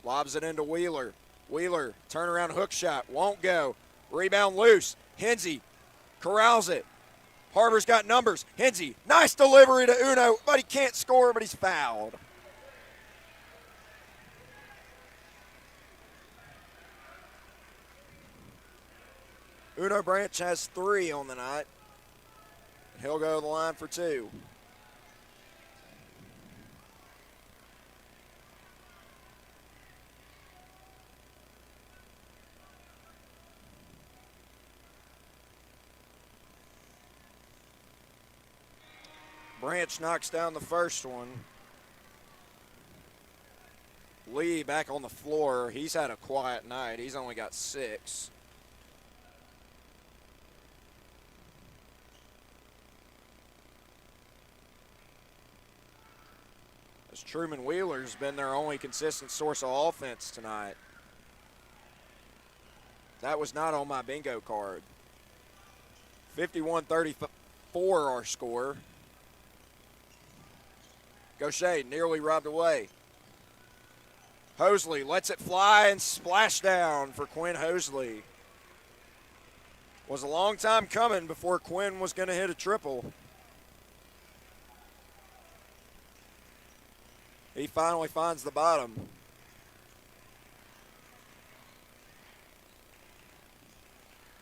Lobs it into Wheeler. Wheeler, turnaround hook shot, won't go. Rebound loose. Hensey corrals it. Har-Ber's got numbers. Hensey, nice delivery to Uno, but he can't score, but he's fouled. Uno Branch has 3 on the night. He'll go to the line for 2. Branch knocks down the first one. Lee back on the floor. He's had a quiet night. He's only got 6. As Truman Wheeler's been their only consistent source of offense tonight. That was not on my bingo card. 51-34 our score. Gaucher nearly robbed away. Hosley lets it fly and splash down for Quinn Hosley. Was a long time coming before Quinn was going to hit a triple. He finally finds the bottom.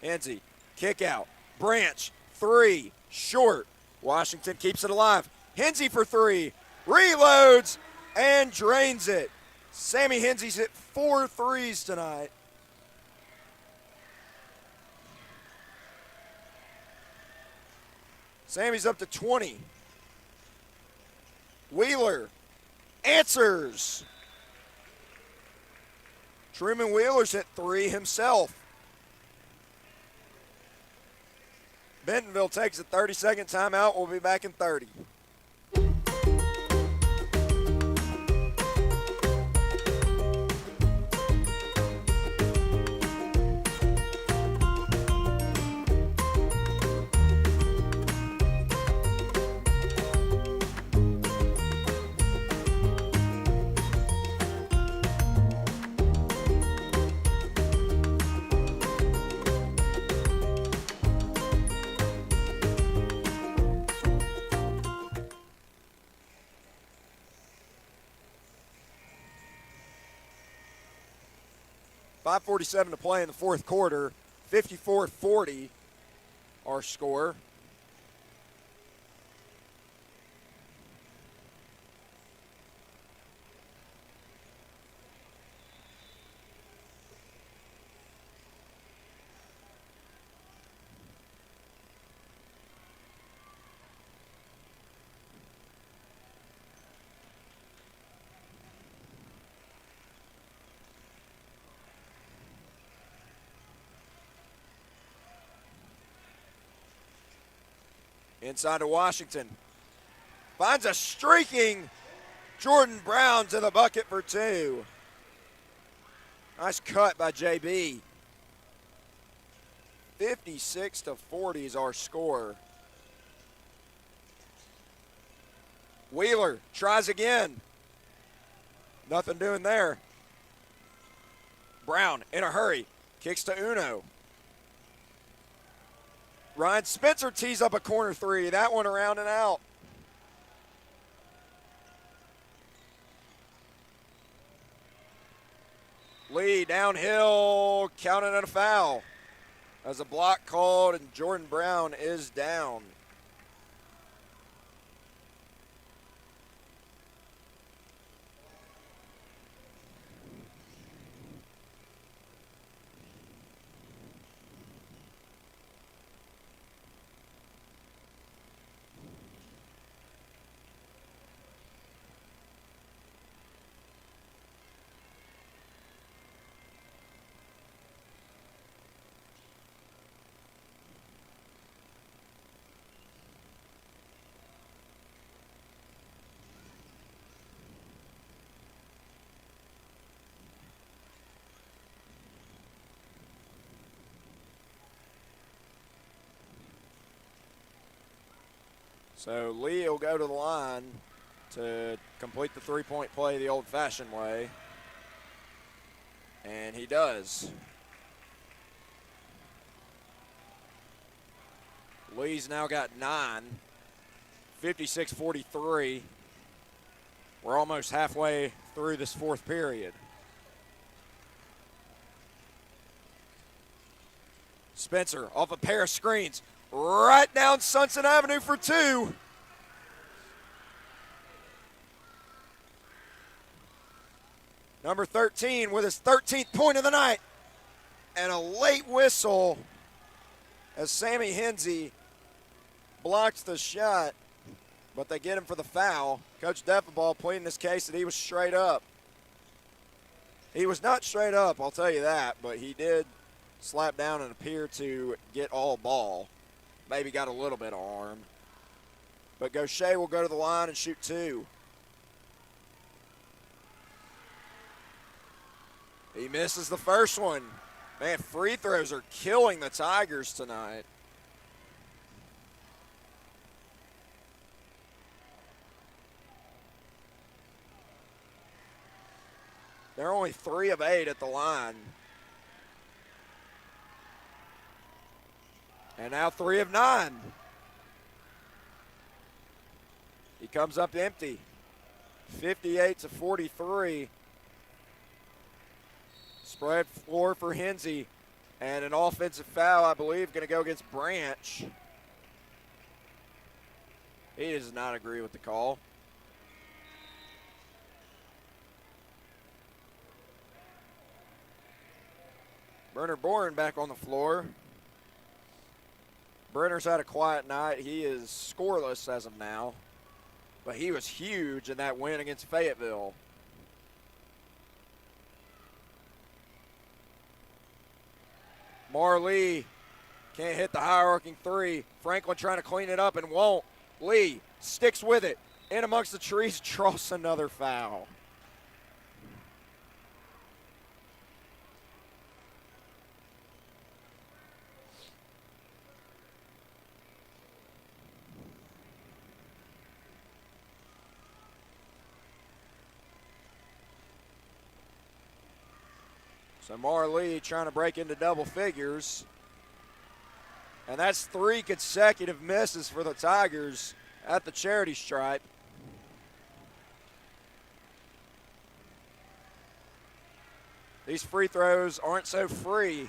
Hensey, kick out. Branch, 3, short. Washington keeps it alive. Hensey for 3. Reloads and drains it. Sammy Hensey's hit 4 threes tonight. Sammy's up to 20. Wheeler answers. Truman Wheeler's hit 3 himself. Bentonville takes a 30-second timeout. We'll be back in 30. .547 to play in the fourth quarter. 54-40 our score. Inside to Washington. Finds a streaking Jordan Brown to the bucket for 2. Nice cut by JB. 56-40 is our score. Wheeler tries again. Nothing doing there. Brown in a hurry. Kicks to Uno. Ryan Spencer tees up a corner 3. That one around and out. Lee downhill, counting on a foul. As a block called, and Jordan Brown is down. So Lee will go to the line to complete the three-point play the old-fashioned way. And he does. Lee's now got 9, 56-43. We're almost halfway through this fourth period. Spencer off a pair of screens. Right down Sunset Avenue for 2. Number 13 with his 13th point of the night. And a late whistle as Sammy Hensey blocks the shot, but they get him for the foul. Coach Defenball pleading this case that he was straight up. He was not straight up, I'll tell you that, but he did slap down and appear to get all ball. Maybe got a little bit of arm. But Gaucher will go to the line and shoot 2. He misses the first one. Man, free throws are killing the Tigers tonight. They're only 3 of 8 at the line. And now 3 of 9. He comes up empty. 58-43. Spread floor for Hensey. And an offensive foul, I believe, going to go against Branch. He does not agree with the call. Brenner Bourne back on the floor. Brenner's had a quiet night. He is scoreless as of now. But he was huge in that win against Fayetteville. Marlee can't hit the high-arcing 3. Franklin trying to clean it up and won't. Lee sticks with it. In amongst the trees, draws another foul. So Marlee trying to break into double figures. And that's 3 consecutive misses for the Tigers at the charity stripe. These free throws aren't so free.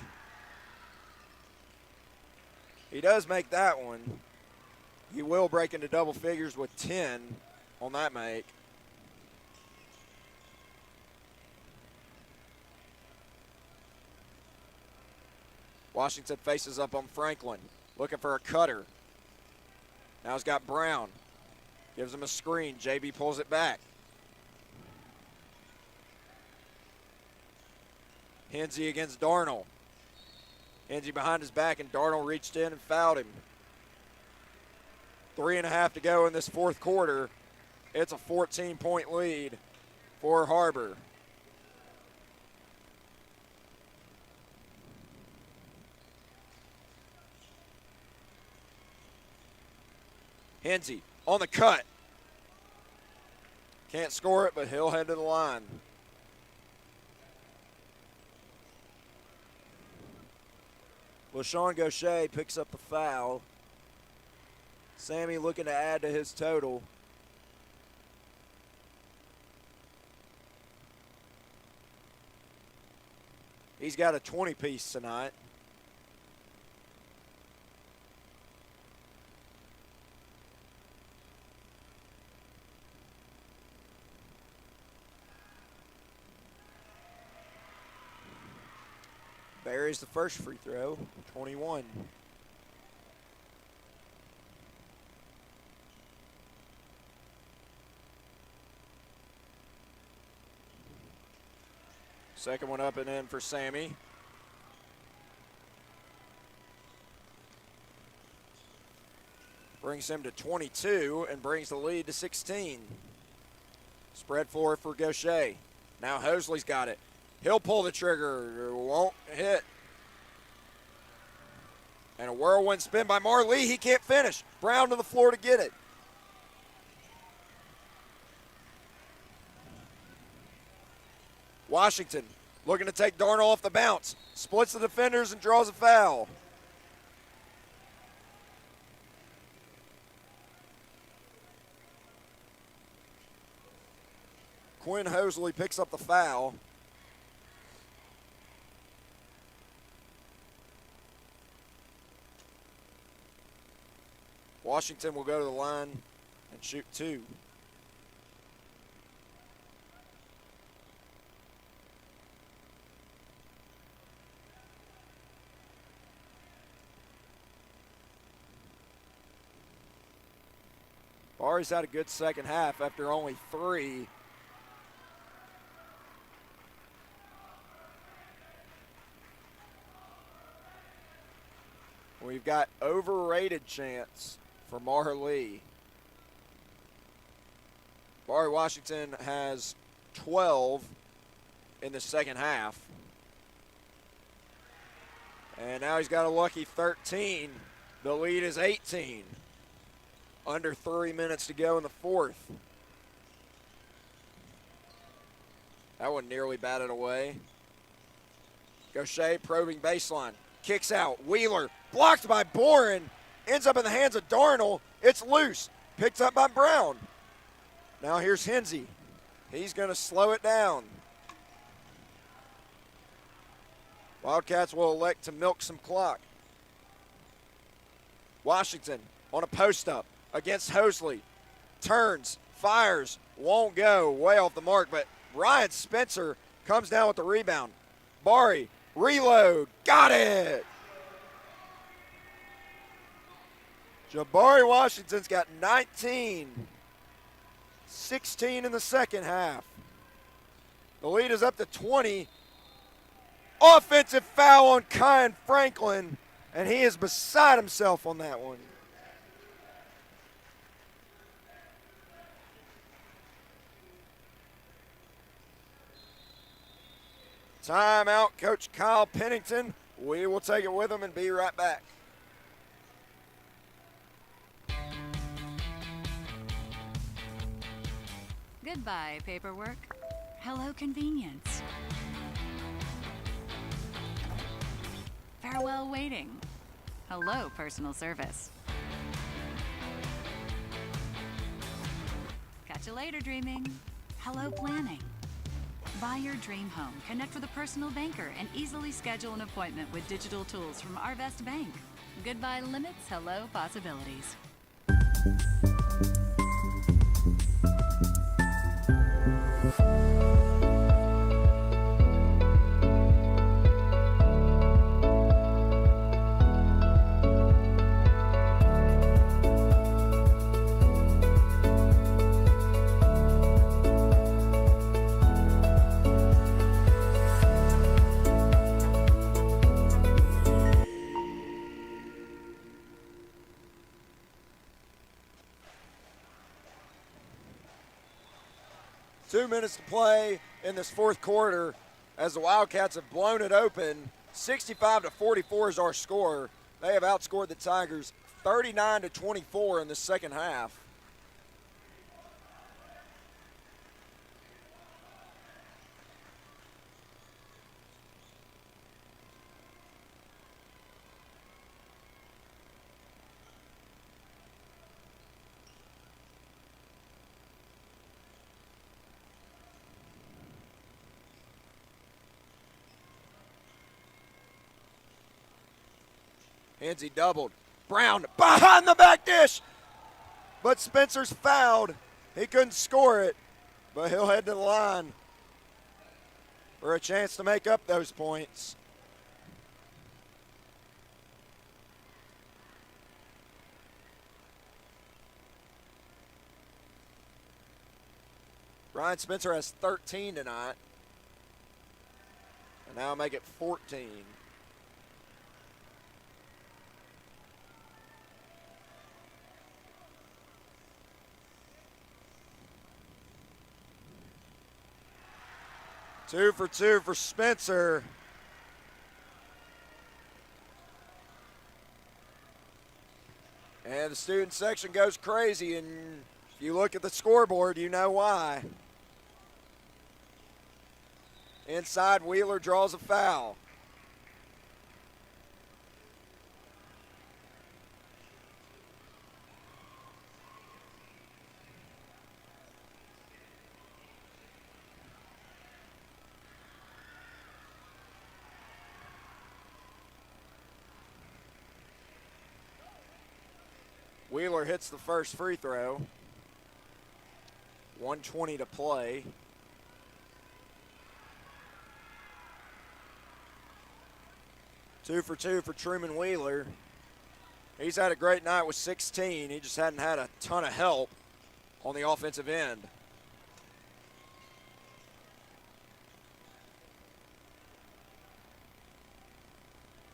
He does make that one. He will break into double figures with 10 on that make. Washington faces up on Franklin, looking for a cutter. Now he's got Brown. Gives him a screen. JB pulls it back. Hensey against Darnell. Hensey behind his back, and Darnell reached in and fouled him. 3.5 to go in this fourth quarter. It's a 14-point lead for Har-Ber. Hensey on the cut. Can't score it, but he'll head to the line. LaShawn Gaucher picks up the foul. Sammy looking to add to his total. He's got a 20-piece tonight. Buries the first free throw, 21. Second one up and in for Sammy. Brings him to 22 and brings the lead to 16. Spread floor for Gaucher. Now Hosley's got it. He'll pull the trigger, won't hit. And a whirlwind spin by Marlee. He can't finish. Brown to the floor to get it. Washington looking to take Darnell off the bounce. Splits the defenders and draws a foul. Quinn Hosley picks up the foul. Washington will go to the line and shoot two. Bari's had a good second half after only three. We've got overrated chance for Marlee. Bari Washington has 12 in the second half. And now he's got a lucky 13. The lead is 18. Under 3 minutes to go in the fourth. That one nearly batted away. Gaucher probing baseline. Kicks out. Wheeler blocked by Boren. Ends up in the hands of Darnell. It's loose. Picked up by Brown. Now here's Hensey. He's going to slow it down. Wildcats will elect to milk some clock. Washington on a post-up against Hosley. Turns, fires, won't go. Way off the mark, but Ryan Spencer comes down with the rebound. Bari, reload, got it! Jabari Washington's got 19. 16 in the second half. The lead is up to 20. Offensive foul on Kyan Franklin, and he is beside himself on that one. Timeout, Coach Kyle Pennington. We will take it with him and be right back. Goodbye, paperwork. Hello, convenience. Farewell, waiting. Hello, personal service. Catch you later, dreaming. Hello, planning. Buy your dream home, connect with a personal banker, and easily schedule an appointment with digital tools from Arvest Bank. Goodbye limits, hello possibilities. 2 minutes to play in this fourth quarter as the Wildcats have blown it open. 65-44 is our score. They have outscored the Tigers 39-24 in the second half. Hensley doubled. Brown behind the back dish. But Spencer's fouled. He couldn't score it, but he'll head to the line for a chance to make up those points. Ryan Spencer has 13 tonight. And now make it 14. Two for two for Spencer. And the student section goes crazy, and if you look at the scoreboard, you know why. Inside, Wheeler draws a foul. Wheeler hits the first free throw. 1:20 to play. Two for two for Truman Wheeler. He's had a great night with 16. He just hadn't had a ton of help on the offensive end.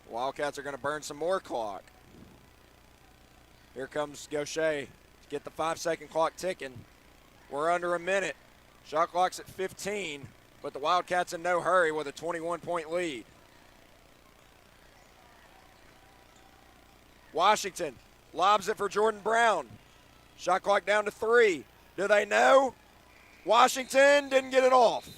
Wildcats are going to burn some more clock. Here comes Gaucher to get the 5-second clock ticking. We're under a minute. Shot clock's at 15, but the Wildcats in no hurry with a 21-point lead. Washington lobs it for Jordan Brown. Shot clock down to 3. Do they know? Washington didn't get it off.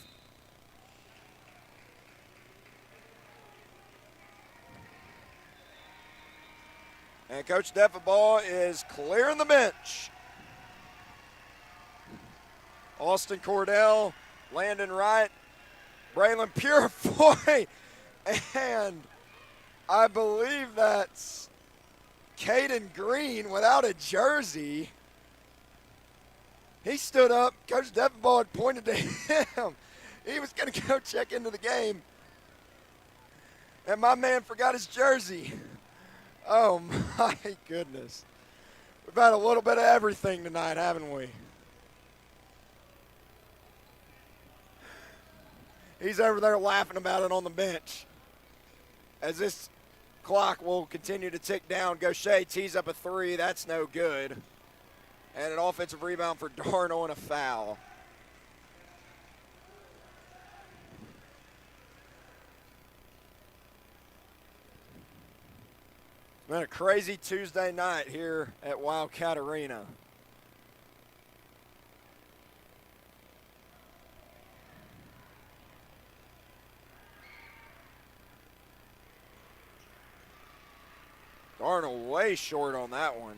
And Coach Deffabaugh is clearing the bench. Austin Cordell, Landon Wright, Braylon Purefoy, and I believe that's Caden Green without a jersey. He stood up. Coach Deffabaugh had pointed to him. He was going to go check into the game. And my man forgot his jersey. Oh, my goodness. We've had a little bit of everything tonight, haven't we? He's over there laughing about it on the bench. As this clock will continue to tick down, Gaucher tees up a 3. That's no good. And an offensive rebound for Darnell and a foul. It's been a crazy Tuesday night here at Wildcat Arena. Darnell way short on that one.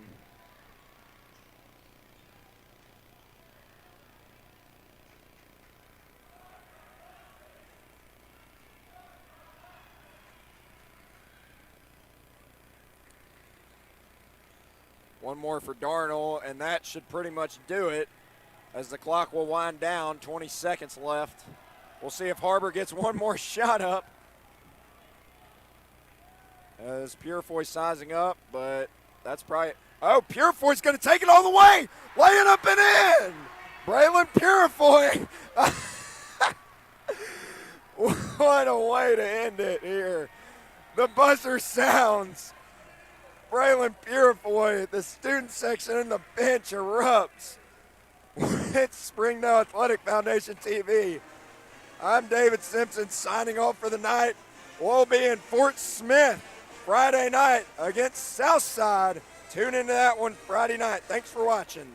One more for Darnell, and that should pretty much do it as the clock will wind down. 20 seconds left. We'll see if Har-Ber gets one more shot up. As Purefoy sizing up, but that's probably, oh, Purefoy's going to take it all the way. Laying up and in. Braylon Purefoy. What a way to end it here. The buzzer sounds. Braylon Purefoy, the student section and the bench erupts with Springdale Athletic Foundation TV. I'm David Simpson signing off for the night. We'll be in Fort Smith Friday night against Southside. Tune into that one Friday night. Thanks for watching.